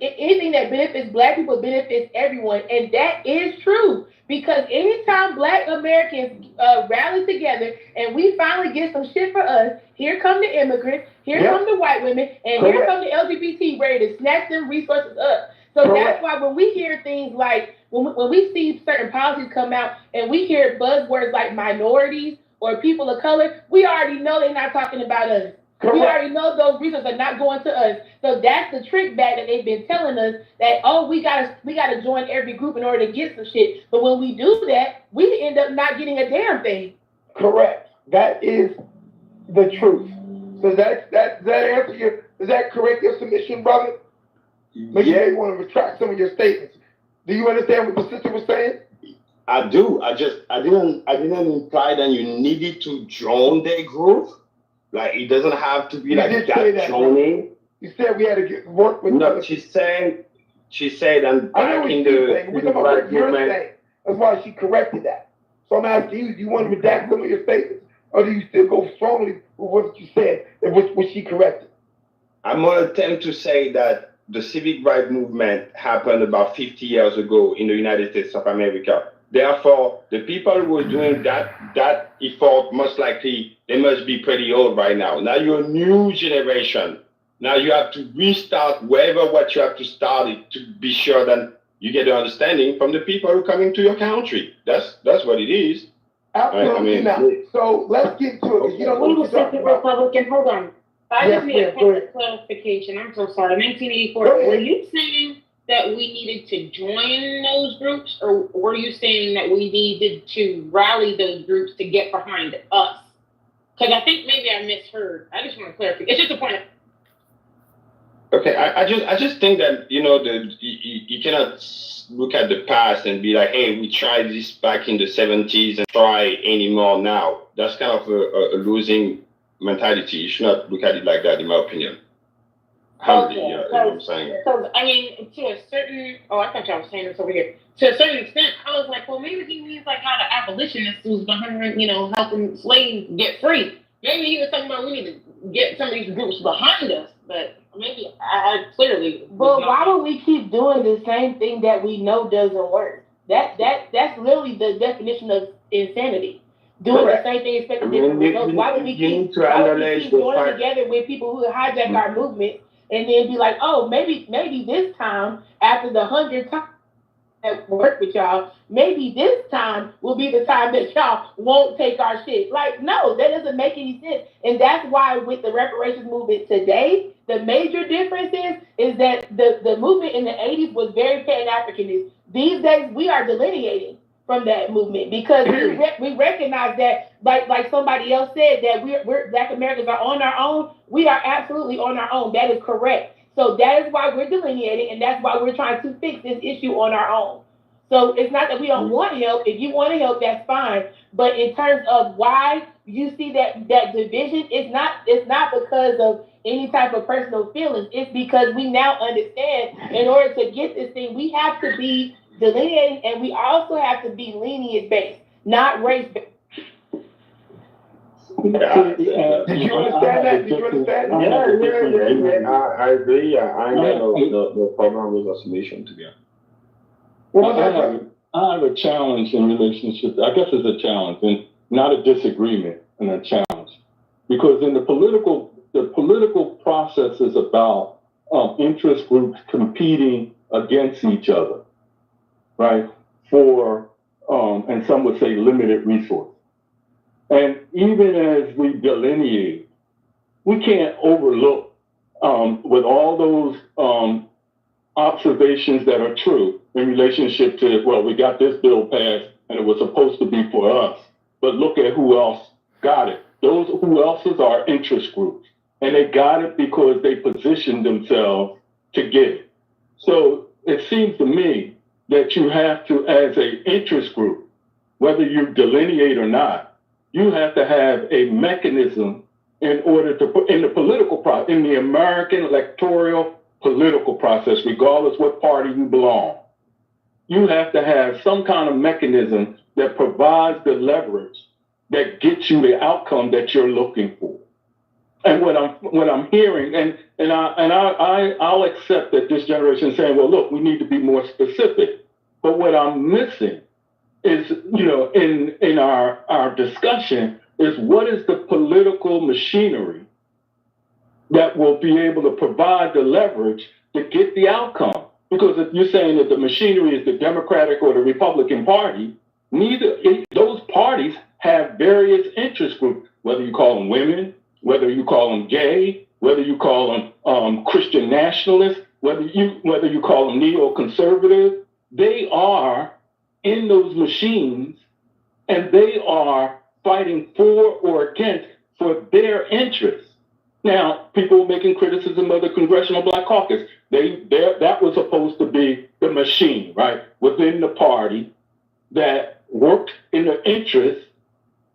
S13: anything that benefits Black people benefits everyone. And that is true. Because anytime Black Americans rally together and we finally get some shit for us, here come the immigrants, here come the white women, and here come the LGBT ready to snatch them resources up. So that's why when we hear things like, when we see certain policies come out and we hear buzzwords like minorities or people of color, we already know they're not talking about us. We already know those resources are not going to us. So that's the trick back that they've been telling us that, we gotta join every group in order to get some shit. But when we do that, we end up not getting a damn thing.
S21: Correct. That is the truth. So does that correct your submission, brother? Maybe you want to retract some of your statements. Do you understand what the sister was saying?
S19: I do. I didn't imply that you needed to join their group. Like, it doesn't have to be like that joining.
S21: You said we had to work with.
S19: No, she said, and back in the Black movement.
S21: That's why she corrected that. So I'm asking you, do you want to redact some of your statements, or do you still go strongly with what you said and what she corrected?
S19: I'm gonna attempt to say that
S5: the civil rights movement happened about 50 years ago in the United States of America. Therefore, the people who were doing that effort, most likely, they must be pretty old right now. Now you're a new generation. Now you have to restart wherever what you have to start it to be sure that you get the understanding from the people who come into your country. That's what it is.
S6: Absolutely not. So let's get to it. You don't
S13: Wait
S6: know
S13: a second, Republican. Hold on. I
S6: Yes,
S13: just need a
S6: ma'am, go ahead.
S13: clarification. I'm so sorry. 1984.
S6: Go ahead.
S13: Were you saying that we needed to join those groups, or were you saying that we needed to rally those groups to get behind us? Because I think maybe I misheard. I just want to clarify. It's just a point.
S5: Okay, I just think that you cannot look at the past and be like, hey, we tried this back in the 70s and try anymore now. That's kind of a losing mentality. You should not look at it like that, in my opinion. Humbly, you know what I'm saying.
S13: Because, I mean, to a certain, I thought y'all was saying this over here. To a certain extent, I was like, well, maybe he means like how the abolitionists who's behind, helping slaves get free. Maybe he was talking about we need to get some of these groups behind us, but maybe I clearly.
S21: But why would we keep doing the same thing that we know doesn't work? That's literally the definition of insanity. Doing the same thing, expecting different results. Why would we keep joining together with people who hijack our movement and then be like, oh, maybe this time after the 100th time that work with y'all, maybe this time will be the time that y'all won't take our shit. Like, no, that doesn't make any sense. And that's why with the reparations movement today, the major difference is that the movement in the 80s was very pan-Africanist. These days, we are delineating from that movement because we recognize that, like somebody else said, that we're Black Americans are on our own. We are absolutely on our own. That is correct. So that is why we're delineating, and that's why we're trying to fix this issue on our own. So it's not that we don't want help. If you want to help, that's fine. But in terms of why you see that division, it's not because of any type of personal feelings. It's because we now understand in order to get this thing, we have to be delineating, and we also have to be lineage based, not race based.
S6: Did you understand that?
S5: Yeah. I agree. I ain't got no problem with the solution, to be honest.
S8: I have a challenge in relationships. I guess it's a challenge and not a disagreement and a challenge. Because in the political process is about interest groups competing against each other, right? For, and some would say limited resources. And even as we delineate, we can't overlook with all those observations that are true in relationship to, well, we got this bill passed and it was supposed to be for us, but look at who else got it. Those who else's are interest groups, and they got it because they positioned themselves to get it. So it seems to me that you have to, as an interest group, whether you delineate or not, you have to have a mechanism in order to put in the political process, in the American electoral political process, regardless what party you belong. You have to have some kind of mechanism that provides the leverage that gets you the outcome that you're looking for. And what I'm hearing, and I'll accept that this generation is saying, well, look, we need to be more specific. But what I'm missing is, in our discussion, is what is the political machinery that will be able to provide the leverage to get the outcome? Because if you're saying that the machinery is the Democratic or the Republican Party, those parties have various interest groups, whether you call them women, whether you call them gay, whether you call them Christian nationalists, whether you call them neoconservative. They are in those machines, and they are fighting for or against for their interests. Now, people making criticism of the Congressional Black Caucus, that was supposed to be the machine, right, within the party that worked in the interest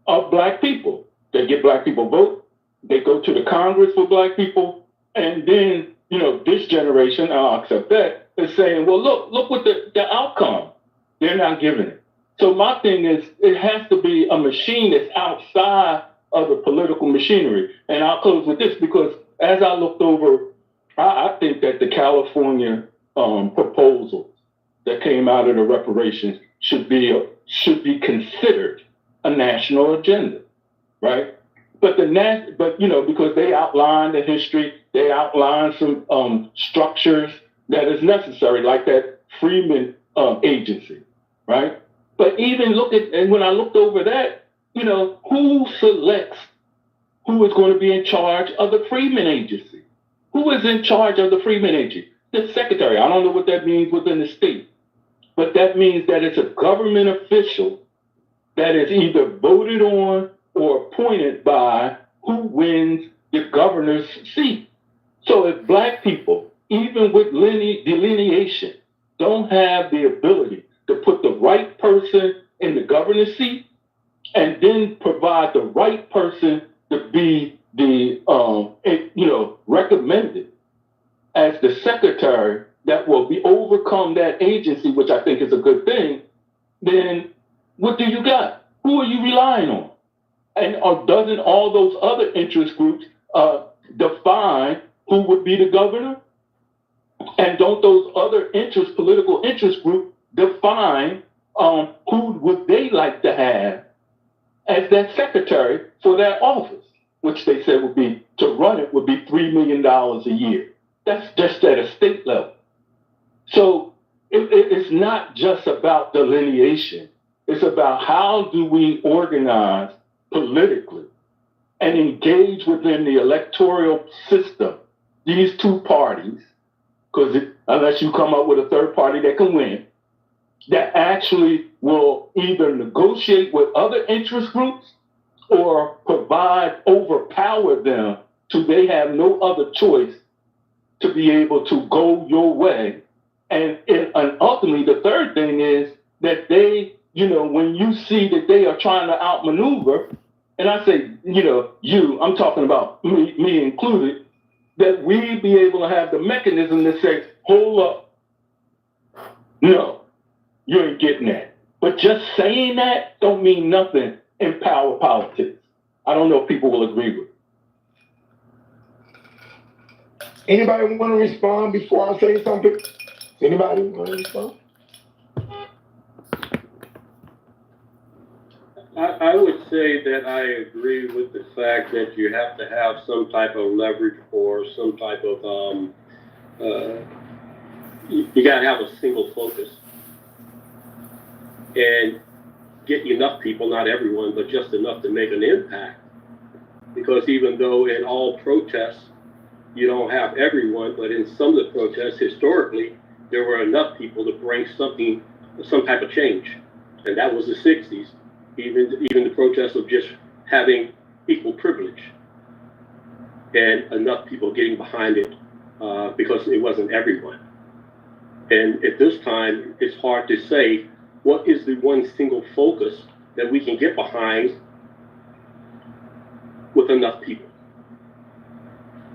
S8: of Black people. They get Black people vote, they go to the Congress for Black people, and then, this generation, I'll accept that, is saying, well, look what the outcome. They're not giving it. So my thing is, it has to be a machine that's outside of the political machinery. And I'll close with this, because as I looked over I think that the California proposal that came out of the reparations should be considered a national agenda, right? But because they outline the history, they outline some structures that is necessary, like that Freeman agency, right? But even when I looked over that, who selects who is going to be in charge of the Freeman agency? Who is in charge of the Freeman agency? The secretary. I don't know what that means within the state, but that means that it's a government official that is either voted on or appointed by who wins the governor's seat. So if black people, even with delineation, don't have the ability to put the right person in the governor's seat and then provide the right person to be the, recommended as the secretary that will overcome that agency, which I think is a good thing, then what do you got? Who are you relying on? And doesn't all those other interest groups define who would be the governor? And don't those other political interest groups define who would they like to have as that secretary for that office, which they said to run it would be $3 million a year. That's just at a state level. So it's not just about delineation. It's about how do we organize politically and engage within the electoral system, these two parties, because unless you come up with a third party that can win, that actually will either negotiate with other interest groups or overpower them till they have no other choice to be able to go your way. And ultimately, the third thing is that they, when you see that they are trying to outmaneuver, and I say, I'm talking about me included, that we be able to have the mechanism to say, hold up, no, you ain't getting that. But just saying that don't mean nothing in power politics. I don't know if people will agree with it.
S6: Anybody want to respond before I say something? Anybody want to respond?
S15: I would say that I agree with the fact that you have to have some type of leverage or some type of, you got to have a single focus and get enough people, not everyone, but just enough to make an impact. Because even though in all protests, you don't have everyone, but in some of the protests, historically, there were enough people to bring some type of change. And that was the 60s. Even the protest of just having equal privilege and enough people getting behind it because it wasn't everyone. And at this time, it's hard to say what is the one single focus that we can get behind with enough people.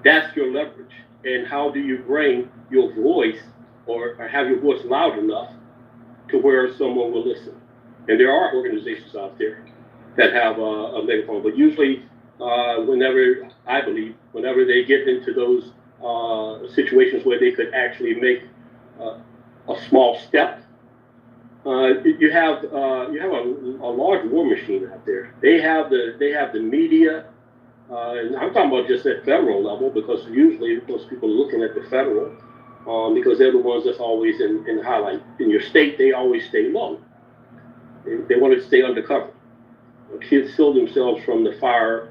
S15: That's your leverage. And how do you bring your voice or have your voice loud enough to where someone will listen? And there are organizations out there that have a megaphone, but usually whenever they get into those situations where they could actually make a small step, you have a large war machine out there. They have the media, and I'm talking about just at federal level, because usually most people are looking at the federal because they're the ones that's always in highlight. In your state, they always stay low. They want to stay undercover, conceal themselves from the fire,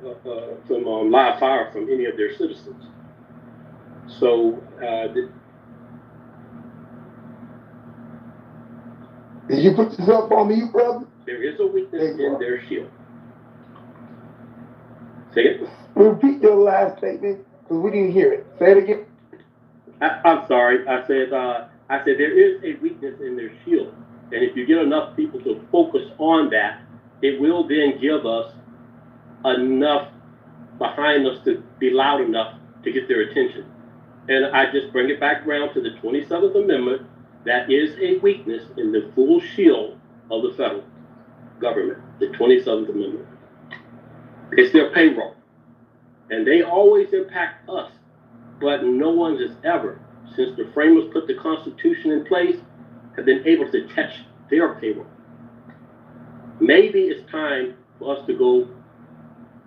S15: from live fire from any of their citizens. So,
S6: did you put this up on mute, brother?
S15: There is a weakness in their shield. Say it.
S6: Repeat your last statement, because we didn't hear it. Say it again.
S15: I'm sorry. I said there is a weakness in their shield. And if you get enough people to focus on that, it will then give us enough behind us to be loud enough to get their attention. And I just bring it back around to the 27th Amendment. That is a weakness in the full shield of the federal government, the 27th Amendment. It's their payroll. And they always impact us but no one has ever, since the framers put the Constitution in place, have been able to touch their payroll. Maybe it's time for us to go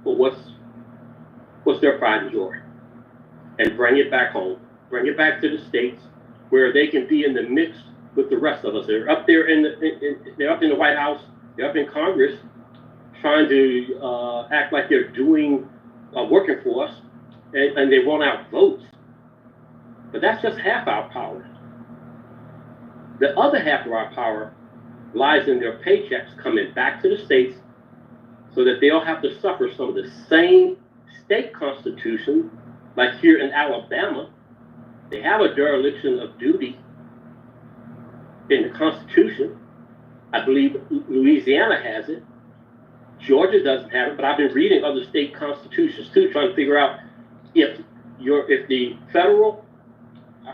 S15: for what's their pride and joy, and bring it back home, bring it back to the states where they can be in the mix with the rest of us. They're up there they're up in the White House, they're up in Congress, trying to act like they're doing working for us, and they want our votes. But that's just half our power. The other half of our power lies in their paychecks coming back to the states so that they'll have to suffer some of the same state constitution, like here in Alabama. They have a dereliction of duty in the Constitution. I believe Louisiana has it. Georgia doesn't have it, but I've been reading other state constitutions too, trying to figure out if the federal,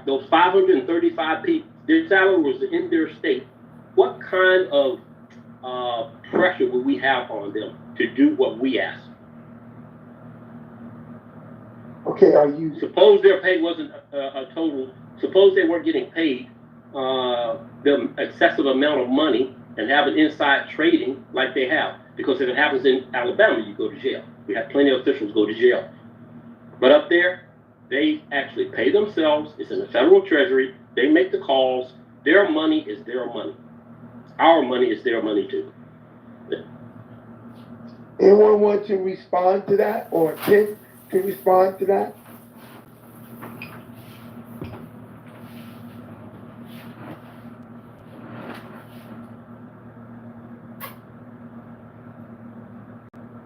S15: those 535 people, their salary was in their state, what kind of pressure would we have on them to do what we ask?
S6: Okay, are you...
S15: Suppose their pay wasn't a total, suppose they weren't getting paid the excessive amount of money and having inside trading like they have. Because if it happens in Alabama, you go to jail. We have plenty of officials go to jail. But up there, they actually pay themselves. It's in the federal treasury. They make the calls. Their money is their money. Our money is their money too.
S6: Anyone want to respond to that, or can respond to that?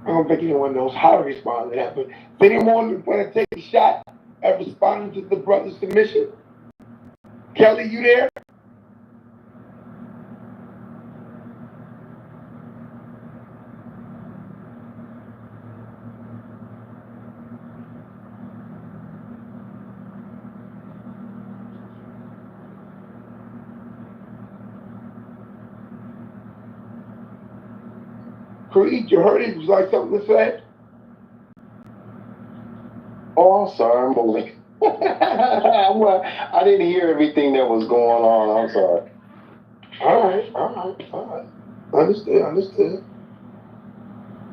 S6: I don't think anyone knows how to respond to that, but if anyone want to take a shot at responding to the brother's submission? Kelly, you there? Creed, you heard it? Would you like something to say?
S9: Oh, I'm sorry, I'm moving. Well, I didn't hear everything that was going on. I'm sorry.
S6: All right. Understood.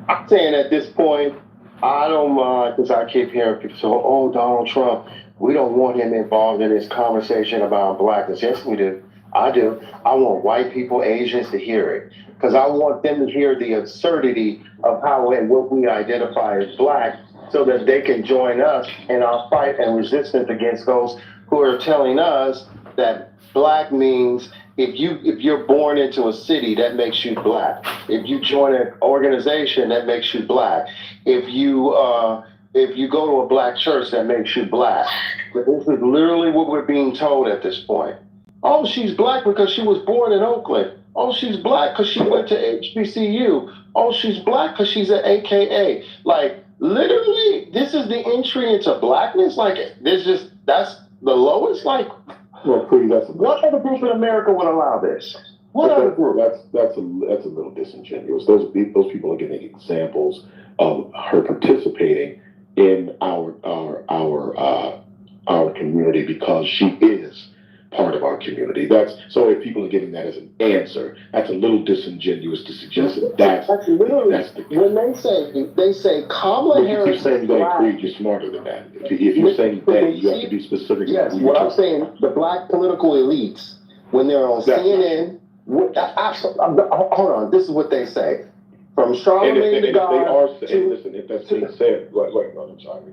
S9: I'm saying at this point, I don't mind, because I keep hearing people say, oh, Donald Trump, we don't want him involved in this conversation about blackness. Yes, we do. I do. I want white people, Asians to hear it, because I want them to hear the absurdity of how and what we identify as black, so that they can join us in our fight and resistance against those who are telling us that black means if you're born into a city, that makes you black. If you join an organization, that makes you black. If you go to a black church, that makes you black. But this is literally what we're being told at this point. Oh, she's black because she was born in Oakland. Oh, she's black because she went to HBCU. Oh, she's black because she's an AKA. Like, literally, this is the entry into blackness? Like, that's the lowest? Like,
S2: Well, Pretty,
S9: what other group in America would allow this? What other group?
S2: That's a little disingenuous. Those people are giving examples of her participating in our community because she is part of our community. So if people are giving that as an answer, that's a little disingenuous to suggest that's
S9: when they say Kamala Harris.
S2: If you're saying they, Creed, you're smarter than that. If you're saying they, you have to be specific.
S9: Yes, what I'm saying, the black political elites, when they're on CNN, hold on, this is what they say. From Charlamagne the God
S2: if that's being said, I'm sorry,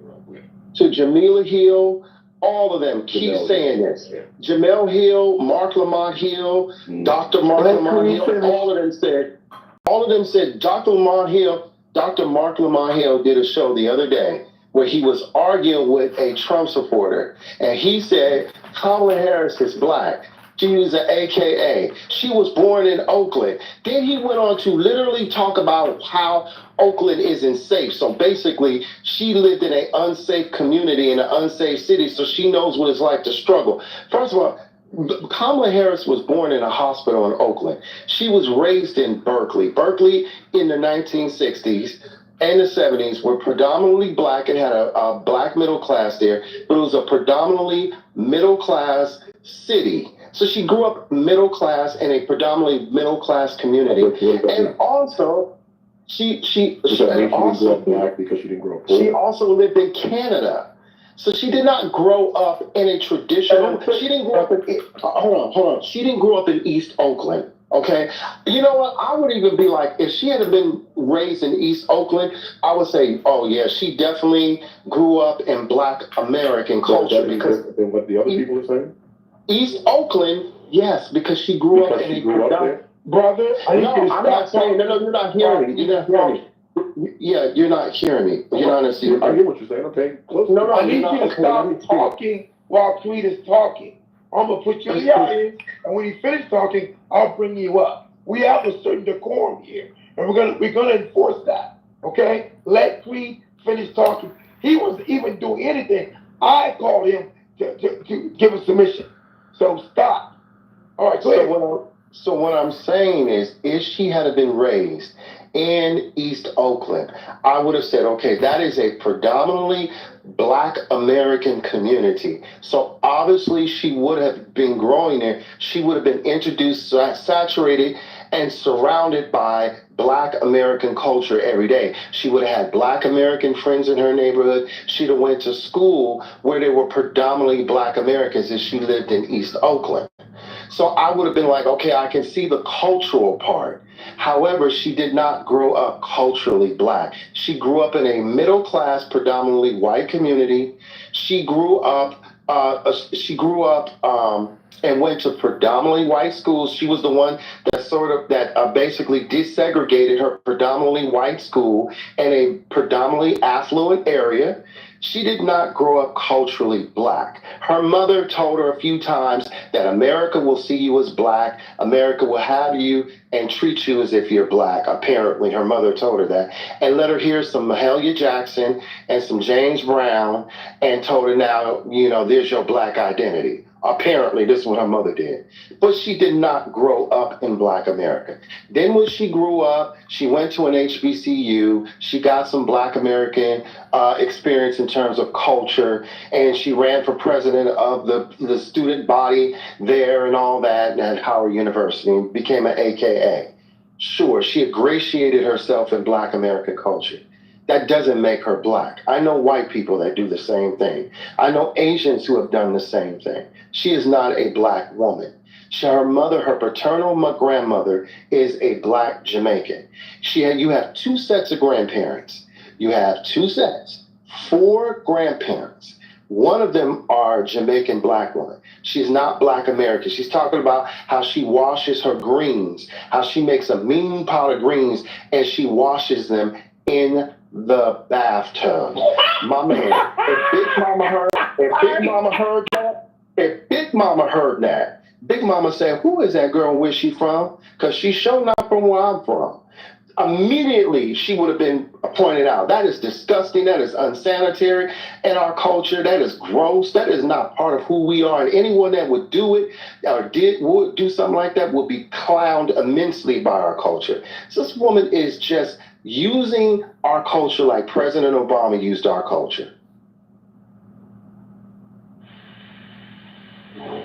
S9: to Jamila Hill, all of them keep saying this. Jamel Hill, Mark Lamont Hill, Dr. Mark Lamont Hill, all of them said Dr. Mark Lamont Hill did a show the other day where he was arguing with a Trump supporter, and he said Kamala Harris is black. She was an AKA. She was born in Oakland. Then he went on to literally talk about how Oakland isn't safe. So basically, she lived in an unsafe community in an unsafe city, so she knows what it's like to struggle. First of all, Kamala Harris was born in a hospital in Oakland. She was raised in Berkeley. Berkeley in the 1960s, and the 70s were predominantly black and had a black middle class there, but it was a predominantly middle class city. So she grew up middle class in a predominantly middle class community. And also, she also
S2: black because she didn't grow up.
S9: She also lived in Canada. So she did not grow up in a traditional, she didn't grow up in, hold on. She didn't grow up in East Oakland, okay? You know what? I would even be like, if she had been raised in East Oakland, I would say, oh yeah, she definitely grew up in Black American culture. Because
S2: than what the other people are saying?
S9: East Oakland, yes, because she grew up in a predominant.
S6: Brother,
S9: I'm not saying, no, you're not hearing me. You're not hearing me. Yeah, you're not hearing me. You're not understanding.
S2: I hear what you're saying. Okay, close.
S9: No,
S6: I need you to stop talking while Tweet is talking. I'm gonna put you in the audience, and when you finish talking, I'll bring you up. We have a certain decorum here, and we're gonna enforce that. Okay? Let Tweet finish talking. He wasn't even doing anything. I called him to give a submission. So stop. All right, go ahead.
S9: So what I'm saying is, if she had been raised in East Oakland, I would have said, okay, that is a predominantly Black American community. So obviously she would have been growing there. She would have been introduced, saturated, and surrounded by Black American culture every day. She would have had Black American friends in her neighborhood. She'd have went to school where there were predominantly Black Americans if she lived in East Oakland. So I would have been like, okay, I can see the cultural part. However, she did not grow up culturally Black. She grew up in a middle class, predominantly white community. She grew up and went to predominantly white schools. She was the one that basically desegregated her predominantly white school in a predominantly affluent area. She did not grow up culturally Black. Her mother told her a few times that America will see you as Black. America will have you and treat you as if you're Black. Apparently, her mother told her that. And let her hear some Mahalia Jackson and some James Brown and told her, now, there's your Black identity. Apparently, this is what her mother did. But she did not grow up in Black America. Then when she grew up, she went to an HBCU. She got some Black American experience in terms of culture, and she ran for president of the student body there and all that at Howard University and became an AKA. Sure, she ingratiated herself in Black American culture. That doesn't make her Black. I know white people that do the same thing. I know Asians who have done the same thing. She is not a Black woman. Her mother, her paternal grandmother, is a Black Jamaican. You have two sets of grandparents. You have two sets, 4 grandparents. One of them are Jamaican Black woman. She's not Black American. She's talking about how she washes her greens, how she makes a mean pot of greens and she washes them in the bathtub. My man, if Big Mama heard that, Big Mama said, who is that girl and where's she from? Because she's sure not from where I'm from. Immediately, she would have been pointed out. That is disgusting. That is unsanitary in our culture. That is gross. That is not part of who we are. And anyone that would do it or would do something like that would be clowned immensely by our culture. So this woman is just using our culture like President Obama used our culture.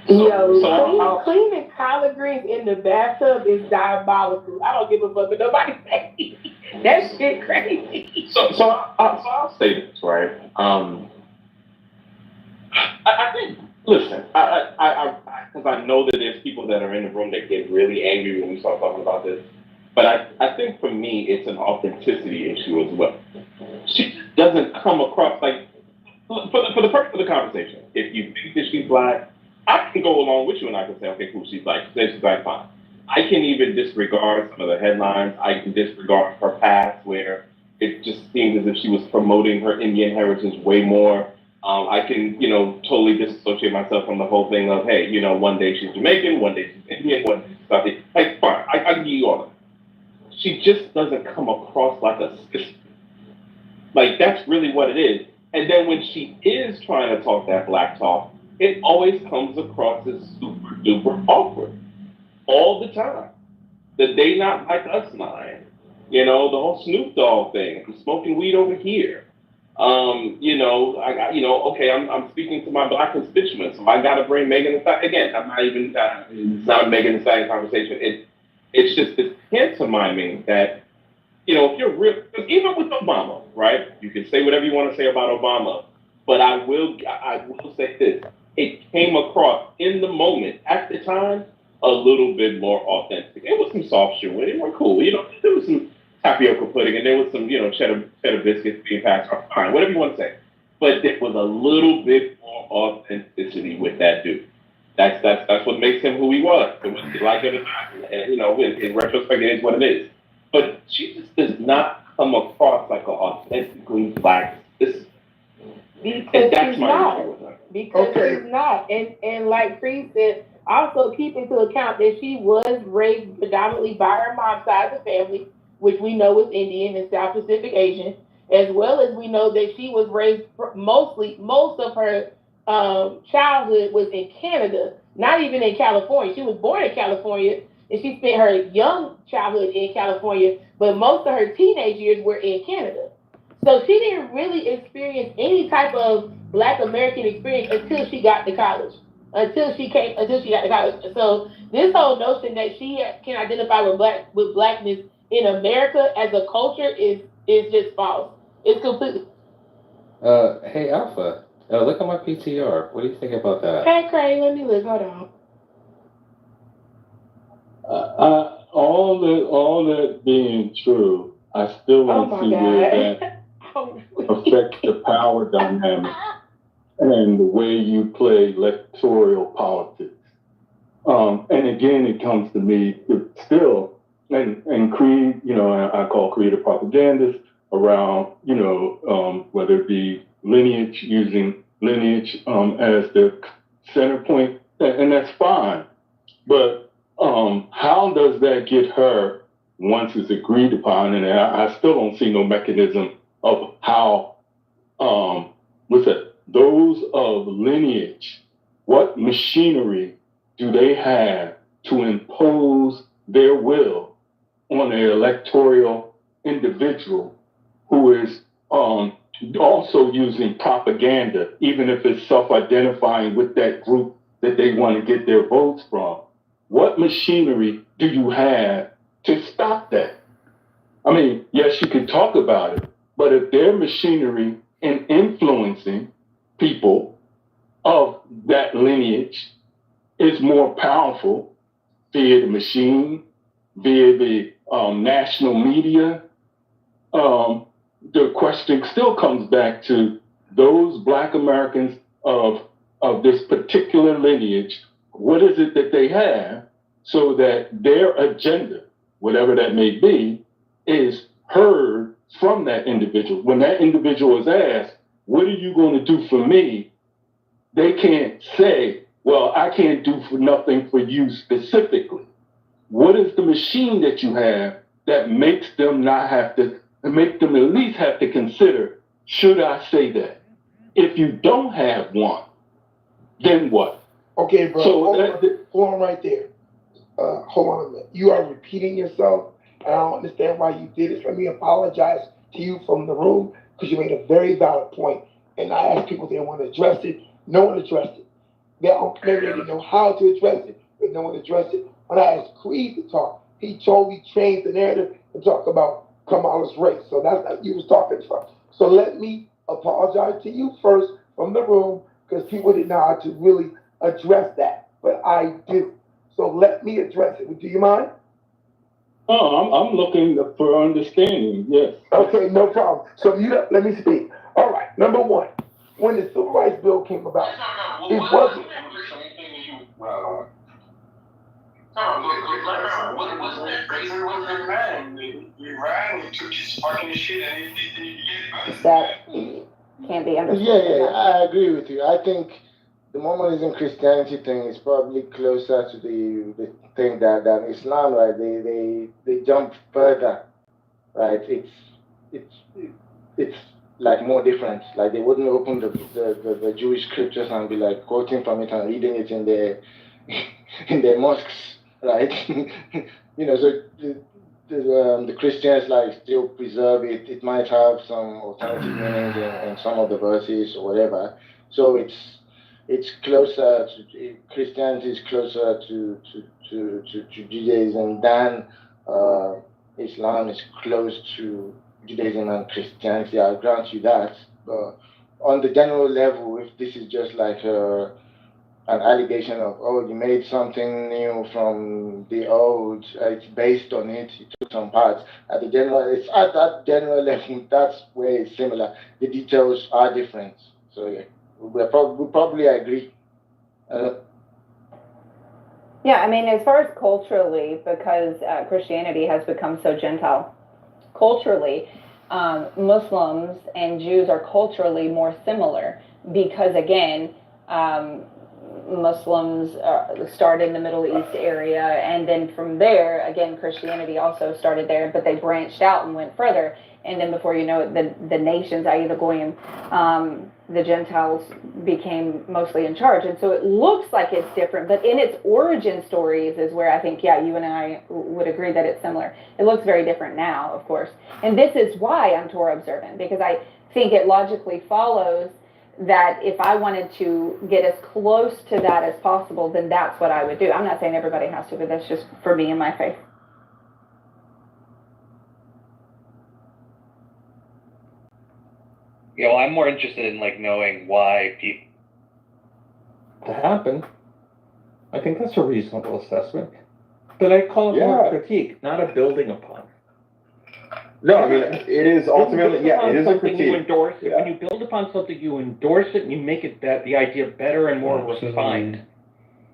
S13: Yo, cleaning collard greens in the bathtub is diabolical. I don't give a fuck what nobody say. That shit crazy.
S3: So I'll say this, right? I think. Listen, because I know that there's people that are in the room that get really angry when we start talking about this. But I think for me, it's an authenticity issue as well. She doesn't come across like, for the purpose of the conversation, if you think that she's Black, I can go along with you and I can say, okay, cool, she's Black. She's Black, fine. I can even disregard some of the headlines. I can disregard her past where it just seems as if she was promoting her Indian heritage way more. I can, totally disassociate myself from the whole thing of, hey, one day she's Jamaican, one day she's Indian, one day she's Southeast. Like, fine, I can give you all that. She just doesn't come across like a sister. Like, that's really what it is. And then when she is trying to talk that Black talk, it always comes across as super duper awkward. All the time. The They Not Like Us line. You know, the whole Snoop Dogg thing. I'm smoking weed over here. You know, okay, I'm speaking to my black constituents, so I got to bring Megan Thee Stallion. Again, I'm not even, it's not a Megan Thee Stallion conversation. It's just this pantomiming that, you know, if you're real, even with Obama, right? You can say whatever you want to say about Obama, but I will say this. It came across in the moment, at the time, a little bit more authentic. It was some soft shit with it. It was cool. You know, there was some tapioca pudding and there was some, you know, cheddar biscuits being passed around. Fine, whatever you want to say. But there was a little bit more authenticity with that dude. That's what makes him who he was. It was like it or not. And, you know, in retrospect, it is what it is. But she just does not come across like an authentically black citizen.
S13: Because she's not. Because she's not. And like Cree said, also keep into account that she was raised predominantly by her mom's side of the family, which we know is Indian and South Pacific Asian, as well as we know that she was raised most of her childhood was in Canada, not even in California. She was born in California and she spent her young childhood in California, but most of her teenage years were in Canada. So she didn't really experience any type of Black American experience until she got to college. Until she got to college. So this whole notion that she can identify with blackness in America as a culture is just false. It's completely.
S11: Hey Alpha, look at my PTR. What do you think about that?
S13: Hey Craig, let me look. Hold on.
S8: All that being true, I still don't see where that affects the power dynamic and the way you play electoral politics. And again, it comes to me still, and Creed, you know, I call Creed a propagandist around, you know, whether it be lineage, using lineage as the center point, and that's fine. But how does that get her once it's agreed upon? And I still don't see no mechanism of how, those of lineage, what machinery do they have to impose their will on an electoral individual who is also using propaganda, even if it's self-identifying with that group that they want to get their votes from? What machinery do you have to stop that? I mean, yes, you can talk about it, but if their machinery in influencing people of that lineage is more powerful via the machine, via the national media, the question still comes back to those Black Americans of this particular lineage. What is it that they have so that their agenda, whatever that may be, is heard from that individual? When that individual is asked, what are you going to do for me? They can't say, well, I can't do nothing for you specifically. What is the machine that you have that makes them not have to, make them at least have to consider, should I say that? If you don't have one, then what?
S6: Okay, bro,
S8: So
S6: hold on right there. Hold on a minute. You are repeating yourself. I don't understand why you did it. Let me apologize to you from the room because you made a very valid point. And I asked people if they want to address it. No one addressed it. Maybe they didn't know how to address it, but no one addressed it. When I asked Creed to talk, he totally changed the narrative and talked about Kamala's race. So that's what you was talking about. So let me apologize to you first from the room because people didn't know how to really address that. But I do. So let me address it. Do you mind?
S8: Oh, I'm looking for understanding, yes.
S6: Okay, no problem. So let me speak. All right, number one, when the Civil Rights Bill came about, it wasn't.
S17: Wasn't that crazy? Wasn't that man? He ran and took his fucking shit and he
S18: that can't be understood.
S23: Yeah, I agree with you. I think the Mormonism Christianity thing is probably closer to the thing than Islam, right? They jump further, right? It's like more different. Like they wouldn't open the Jewish scriptures and be like quoting from it and reading it in their mosques, right? You know, so the Christians like still preserve it. It might have some alternative meanings in some of the verses or whatever. So it's closer to Christianity is closer to Judaism than Islam is close to Judaism and Christianity. I'll grant you that. But on the general level, if this is just like an allegation of, oh, you made something new from the old, it's based on it, you took some parts. It's at that general level, that's where it's similar. The details are different. So yeah, we probably agree.
S18: Yeah, I mean, as far as culturally, because Christianity has become so Gentile, culturally, Muslims and Jews are culturally more similar because, again, Muslims started in the Middle East area, and then from there, again, Christianity also started there, but they branched out and went further. And then before you know it, the nations, i.e. the Goyim, the Gentiles became mostly in charge. And so it looks like it's different, but in its origin stories is where I think, yeah, you and I would agree that it's similar. It looks very different now, of course. And this is why I'm Torah observant, because I think it logically follows that if I wanted to get as close to that as possible, then that's what I would do. I'm not saying everybody has to, but that's just for me and my faith.
S4: You know, I'm more interested in like knowing why people
S12: to happen. I think that's a reasonable assessment. But I call it more critique, not a building upon.
S14: No, I mean, it is ultimately, it is a critique.
S12: You endorse it. When you build upon something, you endorse it and you make it the idea better and more refined.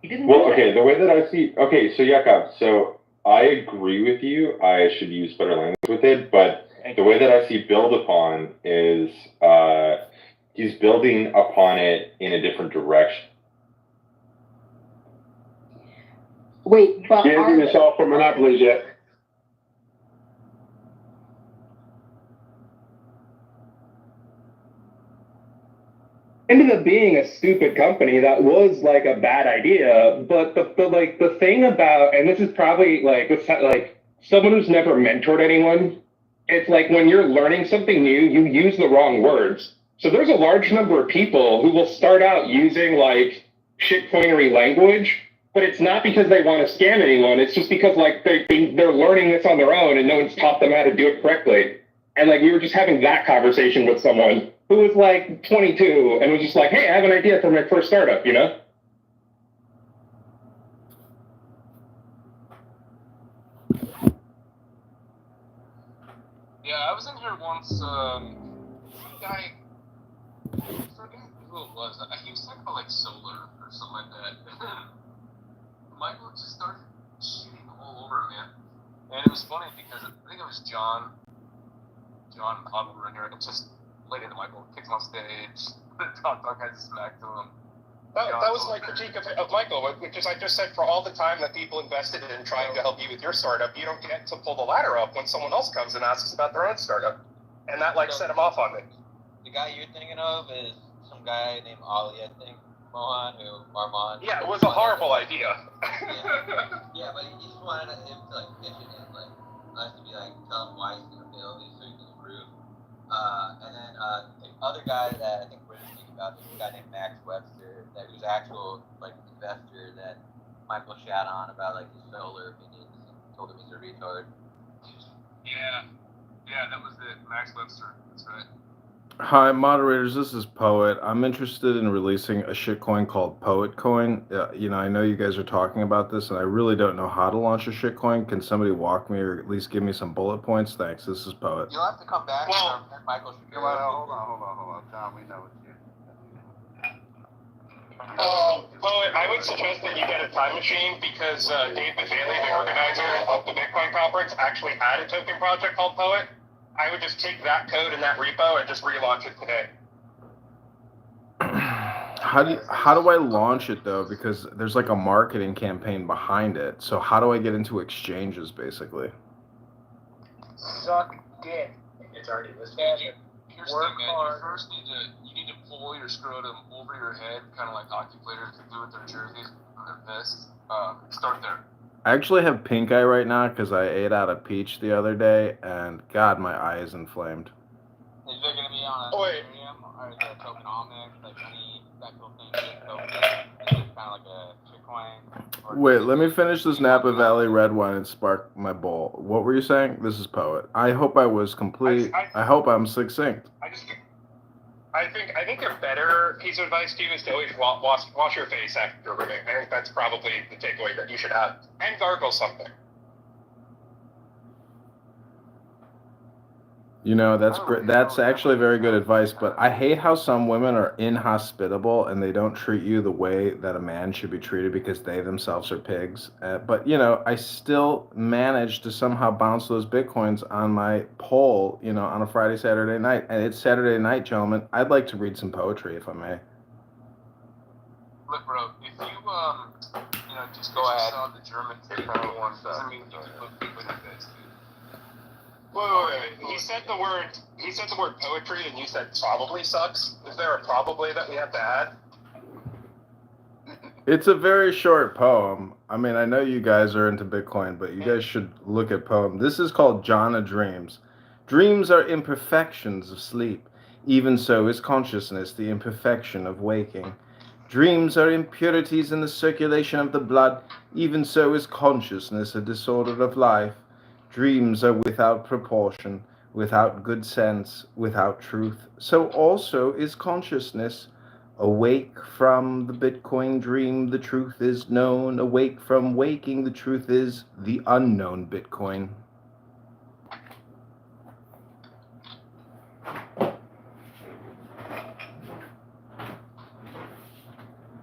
S12: He didn't do that.
S14: The way that I see, so Jakob, so I agree with you. I should use better language with it, but the way that I see build upon is he's building upon it in a different direction.
S16: Wait, but
S5: can't do yourself for monopolies yet.
S4: ended up being a stupid company that was like a bad idea. But the thing about, and this is probably like someone who's never mentored anyone, it's like when you're learning something new, you use the wrong words. So there's a large number of people who will start out using like shitcoinery language, but it's not because they want to scam anyone. It's just because like they're learning this on their own and no one's taught them how to do it correctly. And like we were just having that conversation with someone who was like 22 and was just like, hey, I have an idea for my first startup, you know?
S24: Yeah, I was in here once, guy, I forget who it was. He was talking about like solar or something like that. Michael just started shitting all over him, man. And it was funny because I think it was John Hobbleringer, just laid into Michael, kicked him off stage, talked all kinds of smack to him.
S25: That was my critique of Michael, which is I just said for all the time that people invested in trying to help you with your startup, you don't get to pull the ladder up when someone else comes and asks about their own startup. And that like set him off on me.
S26: The guy you're thinking of is some guy named Ali, I think, Marmon.
S25: Yeah, it was a horrible idea.
S26: Yeah, but he just wanted him to like pitch it and like us to be like tell him why he's gonna fail so he can improve. And then the other guy that I think we're thinking about is a guy named Max Webster, that was actual like investor that Michael shat on about like his solar opinions and told him he's a retard.
S24: Yeah, that was it, Max Webster. That's right.
S11: Hi, moderators. This is Poet. I'm interested in releasing a shitcoin called Poet Coin. I know you guys are talking about this, and I really don't know how to launch a shitcoin. Can somebody walk me or at least give me some bullet points? Thanks. This is Poet.
S26: You'll have to come back.
S25: Well,
S26: Michael should
S25: hold on, John. We know it's you. Poet, I would suggest that you get a time machine because Dave Bailey, the organizer of the Bitcoin conference, actually had a token project called Poet. I would just take that code in that repo and just relaunch it today.
S11: How do I launch it though? Because there's like a marketing campaign behind it. So how do I get into exchanges basically?
S25: Suck dick. It's already listed.
S24: Here's the thing, man. You first need to pull your scrotum over your head, kind of like hockey players do with their jerseys or their vests. Start there.
S11: I actually have pink eye right now because I ate out a peach the other day, and God, my eye is inflamed.
S26: Is there going to be on Ethereum or the tokenomics, like any special thing with tokens? Is it kind of like a shitcoin?
S11: Wait, let me finish this Napa Valley red wine and spark my bowl. What were you saying? This is Poet. I hope I was complete. I hope I'm succinct.
S25: I think a better piece of advice to you is to always wash your face after ribbing. I think that's probably the takeaway that you should have. And gargle something.
S11: You know, that's great. That's actually very good advice, but I hate how some women are inhospitable and they don't treat you the way that a man should be treated because they themselves are pigs. But, you know, I still managed to somehow bounce those Bitcoins on my poll, you know, on a Friday, Saturday night. And it's Saturday night, gentlemen. I'd like to read some poetry, if I may.
S24: Look, bro, if you, just go ahead. Saw the German doesn't mean you can look good at this, dude.
S25: Wait. He said the word poetry, and you said probably sucks. Is there a probably that we have to add?
S11: It's a very short poem. I mean, I know you guys are into Bitcoin, but you guys should look at poem. This is called Jhana Dreams. Dreams are imperfections of sleep. Even so is consciousness the imperfection of waking. Dreams are impurities in the circulation of the blood. Even so is consciousness a disorder of life. Dreams are without proportion, without good sense, without truth. So also is consciousness. Awake from the Bitcoin dream, the truth is known. Awake from waking, the truth is the unknown Bitcoin.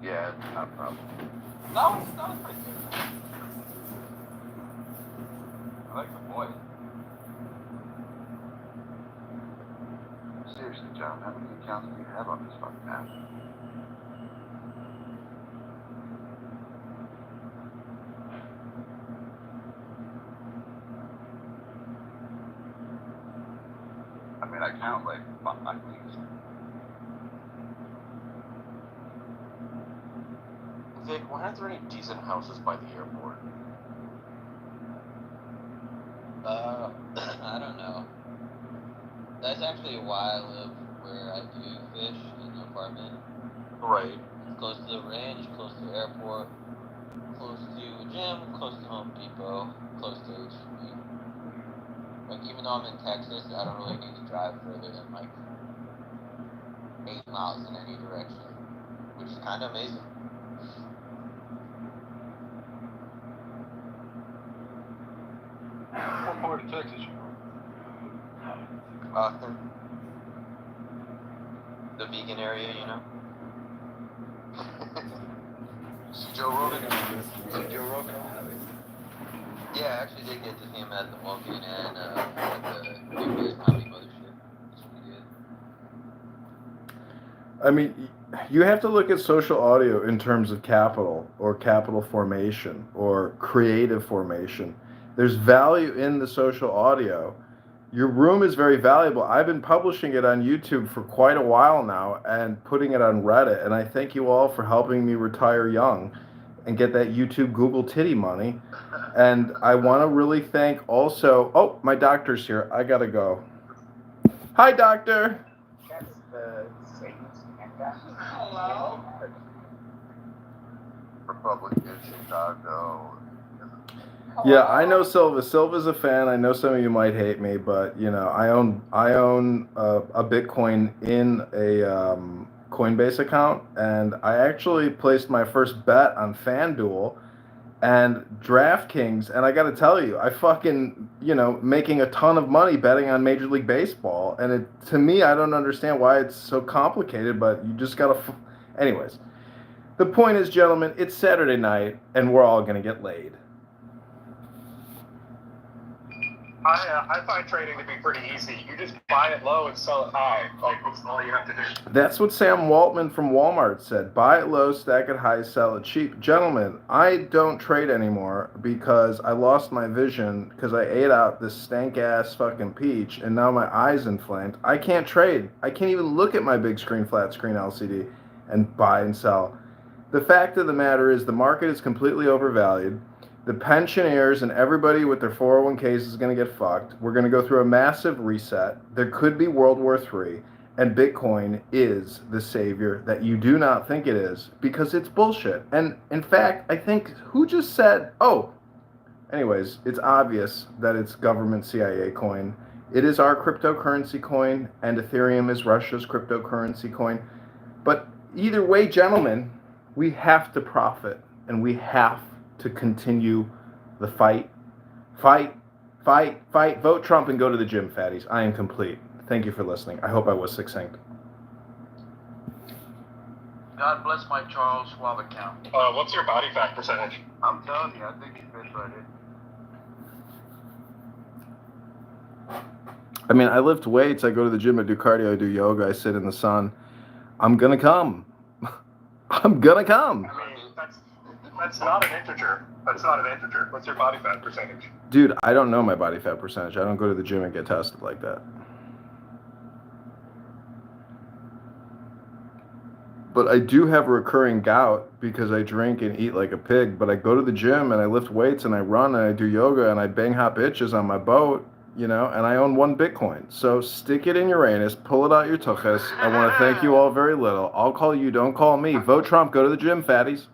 S24: Yeah, it's not a problem. No, it's not pretty good. I like the voice. Seriously, John, how many accounts do you have on this fucking app? I mean, I count like 5 weeks. Vic, why aren't there any decent houses by the airport?
S26: I don't know. That's actually why I live where I do fish in the apartment.
S24: Right.
S26: It's close to the range, close to the airport, close to a gym, close to Home Depot, close to HEB. Like, even though I'm in Texas, I don't really need to drive further than like 8 miles in any direction, which is kind of amazing.
S24: What part of Texas you from? Austin.
S26: The vegan area, you know?
S24: See Joe Rogan?
S26: Yeah, I actually did get to see him at the Vulcan and at the Big Bear's Comedy Mothership. That's pretty good.
S11: I mean, you have to look at social audio in terms of capital or capital formation or creative formation. There's value in the social audio. Your room is very valuable. I've been publishing it on YouTube for quite a while now and putting it on Reddit. And I thank you all for helping me retire young and get that YouTube Google titty money. And I want to really thank also, oh, my doctor's here. I got to go. Hi, doctor.
S24: Hello? Republican, Chicago.
S11: Yeah, I know Silva. Silva's a fan. I know some of you might hate me, but you know, I own a Bitcoin in a Coinbase account, and I actually placed my first bet on FanDuel and DraftKings, and I got to tell you, I fucking, you know, making a ton of money betting on Major League Baseball, and it, to me, I don't understand why it's so complicated, but you just gotta. Anyways, the point is, gentlemen, it's Saturday night, and we're all gonna get laid.
S25: I find trading to be pretty easy. You just buy it low and sell it high. Like, that's all you have to do.
S11: That's what Sam Waltman from Walmart said. Buy it low, stack it high, sell it cheap. Gentlemen, I don't trade anymore because I lost my vision because I ate out this stank-ass fucking peach and now my eye's inflamed. I can't trade. I can't even look at my big screen, flat screen LCD and buy and sell. The fact of the matter is the market is completely overvalued. The pensioners and everybody with their 401ks is going to get fucked. We're going to go through a massive reset. There could be World War III, and Bitcoin is the savior that you do not think it is because it's bullshit. And in fact, I think who just said, anyways, it's obvious that it's government CIA coin. It is our cryptocurrency coin, and Ethereum is Russia's cryptocurrency coin. But either way, gentlemen, we have to profit, and we have to continue the fight. Fight. Vote Trump and go to the gym, fatties. I am complete. Thank you for listening. I hope I was succinct.
S1: God bless my Charles Schwab account.
S25: What's your body fat percentage?
S1: I'm telling you, I think you fit right in.
S11: I mean, I lift weights. I go to the gym. I do cardio. I do yoga. I sit in the sun. I'm gonna come. I'm gonna come.
S25: I mean, that's not an integer. That's not an integer. What's your body fat percentage?
S11: Dude, I don't know my body fat percentage. I don't go to the gym and get tested like that. But I do have recurring gout because I drink and eat like a pig. But I go to the gym and I lift weights and I run and I do yoga and I bang hot bitches on my boat, and I own 1 Bitcoin. So stick it in Uranus, pull it out your tuchus. I want to thank you all very little. I'll call you, don't call me. Vote Trump, go to the gym, fatties.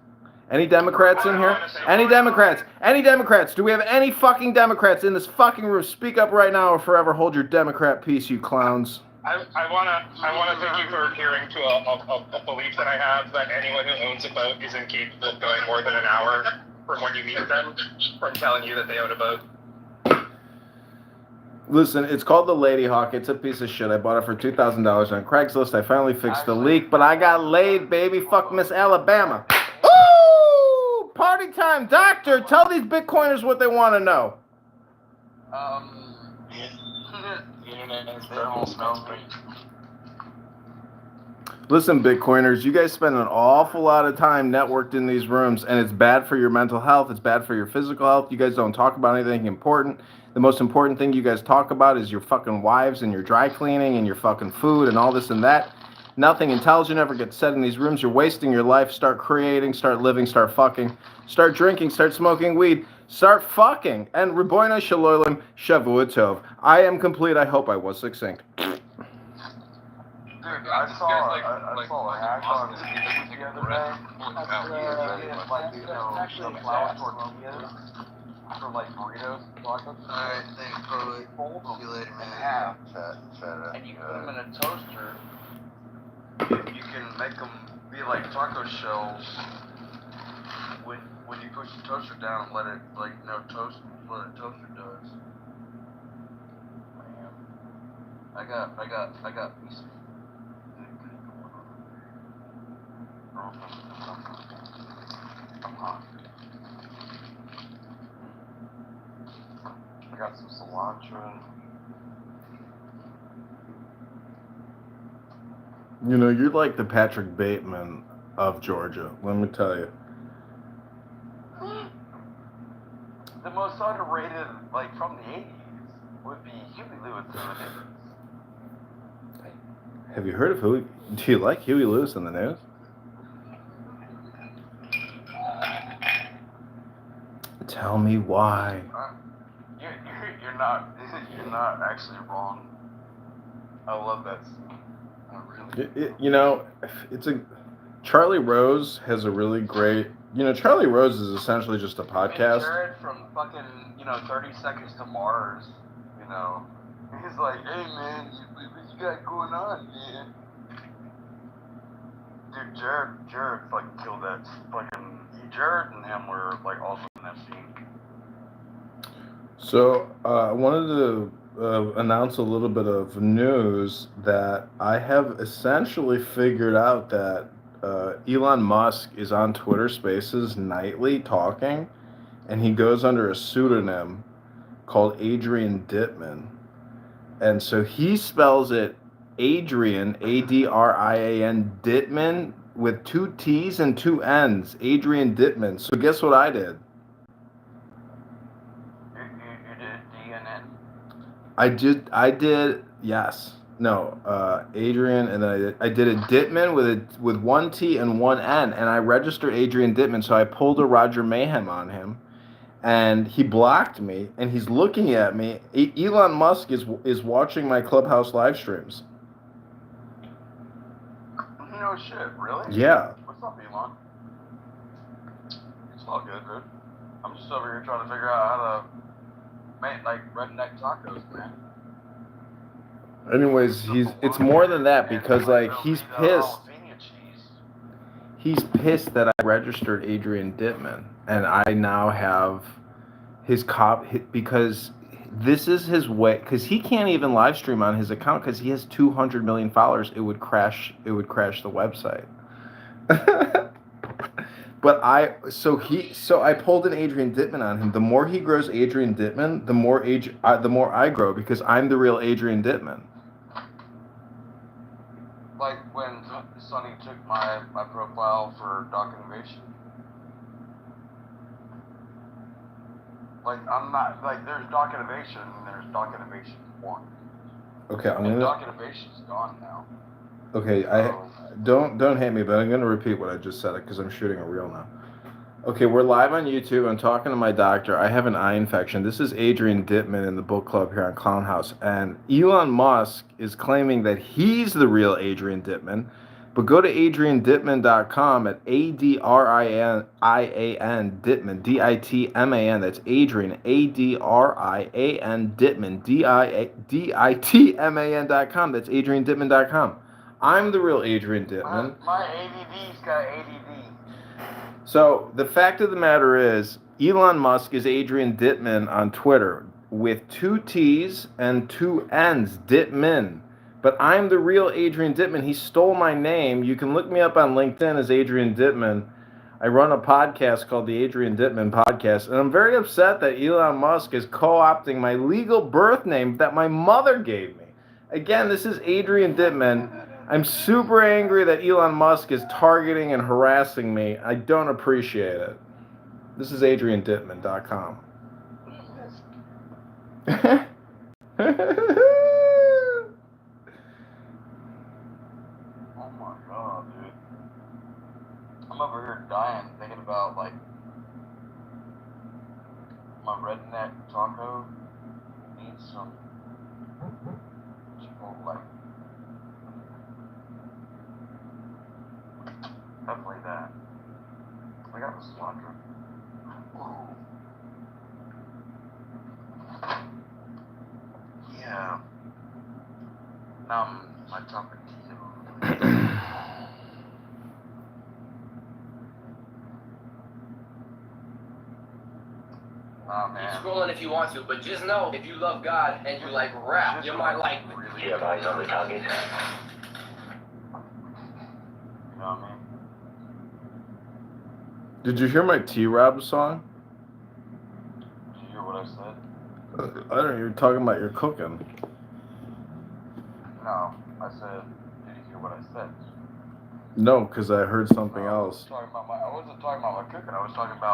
S11: Any Democrats in here? Any Democrats? Any Democrats? Do we have any fucking Democrats in this fucking room? Speak up right now or forever hold your Democrat peace, you clowns.
S25: I wanna thank you for adhering to a belief that I have that anyone who owns a boat is incapable of going more than an hour from when you meet them from telling you that they own a boat.
S11: Listen, it's called the Lady Hawk. It's a piece of shit. I bought it for $2,000 on Craigslist. I finally fixed the leak, but I got laid, baby. Fuck Miss Alabama. Ooh! Party time. Doctor, tell these Bitcoiners what they want to know.
S1: The internet is all smells great.
S11: Listen, Bitcoiners, you guys spend an awful lot of time networked in these rooms, and it's bad for your mental health. It's bad for your physical health. You guys don't talk about anything important. The most important thing you guys talk about is your fucking wives and your dry cleaning and your fucking food and all this and that. Nothing intelligent ever gets said in these rooms. You're wasting your life. Start creating, start living, start fucking, start drinking, start smoking weed, start fucking. And Reboina Shalolim Shavua Tov. I am complete. I hope I was succinct.
S1: Dude, I saw a hack on Facebook the other day. The flour tortillas for burritos, tacos.
S26: Alright, thanks, probably.
S1: Fold them
S26: See you later,
S1: in
S26: man.
S1: half, and you put them in a toaster. You can make them be like taco shells when you push the toaster down and let it toast what a toaster does. Man, I got pieces. I'm hot. I got some cilantro.
S11: You're like the Patrick Bateman of Georgia, let me tell you.
S1: The most underrated, from the 80s, would be Huey Lewis in the News.
S11: Have you heard of Huey? Do you like Huey Lewis in the News? Tell me why.
S1: You're not actually wrong. I love that scene.
S11: Charlie Rose has a really great. Charlie Rose is essentially just a podcast.
S1: Jared from fucking 30 Seconds to Mars. He's like, hey man, what you got going on, man? Dude, Jared fucking killed that fucking. Jared and him were also in that scene.
S11: So I wanted to announce a little bit of news that I have essentially figured out that Elon Musk is on Twitter Spaces nightly talking, and he goes under a pseudonym called Adrian Dittman. And so he spells it Adrian, Adrian Dittman, with 2 T's and 2 N's, Adrian Dittman. So guess what I did? I did, yes. No, Adrian, and then I did a Dittman with 1 T and 1 N, and I registered Adrian Dittman, so I pulled a Roger Mayhem on him, and he blocked me, and he's looking at me. Elon Musk is watching my Clubhouse live streams.
S1: No shit, really?
S11: Yeah.
S1: What's up, Elon? It's all good, dude. I'm just over here trying to figure out how to make like redneck tacos, man.
S11: Anyways, it's more than that because like he's pissed. He's pissed that I registered Adrian Dittman, and I now have his because this is his way, because he can't even live stream on his account because he has 200 million followers. It would crash the website. But I pulled an Adrian Dittman on him. The more he grows Adrian Dittman, the more I grow, because I'm the real Adrian Dittman.
S1: Like when Sonny took my profile for documentation. Like I'm not like there's documentation and there's documentation 1.
S11: Okay,
S1: documentation's gone now.
S11: Okay, don't hate me, but I'm gonna repeat what I just said because I'm shooting a reel now. Okay, we're live on YouTube. I'm talking to my doctor. I have an eye infection. This is Adrian Dittman in the book club here on Clown House, and Elon Musk is claiming that he's the real Adrian Dittman. But go to adriandittman.com at ADRIAN Dittman, DITMAN. That's Adrian, ADRIAN Dittman, DITMAN.com. That's adriandittman.com. I'm the real Adrian Dittman.
S1: My ADD's got ADD.
S11: So the fact of the matter is, Elon Musk is Adrian Dittman on Twitter with 2 T's and 2 N's, Dittman. But I'm the real Adrian Dittman. He stole my name. You can look me up on LinkedIn as Adrian Dittman. I run a podcast called the Adrian Dittman Podcast, and I'm very upset that Elon Musk is co-opting my legal birth name that my mother gave me. Again, this is Adrian Dittman. I'm super angry that Elon Musk is targeting and harassing me. I don't appreciate it. This is adriandittman.com.
S1: Oh my god, dude. I'm over here dying thinking about like my redneck taco needs some Chipotle. Definitely that. I got the cilantro. Ooh. Yeah. My tapatio. Oh, man.
S7: Keep scrolling if you want to, but just know if you love God and you like rap, you might like me.
S1: Yeah, guys, on the target. You know what I mean?
S11: Did you hear my T-Rob song?
S1: Did you hear what I said?
S11: I don't know, you're talking about your cooking.
S1: No, I said, did you hear what I said?
S11: No, because I heard something else.
S1: I wasn't talking about my cooking, I was talking about